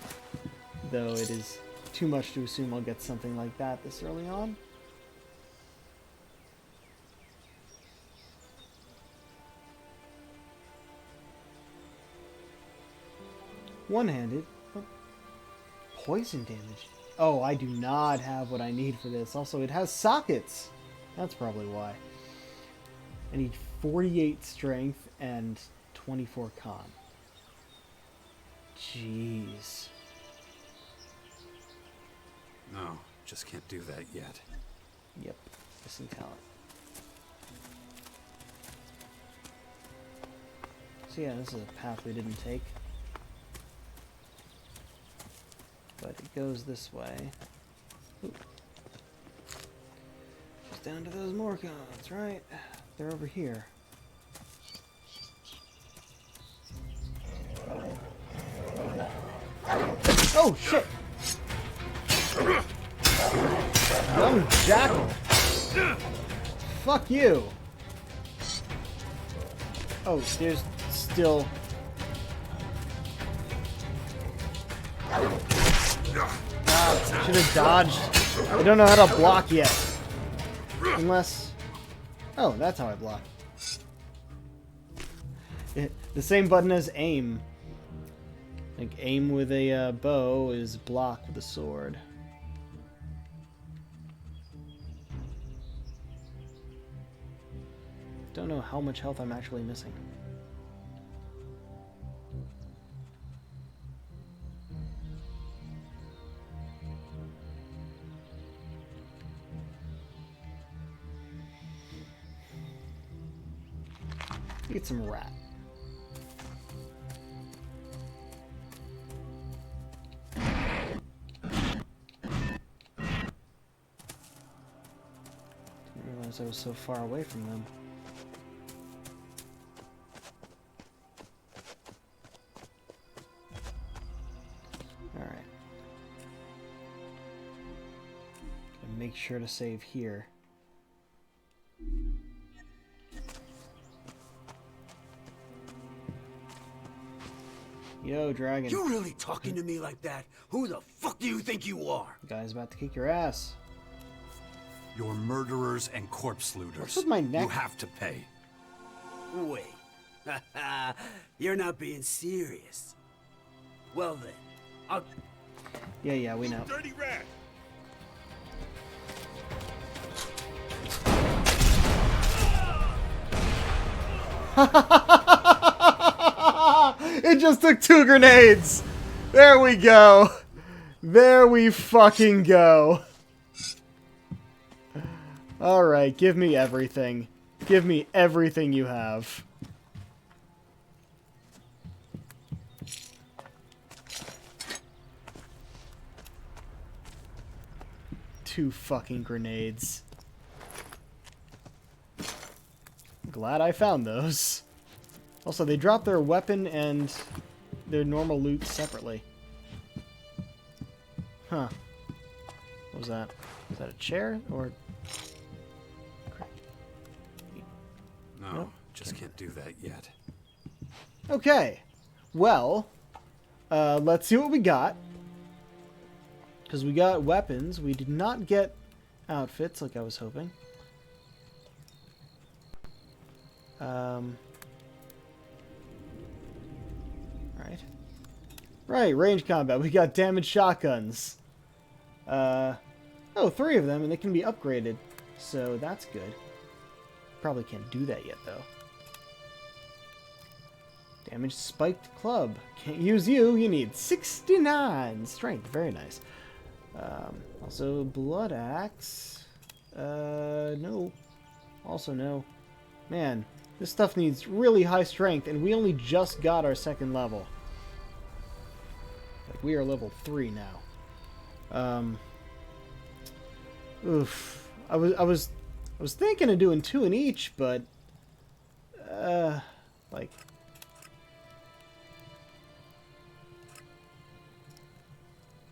Though it is too much to assume I'll get something like that this early on. One-handed. Poison damage. Oh, I do not have what I need for this. Also, it has sockets. That's probably why. I need 48 strength and 24 con. Jeez. No, just can't do that yet. Yep, missing talent. So yeah, this is a path we didn't take. But it goes this way. Ooh. Just down to those Morcons, right? They're over here. Oh, shit! Young jackal! Fuck you! Oh, there's still... Should have dodged. I don't know how to block yet. Unless... Oh, that's how I block. The same button as aim. Like, aim with a bow is block with a sword. Don't know how much health I'm actually missing. Get some rat. realized I was so far away from them. Alright. And make sure to save here. Yo, dragon. You really talking to me like that? Who the fuck do you think you are? Guy's about to kick your ass. You're murderers and corpse looters. What's with my neck? You have to pay. Wait. You're not being serious. Well then, I'll... Yeah, we know. Dirty rat! It just took 2 grenades! There we go! There we fucking go! Alright, give me everything. Give me everything you have. Two fucking grenades. Glad I found those. Also, they drop their weapon and their normal loot separately. Huh. What was that? Was that a chair or... No, Nope. just can't do that yet. Okay. Well, let's see what we got. Because we got weapons. We did not get outfits like I was hoping. Right, range combat. We got damaged shotguns. Oh, 3 of them, and they can be upgraded. So that's good. Probably can't do that yet, though. Damaged spiked club. Can't use you. You need 69 strength. Very nice. Also, blood axe. No. Also, no. Man, this stuff needs really high strength, and we only just got our 2nd level. Like, we are level 3 now. Oof. I was thinking of doing 2 in each, but like,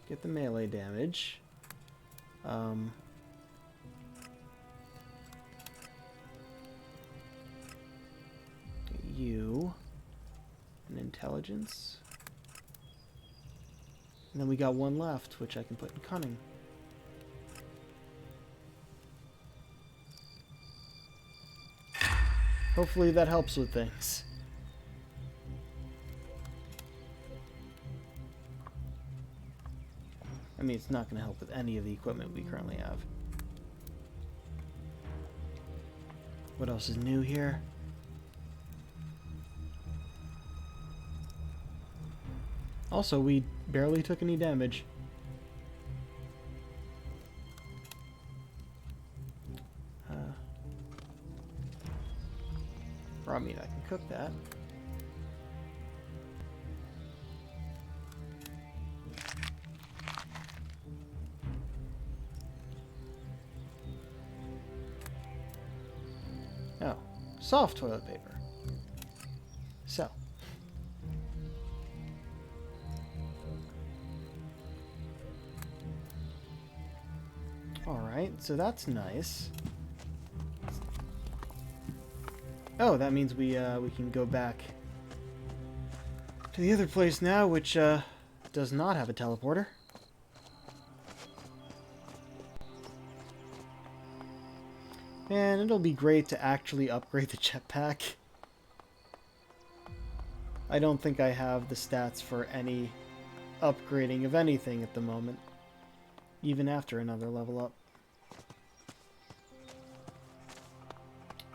get the melee damage. You and intelligence. And then we got 1 left, which I can put in cunning. Hopefully that helps with things. I mean, it's not going to help with any of the equipment we currently have. What else is new here? Also, we barely took any damage. Raw meat, I can cook that. Oh, soft toilet paper. So. Alright, so that's nice. Oh, that means we can go back to the other place now, which does not have a teleporter. And it'll be great to actually upgrade the jetpack. I don't think I have the stats for any upgrading of anything at the moment, even after another level up.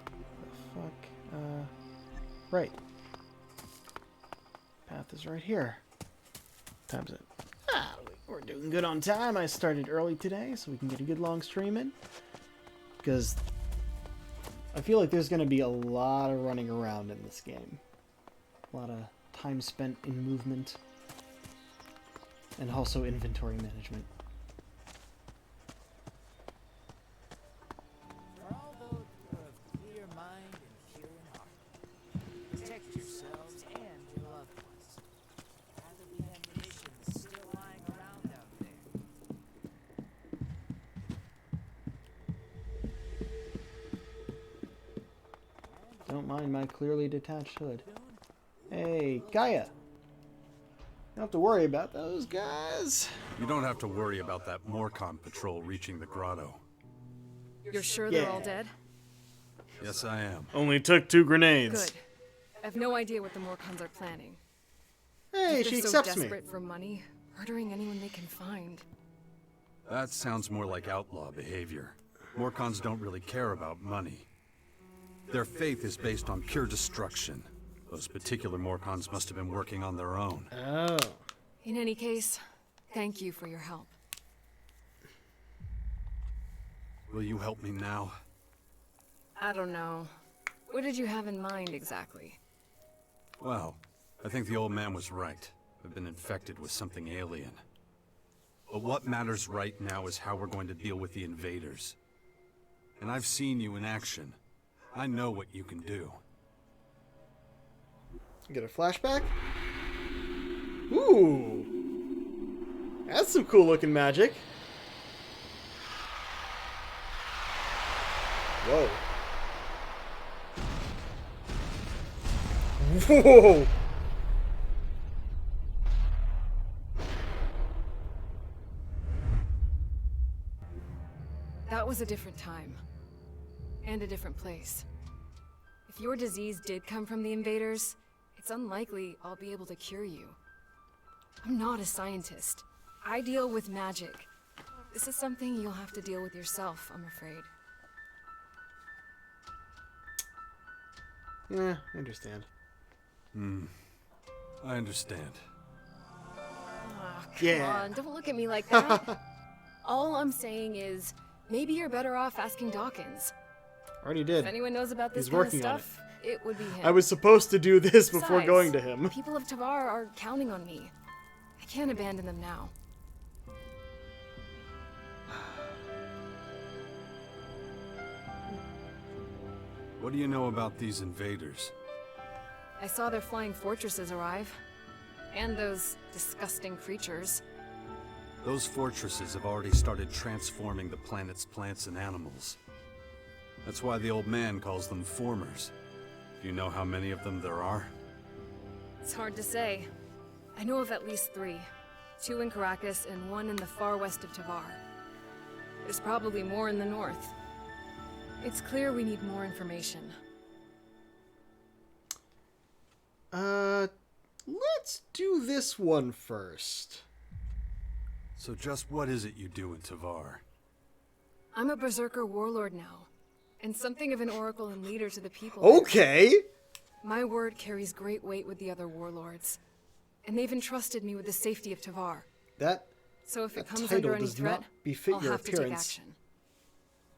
The fuck? Right. Path is right here. Time's it. Ah, we're doing good on time. I started early today, so we can get a good long stream in. Because I feel like there's going to be a lot of running around in this game. A lot of time spent in movement. And also inventory management. For all don't mind my clearly detached hood. Hey, Gaia. You don't have to worry about those guys. You don't have to worry about that Morcon patrol reaching the grotto. You're sure they're all dead? Yes, I am. Only took 2 grenades. Good. I have no idea what the Morcons are planning. Hey, If she they're accepts so me. desperate for money, murdering anyone they can find. That sounds more like outlaw behavior. Morcons don't really care about money. Their faith is based on pure destruction. Those particular Morcons must have been working on their own. Oh. In any case, thank you for your help. Will you help me now? I don't know. What did you have in mind exactly? Well, I think the old man was right. I've been infected with something alien. But what matters right now is how we're going to deal with the invaders. And I've seen you in action. I know what you can do. Get a flashback? Ooh. That's some cool looking magic. Whoa. Whoa! That was a different time. And a different place. If your disease did come from the invaders, it's unlikely I'll be able to cure you. I'm not a scientist. I deal with magic. This is something you'll have to deal with yourself, I'm afraid. Yeah, I understand. I understand. Oh, come on, don't look at me like that. All I'm saying is, maybe you're better off asking Dawkins. Already did. If anyone knows about this He's kind of working on stuff, it would be him. I was supposed to do this before Besides, going to him. People of Tavar are counting on me. I can't abandon them now. What do you know about these invaders? I saw their flying fortresses arrive. And those disgusting creatures. Those fortresses have already started transforming the planet's plants and animals. That's why the old man calls them formers. Do you know how many of them there are? It's hard to say. I know of at least 3. 2 in Caracas and 1 in the far west of Tavar. There's probably more in the north. It's clear we need more information. Let's do this one first. So just what is it you do in Tavar? I'm a Berserker warlord now, and something of an oracle and leader to the people. Okay! My word carries great weight with the other warlords, and they've entrusted me with the safety of Tavar. So if it comes under any threat, I'll have to take action.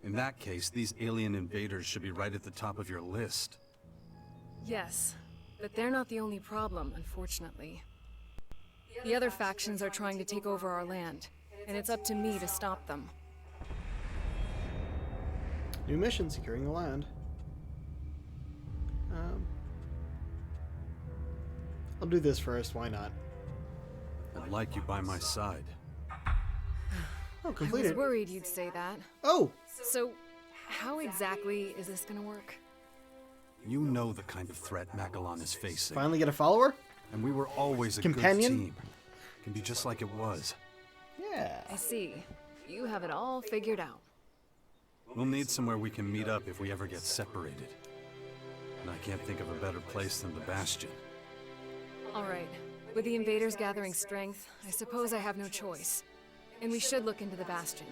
In that case, these alien invaders should be right at the top of your list. Yes, but they're not the only problem, unfortunately. The other factions are trying to take over our land, and it's up to me to stop them. New mission, securing the land. I'll do this first, why not? I'd like you by my side. Oh, I completed. was worried you'd say that. Oh! So, how exactly is this gonna work? You know the kind of threat Magellan is facing. Finally get a follower? And we were always a Companion? good team. Can be just like it was. Yeah. I see. You have it all figured out. We'll need somewhere we can meet up if we ever get separated. And I can't think of a better place than the Bastion. Alright. With the invaders gathering strength, I suppose I have no choice. And we should look into the Bastion.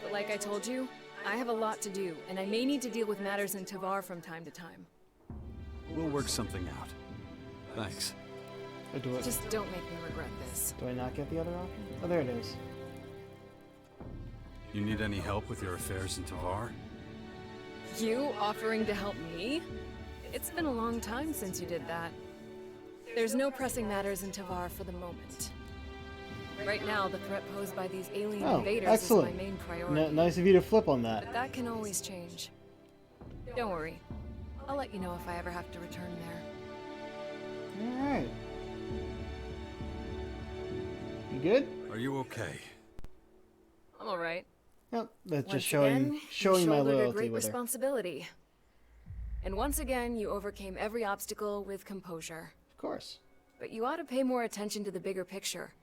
But like I told you, I have a lot to do, and I may need to deal with matters in Tavar from time to time. We'll work something out. Thanks. Just don't make me regret this. Do I not get the other option? Oh, there it is. You need any help with your affairs in Tavar? You offering to help me? It's been a long time since you did that. There's no pressing matters in Tavar for the moment. Right now, the threat posed by these alien invaders excellent. is my main priority. Nice of you to flip on that. But that can always change. Don't worry. I'll let you know if I ever have to return there. Alright. You good? Are you okay? I'm alright. Yep, that's Once just showing again, you my shouldered a loyalty great with her. responsibility. And once again, you overcame every obstacle with composure. Of course. But you ought to pay more attention to the bigger picture.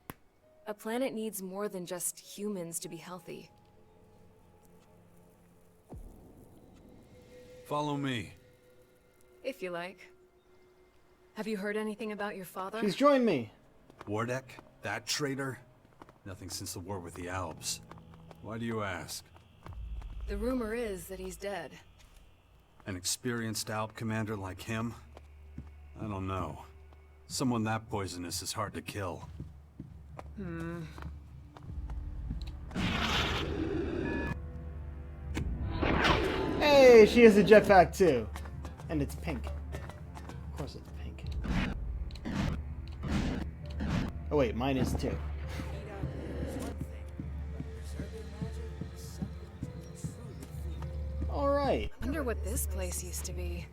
A planet needs more than just humans to be healthy. Follow me. If you like. Have you heard anything about your father? She's joined me. Wardek? That traitor? Nothing since the war with the Alps. Why do you ask? The rumor is that he's dead. An experienced Alp commander like him? I don't know. Someone that poisonous is hard to kill. Hey, she has a jetpack too. And it's pink. Of course it's pink. Oh wait, mine is too. Alright. Wonder what this place used to be.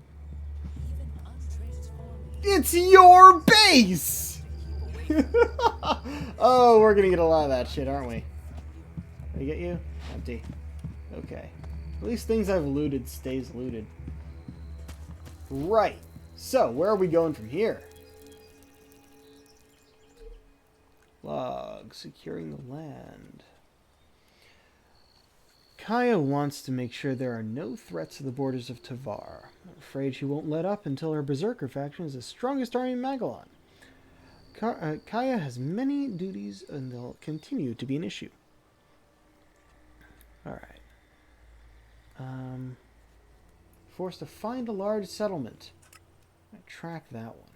It's your base! Oh, we're gonna get a lot of that shit, aren't we? Did I get you? Empty. Okay. At least things I've looted stays looted. Right. So, where are we going from here? Log. Securing the land. Kaya wants to make sure there are no threats to the borders of Tavar. I'm afraid she won't let up until her Berserker faction is the strongest army in Magellan. Kaya has many duties and they'll continue to be an issue. Alright. Forced to find a large settlement. Track that one.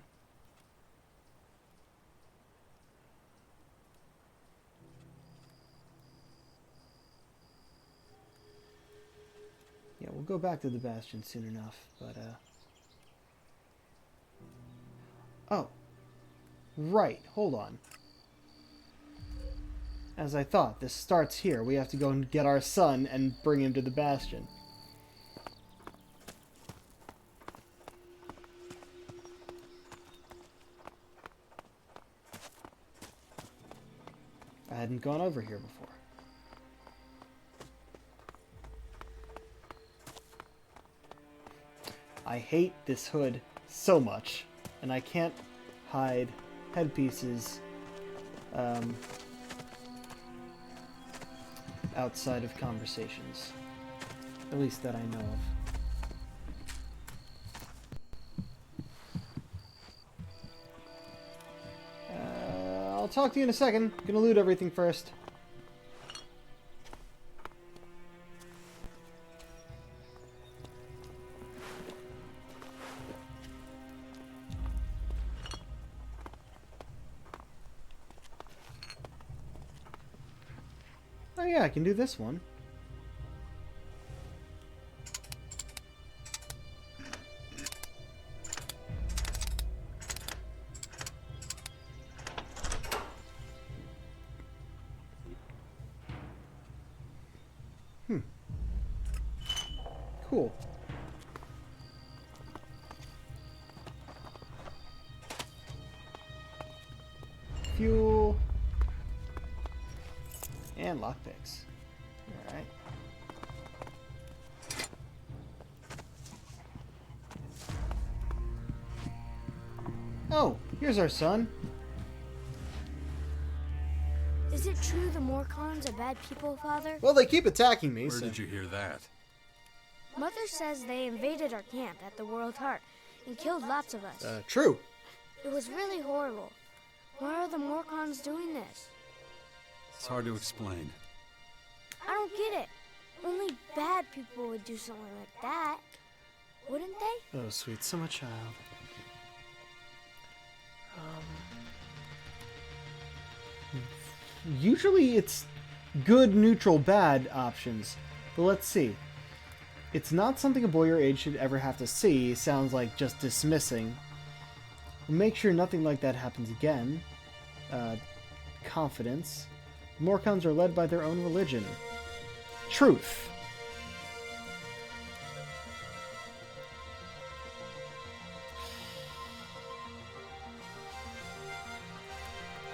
Yeah, we'll go back to the Bastion soon enough, but, oh. Right, hold on. As I thought, this starts here. We have to go and get our son and bring him to the Bastion. I hadn't gone over here before. I hate this hood so much, and I can't hide headpieces outside of conversations. At least that I know of. I'll talk to you in a second. Gonna loot everything first. Oh yeah, I can do this one. Cool. Fuel. And lockpicks. Alright. Oh, here's our son. Is it true the Morcons are bad people, Father? Well, they keep attacking me, Where so... did you hear that? Mother says they invaded our camp at the World Heart and killed lots of us. True. It was really horrible. Why are the Morcons doing this? It's hard to explain. I don't get it. Only bad people would do something like that. Wouldn't they? Oh, sweet summer child. Usually it's good, neutral, bad options. But let's see. It's not something a boy your age should ever have to see. Sounds like just dismissing. We'll make sure nothing like that happens again. Confidence. Morcons are led by their own religion. Truth.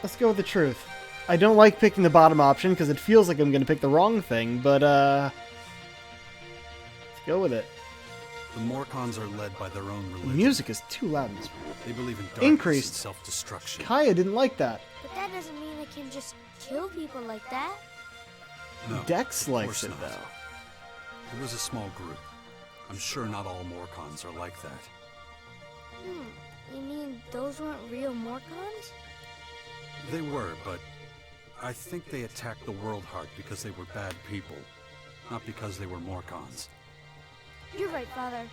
Let's go with the truth. I don't like picking the bottom option because it feels like I'm going to pick the wrong thing, but let's go with it. The Morcons are led by their own The religion. music is too loud in this room. They believe in darkness Increased. and self-destruction. Kaya didn't like that. But that doesn't mean they can just kill people like that. No, Dex of likes course it, not. though. There was a small group. I'm sure not all Morcons are like that. You mean those weren't real Morcons? They were, but I think they attacked the World Heart because they were bad people, not because they were Morcons. You're right, Father.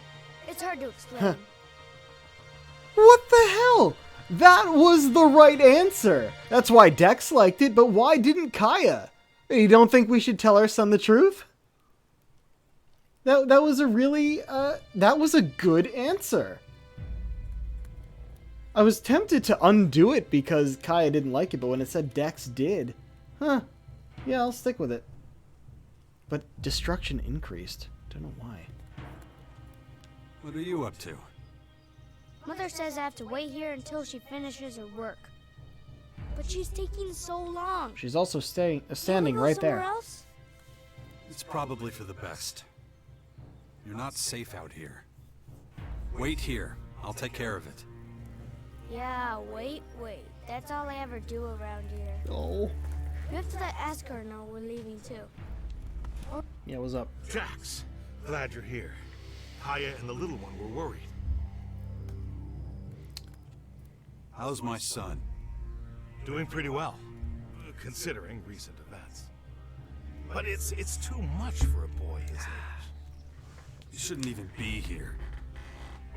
It's hard to explain. What the hell? That was the right answer. That's why Dex liked it, but why didn't Kaya? You don't think we should tell our son the truth? That was a really, that was a good answer. I was tempted to undo it because Kaya didn't like it, but when it said Dex did, yeah, I'll stick with it. But destruction increased. Don't know why. What are you up to? Mother says I have to wait here until she finishes her work. But she's taking so long. She's also standing Can we go right somewhere there. else? It's probably for the best. You're not safe out here. Wait here. I'll take care of it. Yeah, wait. That's all I ever do around here. Oh. We have to let ask her know we're leaving too. Yeah, what's up? Jax, glad you're here. Kaya and the little one were worried. How's my son? Doing pretty well, considering recent events. But it's too much for a boy his age. You shouldn't even be here.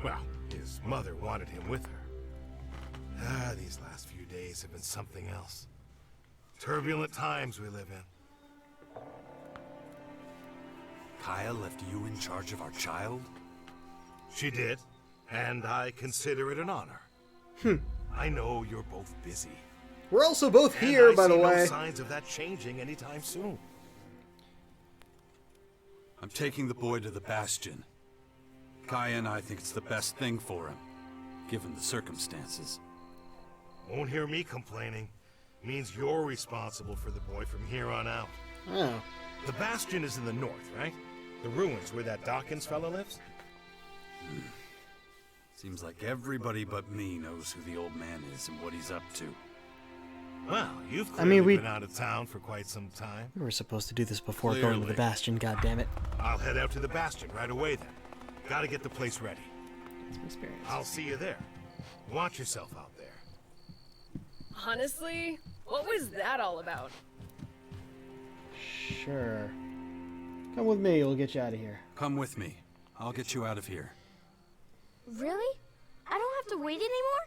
Well, his mother wanted him with her. These last few days have been something else. Turbulent times we live in. Kaya left you in charge of our child? She did, and I consider it an honor. I know you're both busy. We're also both And here, I by the see no way. signs of that changing anytime soon. I'm taking the boy to the Bastion. Kaya and I think it's the best thing for him, given the circumstances. Won't hear me complaining. Means you're responsible for the boy from here on out. Oh. The Bastion is in the north, right? The ruins where that Dawkins fella lives? Seems like everybody but me knows who the old man is and what he's up to. Well, you've I clearly mean, been out of town for quite some time. We were supposed to do this before going to the Clearly. Bastion, goddammit. I'll head out to the Bastion right away then. Gotta get the place ready. Some experience. I'll see you there. Watch yourself out there. Honestly, what was that all about? Sure. Come with me, we'll get you out of here. Come with me. I'll get you out of here. Really? I don't have to wait anymore?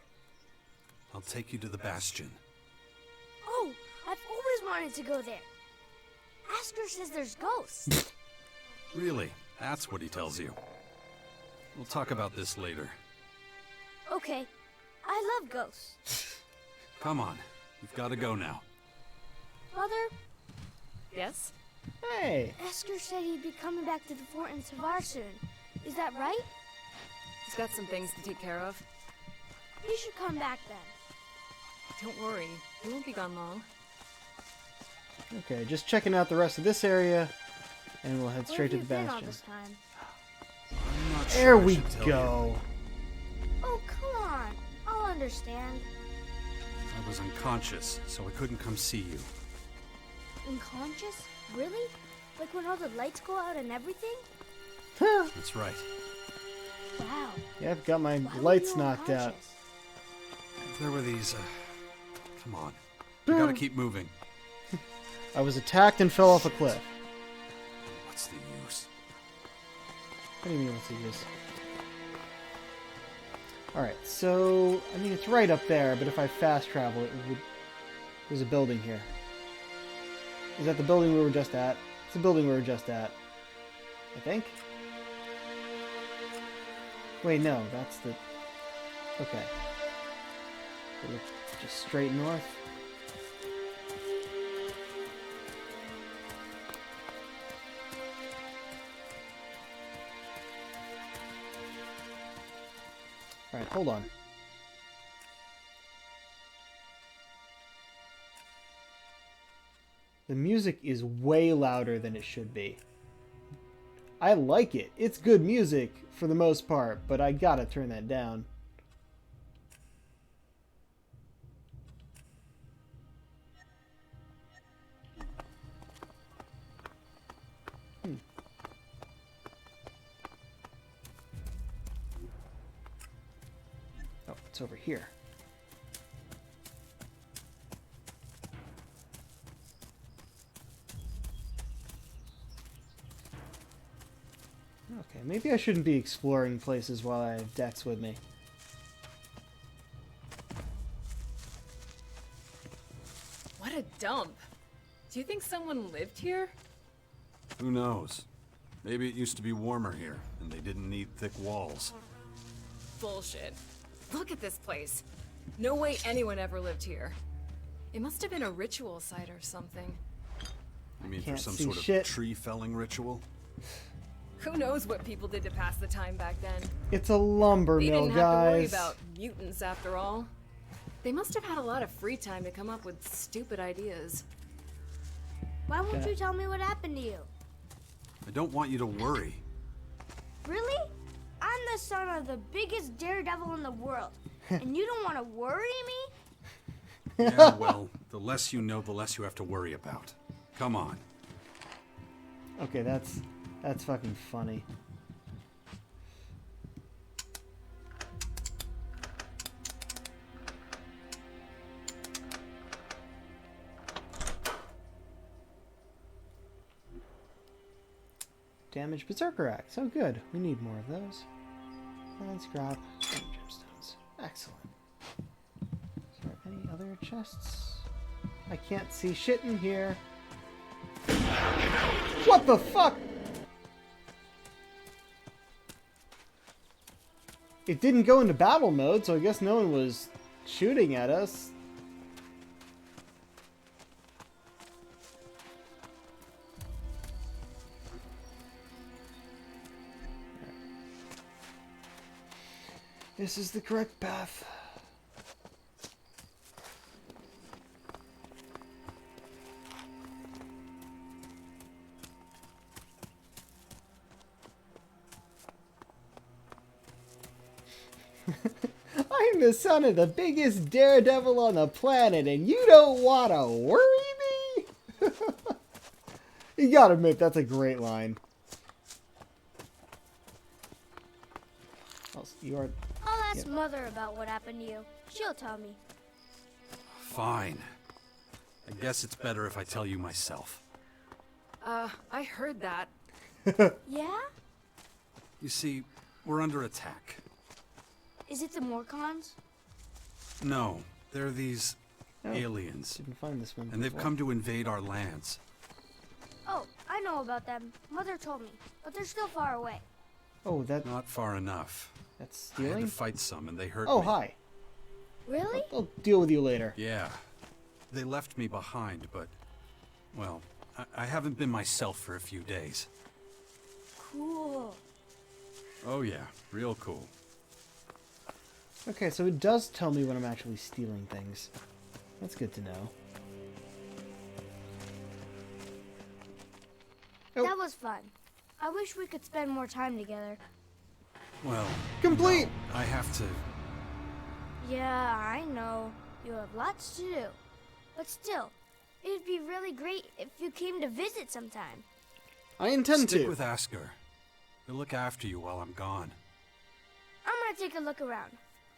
I'll take you to the Bastion. Oh, I've always wanted to go there. Asker says there's ghosts. Really? That's what he tells you. We'll talk about this later. Okay, I love ghosts. Come on. We've got to go now. Mother, Yes? Hey! Asker said he'd be coming back to the fort in Savar soon. Is that right? He's got some things to take care of. He should come back then. Don't worry, he won't be gone long. Okay, just checking out the rest of this area, and we'll head Where straight to have the you been all Bastion. this time? I'm not There sure I we should tell go. Oh, come on. I'll understand. you. I was unconscious, so I couldn't come see you. Unconscious? Really? Like when all the lights go out and everything? That's right. Wow. Yeah, I've got my Why were lights you knocked out. unconscious? There were these, Come on. We gotta keep moving. I was attacked and fell off a cliff. What's the use? What do you mean, what's the use? Alright, so, I mean, it's right up there, but if I fast travel, it would... There's a building here. Is that the building we were just at? It's the building we were just at. I think? Wait, no, that's the... Okay. So look just straight north. Alright, hold on. The music is way louder than it should be. I like it. It's good music for the most part, but I gotta turn that down. Oh, it's over here. Okay, maybe I shouldn't be exploring places while I have Dex with me. What a dump. Do you think someone lived here? Who knows? Maybe it used to be warmer here, and they didn't need thick walls. Bullshit. Look at this place. No way anyone ever lived here. It must have been a ritual site or something. You mean for Can't some see sort shit. of tree-felling ritual? Who knows what people did to pass the time back then? It's a lumber They mill, didn't have to worry guys. about mutants after all. They must have had a lot of free time to come up with stupid ideas. Why won't you tell me what happened to you? I don't want you to worry. Really? I'm the son of the biggest daredevil in the world, and you don't want to worry me? Yeah, well, the less you know, the less you have to worry about. Come on. Okay, that's fucking funny. Damaged Berserker Axe. Oh, good. We need more of those. And scrap and gemstones. Excellent. Is there any other chests? I can't see shit in here. What the fuck? It didn't go into battle mode, so I guess no one was shooting at us. This is the correct path. I'm the son of the biggest daredevil on the planet, and you don't want to worry me? You gotta admit, that's a great line. Oh, you are... I'll ask Mother about what happened to you. She'll tell me. Fine. I guess it's better if I tell you myself. I heard that. Yeah? You see, we're under attack. Is it the Morcons? No, they're these Oh, aliens. Didn't find this one And they've before. come to invade our lands. Oh, I know about them. Mother told me, but they're still far away. Oh, that... Not far enough. That's I had stealing? to fight some and they hurt Oh, me. hi. Really? I'll deal with you later. Yeah. They left me behind, but... Well, I haven't been myself for a few days. Cool. Oh yeah, real cool. Okay, so it does tell me when I'm actually stealing things. That's good to know. Oh. That was fun. I wish we could spend more time together. Well... Complete! No, I have to... Yeah, I know. You have lots to do. But still, it'd be really great if you came to visit sometime. I intend Stick to. with Asker. He'll look after you while I'm gone. I'm gonna take a look around.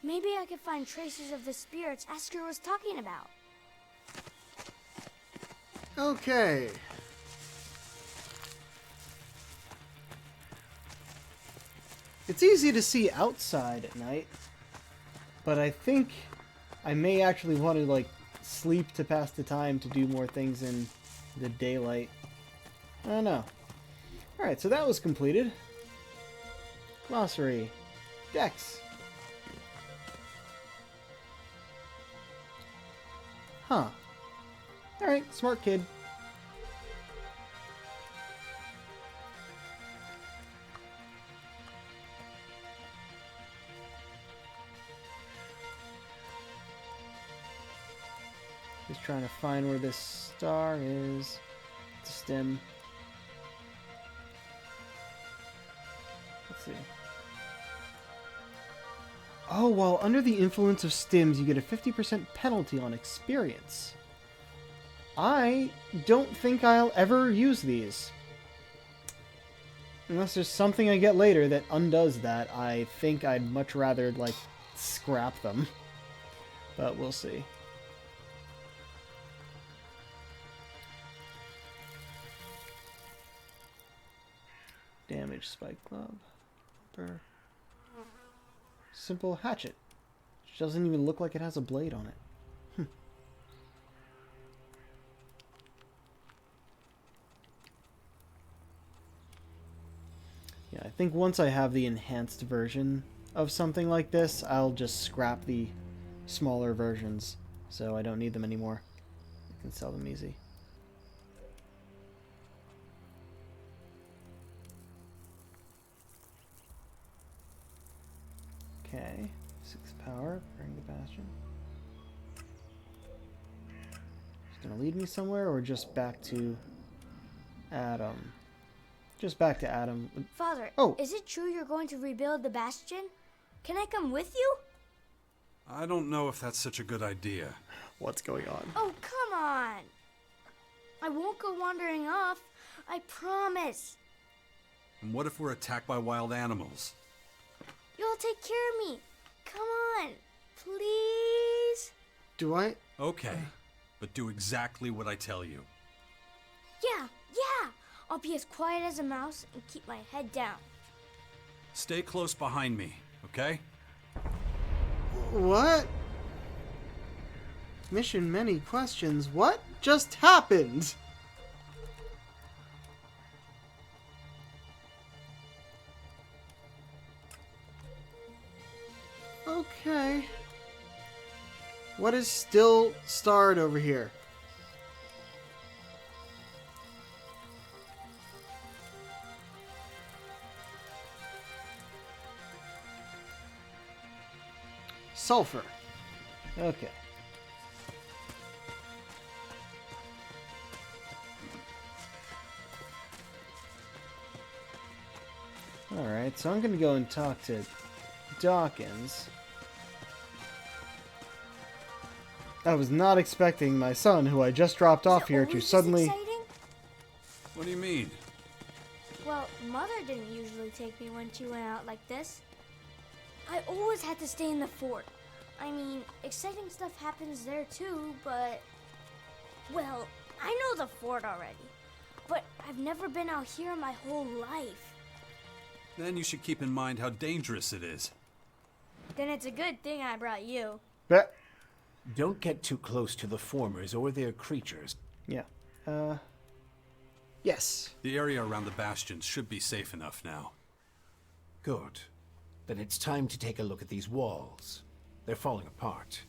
Maybe I could find traces of the spirits Asker was talking about. Okay. It's easy to see outside at night, but I think I may actually want to, like, sleep to pass the time to do more things in the daylight. I don't know. Alright, so that was completed. Glossary. Dex. Huh. Alright, smart kid. Just trying to find where this star is. It's a stem. Let's see. Oh, while under the influence of stims, you get a 50% penalty on experience. I don't think I'll ever use these. Unless there's something I get later that undoes that, I think I'd much rather, like, scrap them. But we'll see. Damage spike club. Simple hatchet. Which doesn't even look like it has a blade on it. Yeah, I think once I have the enhanced version of something like this, I'll just scrap the smaller versions, so I don't need them anymore. I can sell them easy. Okay, 6 power, bring the bastion. It's gonna lead me somewhere, or just back to Adam? Just back to Adam. Father, oh, is it true you're going to rebuild the bastion? Can I come with you? I don't know if that's such a good idea. What's going on? Oh, come on. I won't go wandering off. I promise. And what if we're attacked by wild animals? You'll take care of me. Come on. Please? Do I? Okay, but do exactly what I tell you. Yeah. I'll be as quiet as a mouse and keep my head down. Stay close behind me, okay? What? Mission many questions. What just happened? Okay. What is still starred over here? Sulfur. Okay. Alright, so I'm going to go and talk to Dawkins. I was not expecting my son, who I just dropped off here, to suddenly... What do you mean? Well, Mother didn't usually take me when she went out like this. I always had to stay in the fort. I mean, exciting stuff happens there too, but... Well, I know the fort already. But I've never been out here my whole life. Then you should keep in mind how dangerous it is. Then it's a good thing I brought you. Don't get too close to the formers or their creatures. Yeah. Yes. The area around the bastions should be safe enough now. Good. Then it's time to take a look at these walls. They're falling apart.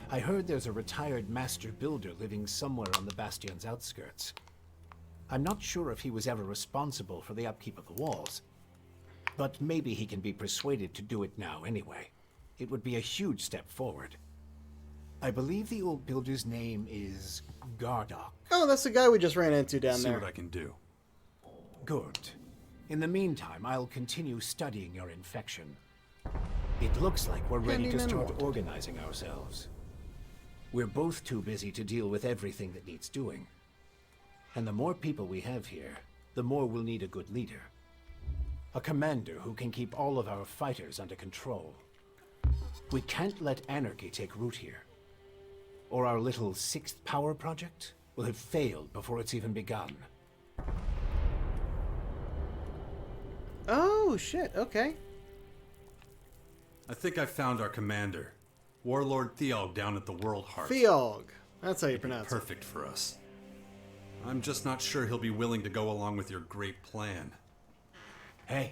I heard there's a retired master builder living somewhere on the bastion's outskirts. I'm not sure if he was ever responsible for the upkeep of the walls, but maybe he can be persuaded to do it now anyway. It would be a huge step forward. I believe the old builder's name is Gardock. Oh, that's the guy we just ran into down See there. what I can do. Good. In the meantime, I'll continue studying your infection. It looks like we're ready to start organizing ourselves. We're both too busy to deal with everything that needs doing. And the more people we have here, the more we'll need a good leader. A commander who can keep all of our fighters under control. We can't let anarchy take root here, or our little 6th power project will have failed before it's even begun. Oh, shit, okay. I think I found our commander. Warlord Theog down at the World Heart. Theog. That's how you pronounce it. Perfect for us. I'm just not sure he'll be willing to go along with your great plan. Hey,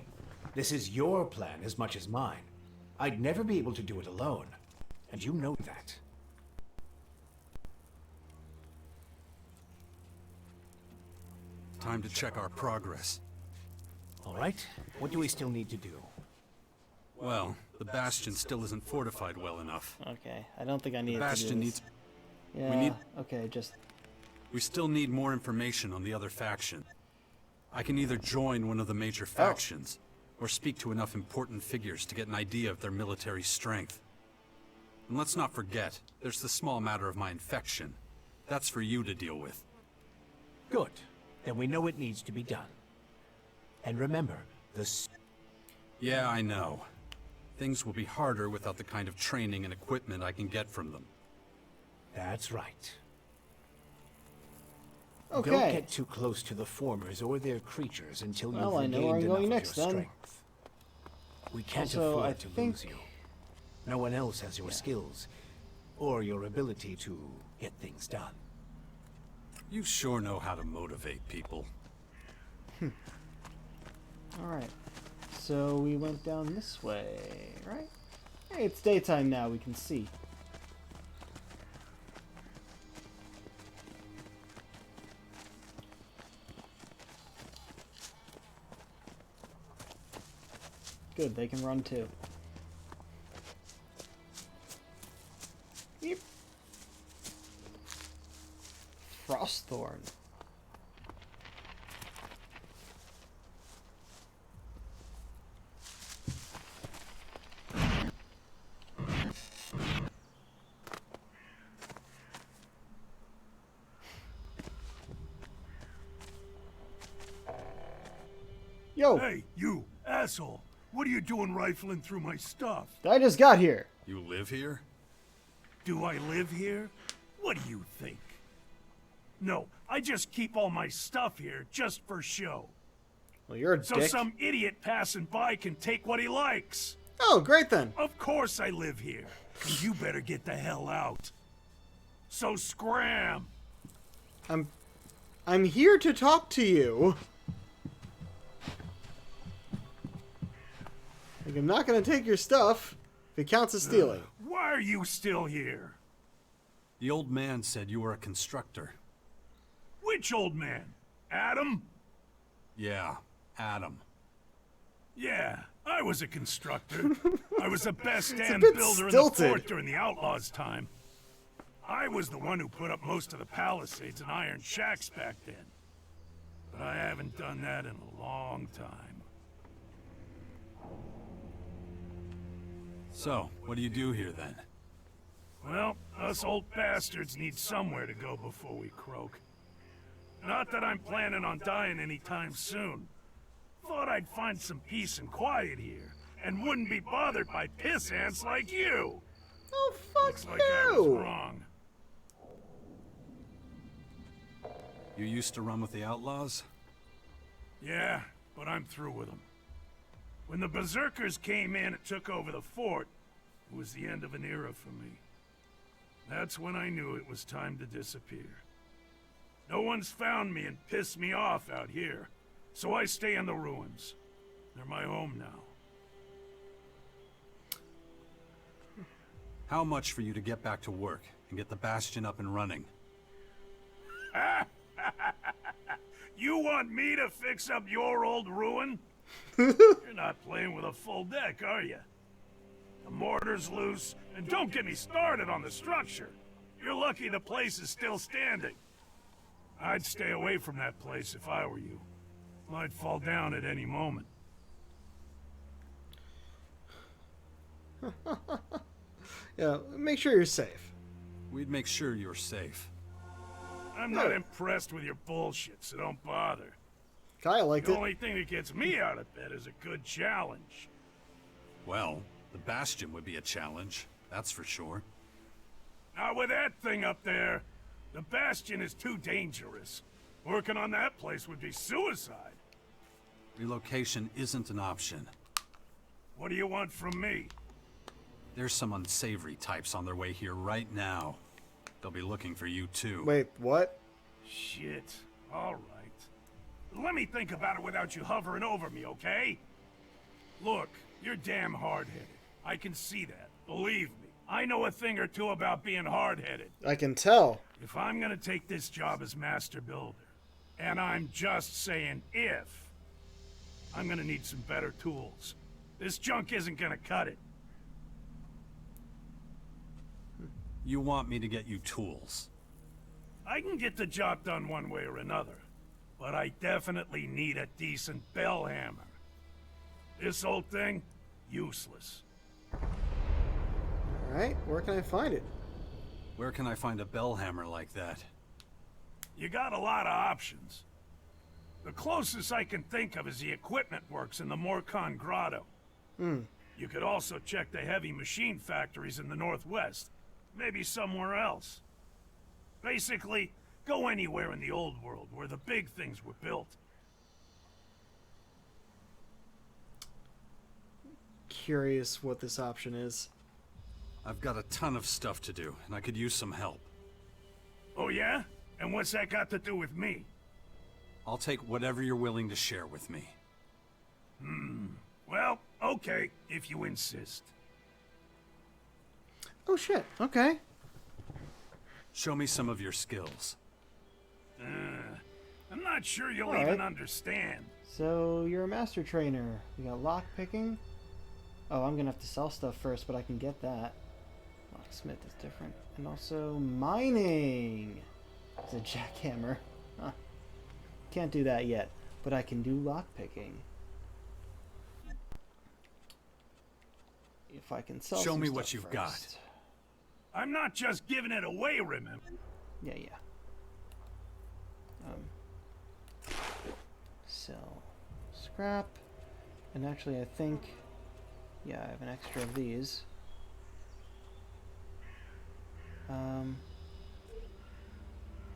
this is your plan as much as mine. I'd never be able to do it alone, and you know that. Time to check our progress. All right, what do we still need to do? Well, the bastion still isn't fortified well enough. Okay, I don't think I need The to do bastion this. needs... Yeah, okay, just... We still need more information on the other faction. I can either join one of the major factions, or speak to enough important figures to get an idea of their military strength. And let's not forget, there's the small matter of my infection. That's for you to deal with. Good. Then we know it needs to be done. And remember, Yeah, I know. Things will be harder without the kind of training and equipment I can get from them. That's right. Okay. Don't get too close to the formers or their creatures until you've Well, I know where regained I'm going enough next, of your then. strength. We can't Also, afford I to think- lose you. No one else has your skills or your ability to get things done. You sure know how to motivate people. Alright. So we went down this way, right? Hey, it's daytime now, we can see. Good, they can run too. Yep. Frostthorn. Yo! Hey, you, asshole. What are you doing rifling through my stuff? I just got here. You live here? Do I live here? What do you think? No, I just keep all my stuff here just for show. Well, you're a So dick. some idiot passing by can take what he likes. Oh, great then. Of course I live here. And you better get the hell out. So scram! I'm here to talk to you. Like, I'm not gonna take your stuff if it counts as stealing. Why are you still here? The old man said you were a constructor. Which old man? Adam? Yeah, Adam. Yeah, I was a constructor. I was the best It's a stand bit builder in the stilted. fort during the Outlaws' time. I was the one who put up most of the palisades and iron shacks back then. But I haven't done that in a long time. So, what do you do here then? Well, us old bastards need somewhere to go before we croak. Not that I'm planning on dying anytime soon. Thought I'd find some peace and quiet here, and wouldn't be bothered by piss ants like you. Oh, fuck Looks like I was you! wrong. You used to run with the Outlaws? Yeah, but I'm through with them. When the Berserkers came in and took over the fort, it was the end of an era for me. That's when I knew it was time to disappear. No one's found me and pissed me off out here, so I stay in the ruins. They're my home now. How much for you to get back to work and get the Bastion up and running? You want me to fix up your old ruin? You're not playing with a full deck, are you? The mortar's loose, and don't get me started on the structure. You're lucky the place is still standing. I'd stay away from that place if I were you. Might fall down at any moment. Yeah, make sure you're safe. We'd make sure you're safe. I'm not impressed with your bullshit, so don't bother. Kyle liked The it. only thing that gets me out of bed is a good challenge. Well, the Bastion would be a challenge, that's for sure. Not with that thing up there. The Bastion is too dangerous. Working on that place would be suicide. Relocation isn't an option. What do you want from me? There's some unsavory types on their way here right now. They'll be looking for you too. Wait, what? Shit. All right. Let me think about it without you hovering over me, okay? Look, you're damn hard-headed. I can see that. Believe me. I know a thing or two about being hard-headed. I can tell. If I'm gonna take this job as master builder, and I'm just saying if, I'm gonna need some better tools. This junk isn't gonna cut it. You want me to get you tools? I can get the job done one way or another, but I definitely need a decent bell hammer. This old thing, useless. Alright, where can I find it? Where can I find a bell hammer like that? You got a lot of options. The closest I can think of is the equipment works in the Morcon Grotto. You could also check the heavy machine factories in the northwest. Maybe somewhere else. Basically, go anywhere in the old world where the big things were built. Curious what this option is. I've got a ton of stuff to do, and I could use some help. Oh yeah? And what's that got to do with me? I'll take whatever you're willing to share with me. Well, okay, if you insist. Oh shit, okay. Show me some of your skills. I'm not sure you'll All right. even understand. So, you're a master trainer. You got lock picking. Oh, I'm gonna have to sell stuff first, but I can get that. Locksmith is different. And also, mining! It's a jackhammer. Huh. Can't do that yet, but I can do lock picking. If I can sell Show some me stuff what you've first. got. I'm not just giving it away, remember? Yeah. Sell scrap. And actually, I think... Yeah, I have an extra of these.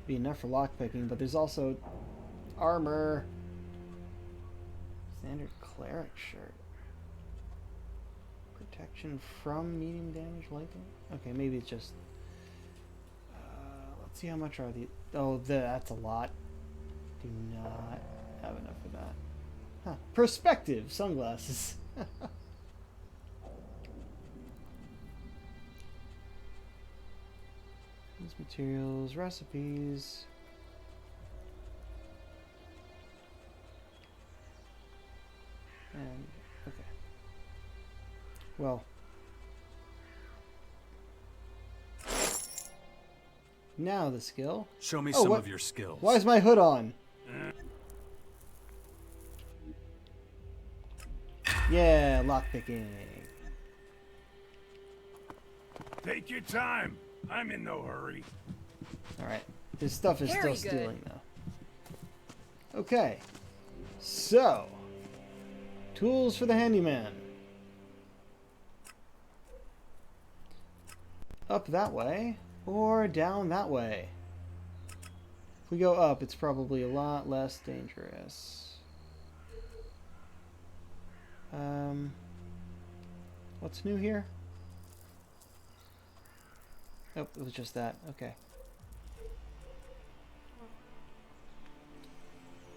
Be enough for lockpicking, but there's also armor. Standard cleric shirt. Protection from medium damage, light damage? Okay, maybe it's just... let's see how much are these... Oh, that's a lot. Do not have enough for that. Huh. Perspective sunglasses. These materials, recipes. And, okay. Well. Now the skill. Show me Oh, some what? of your skills. Why is my hood on? Yeah, lockpicking. Take your time. I'm in no hurry. Alright. His stuff is Very still good. stealing, though. Okay. So. Tools for the handyman. Up that way, or down that way. If we go up, it's probably a lot less dangerous. What's new here? Oh, it was just that. Okay.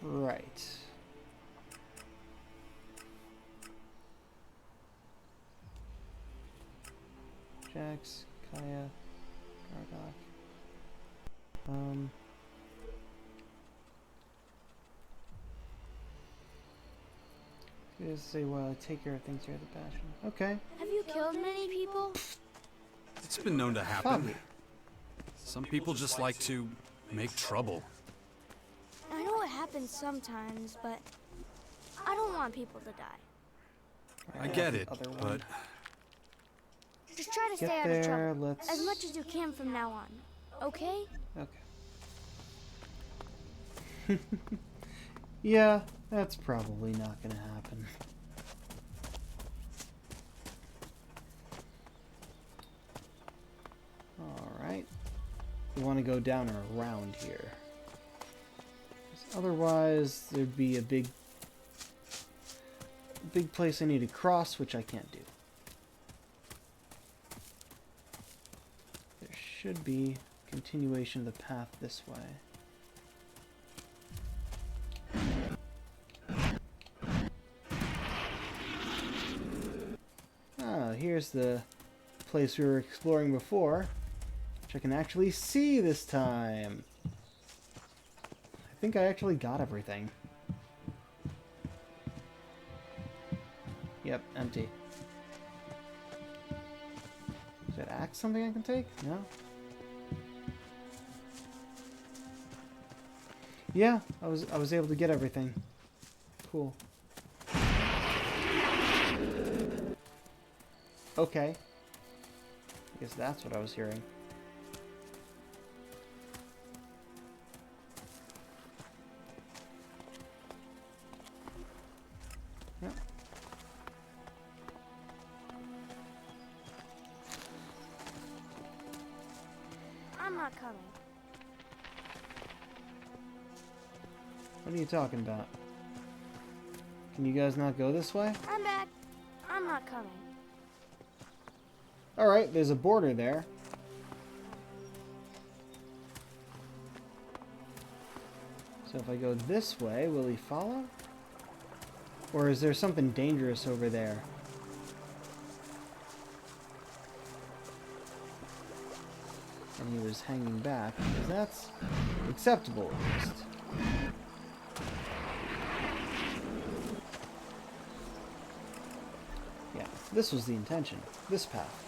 Right. Jax, Kaya, Gargoth. Just say, well, take care of things here at the Bastion. Okay. Have you killed many people? It's been known to happen. Probably. Some people just like to make trouble. I know it happens sometimes, but I don't want people to die. I get it, Other one. but Just try to Get stay out of there, trouble. let's- As much as you can from now on. Okay? Okay. Yeah, that's probably not gonna happen. Alright. We want to go down or around here. 'Cause otherwise, there'd be a big place I need to cross, which I can't do. There should be continuation of the path this way. Ah, here's the place we were exploring before, which I can actually see this time. I think I actually got everything. Yep, empty. Is that axe something I can take? No? Yeah, I was able to get everything. Cool. Okay. I guess that's what I was hearing. Yep. I'm not coming. What are you talking about? Can you guys not go this way? I'm back. I'm not coming. Alright, there's a border there. So if I go this way, will he follow? Or is there something dangerous over there? And he was hanging back, because that's acceptable at least. Yeah, this was the intention. This path.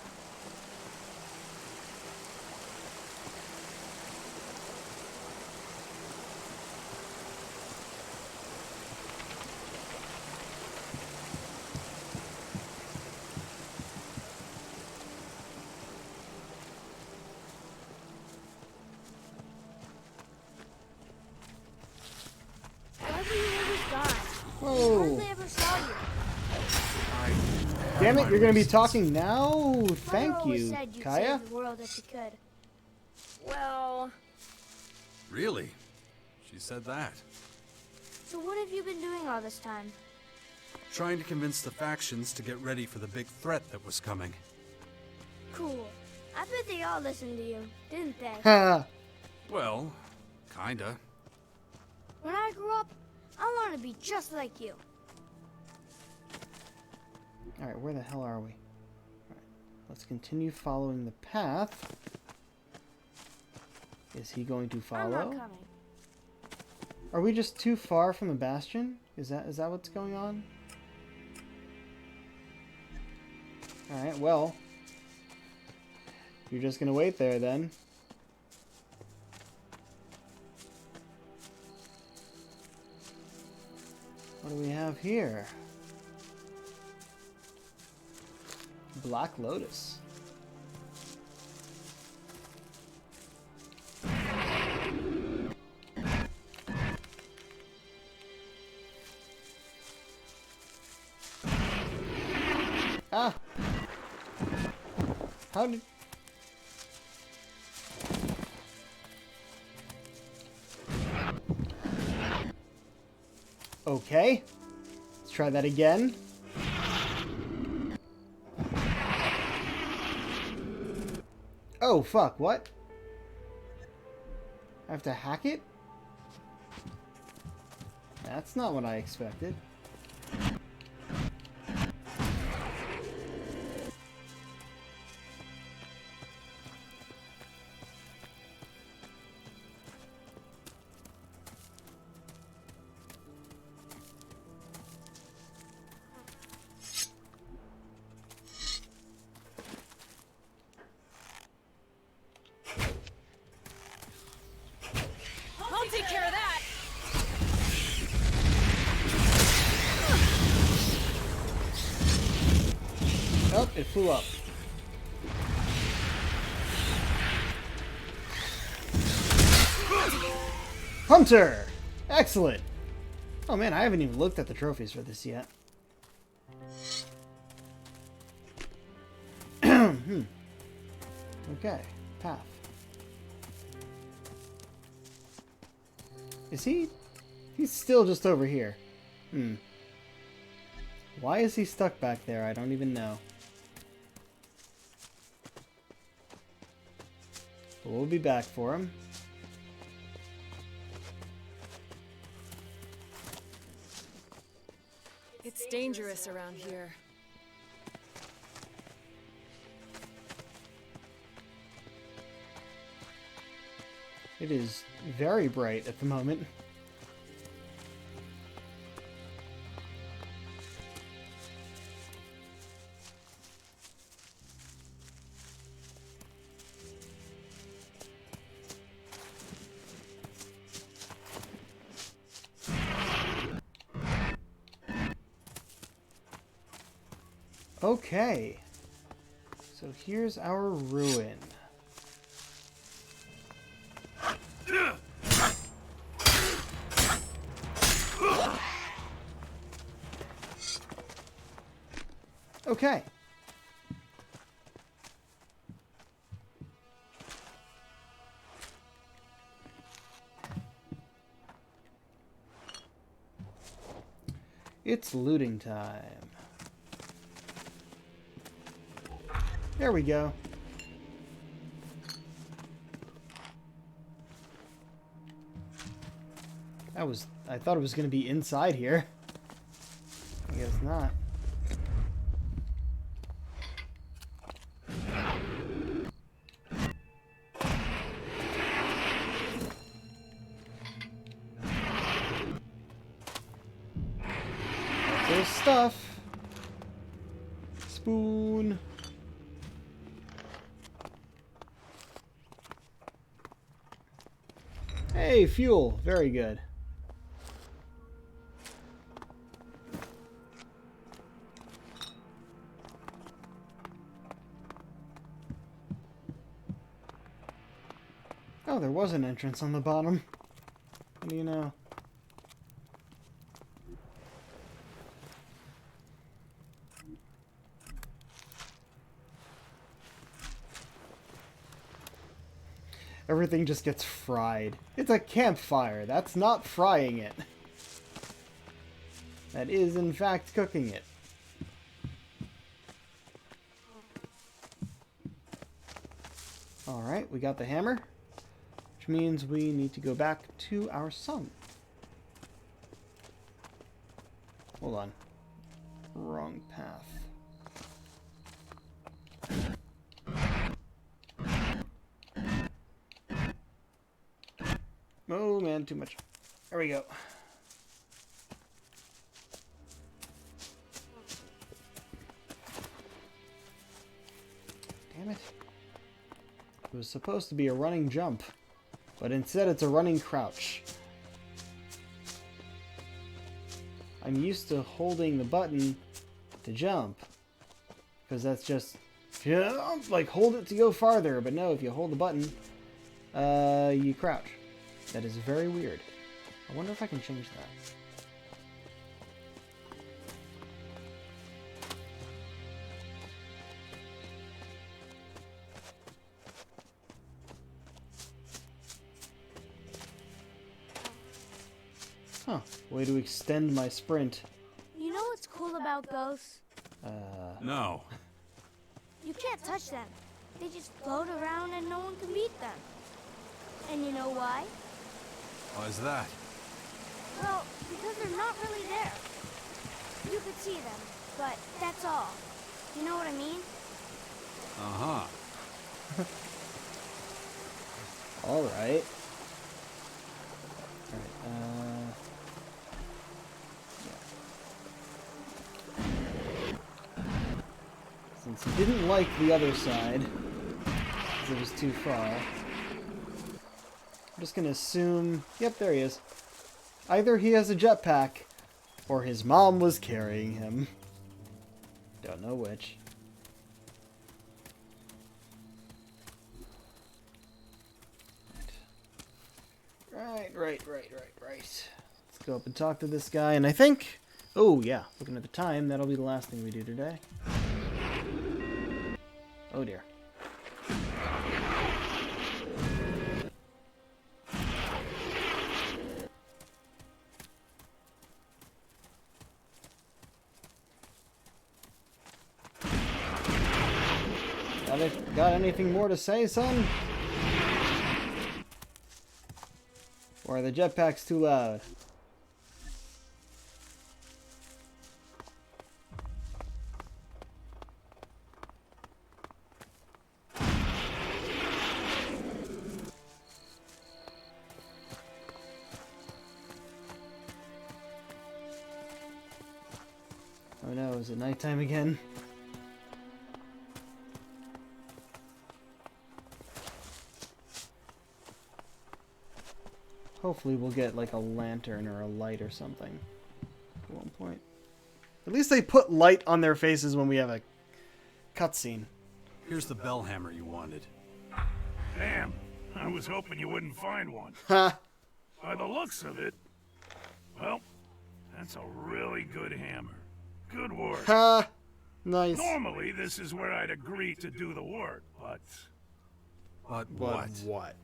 Why were you always gone? Whoa. I hardly ever saw you. Damn it, you're gonna be talking now? Mother Thank always you, said you'd Kaya. save the world if you could. Well, Really? She said that. So what have you been doing all this time? Trying to convince the factions to get ready for the big threat that was coming. Cool. I bet they all listened to you, didn't they? Ha! Well, kinda. When I grow up, I want to be just like you. Alright, where the hell are we? Alright, let's continue following the path. Is he going to I'm not follow? coming. Are we just too far from the bastion? Is that what's going on? Alright, well. You're just gonna wait there then. What do we have here? Black Lotus. Ah! How did... Okay. Let's try that again. Oh, fuck, what? I have to hack it? That's not what I expected. I'll take care of that. Oh, it flew up. Hunter! Excellent! Oh man, I haven't even looked at the trophies for this yet. Okay, path. Is he? He's still just over here. Why is he stuck back there? I don't even know. But we'll be back for him. It's dangerous around here. It is very bright at the moment. Okay. So here's our ruin. Okay. It's looting time. There we go. I thought it was going to be inside here. I guess not. There's stuff. Spoon. Hey, fuel. Very good. Oh, there was an entrance on the bottom. What do you know? Everything just gets fried. It's a campfire. That's not frying it. That is, in fact, cooking it. Alright, we got the hammer. Which means we need to go back to our sun. Hold on. Wrong path. Oh man, too much. There we go. Damn it. It was supposed to be a running jump, but instead it's a running crouch. I'm used to holding the button to jump, because that's just jump, like hold it to go farther, but no, if you hold the button, you crouch. That is very weird. I wonder if I can change that. Huh. Way to extend my sprint. You know what's cool about ghosts? No. You can't touch them. They just float around and no one can beat them. And you know why? Why is that? Well, because they're not really there. You could see them, but that's all. You know what I mean? Uh-huh. Alright. Since he didn't like the other side, because it was too far, I'm just gonna assume... Yep, there he is. Either he has a jetpack, or his mom was carrying him. Don't know which. Right. Let's go up and talk to this guy, and I think... Oh, yeah. Looking at the time, that'll be the last thing we do today. Oh, dear. Got anything more to say, son? Or are the jetpacks too loud? Oh no, is it nighttime again? Hopefully we'll get like a lantern or a light or something at one point. At least they put light on their faces when we have a cutscene. Here's the bell hammer you wanted. Damn, I was hoping you wouldn't find one. Ha! By the looks of it, well, that's a really good hammer. Good work. Ha! Nice. Normally, this is where I'd agree to do the work, but... But what? What?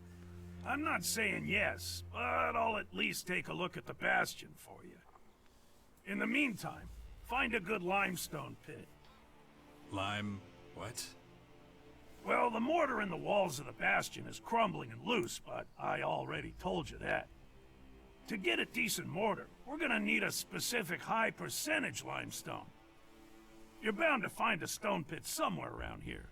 I'm not saying yes, but I'll at least take a look at the bastion for you. In the meantime, find a good limestone pit. Lime... what? Well, the mortar in the walls of the bastion is crumbling and loose, but I already told you that. To get a decent mortar, we're gonna need a specific high percentage limestone. You're bound to find a stone pit somewhere around here.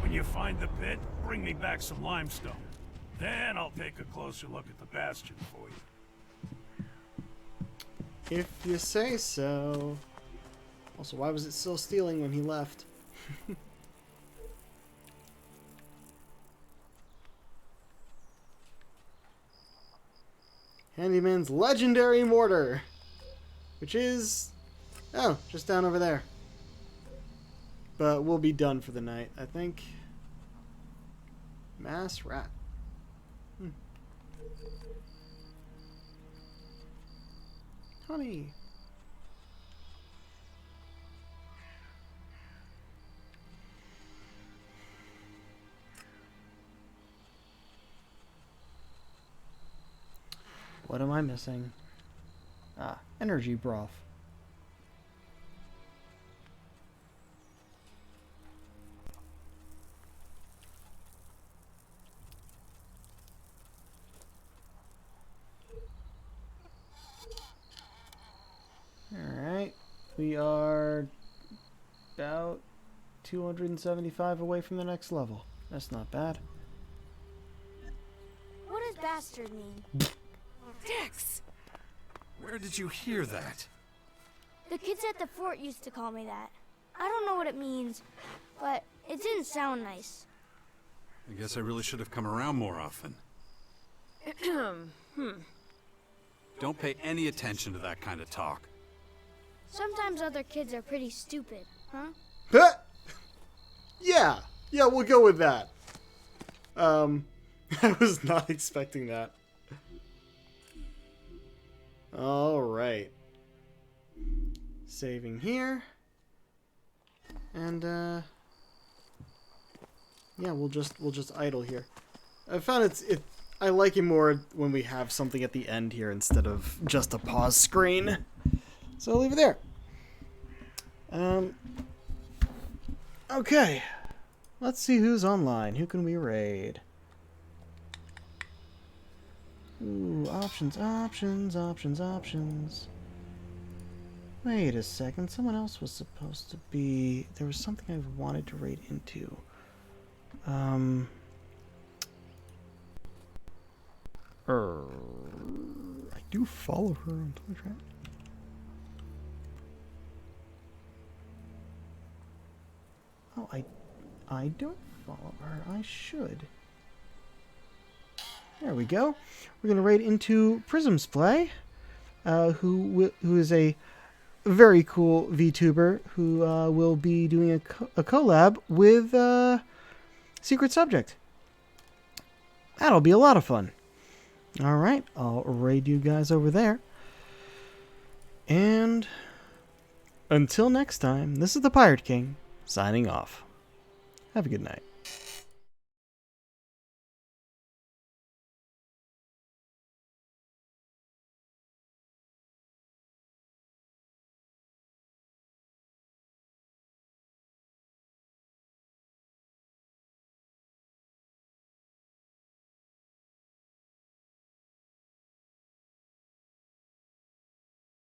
When you find the pit, bring me back some limestone. Then I'll take a closer look at the bastion for you. If you say so. Also, why was it still stealing when he left? Handyman's legendary mortar, which is, oh, just down over there. But we'll be done for the night, I think. Mass rat. Honey. What am I missing? Ah, energy broth. Alright, we are about 275 away from the next level. That's not bad. What does bastard mean? Dex! Where did you hear that? The kids at the fort used to call me that. I don't know what it means, but it didn't sound nice. I guess I really should have come around more often. Don't pay any attention to that kind of talk. Sometimes other kids are pretty stupid, huh? Huh? Yeah, we'll go with that. I was not expecting that. All right. Saving here. And yeah, we'll just idle here. I found I like it more when we have something at the end here instead of just a pause screen. So I'll leave it there. Okay. Let's see who's online. Who can we raid? Ooh, options. Wait a second. Someone else was supposed to be... There was something I wanted to raid into. I do follow her on Twitter. Oh, I don't follow her. I should. There we go. We're gonna raid into Prism's Play, who is a very cool VTuber who will be doing a collab with Secret Subject. That'll be a lot of fun. All right, I'll raid you guys over there. And until next time, this is the Pirate King signing off. Have a good night.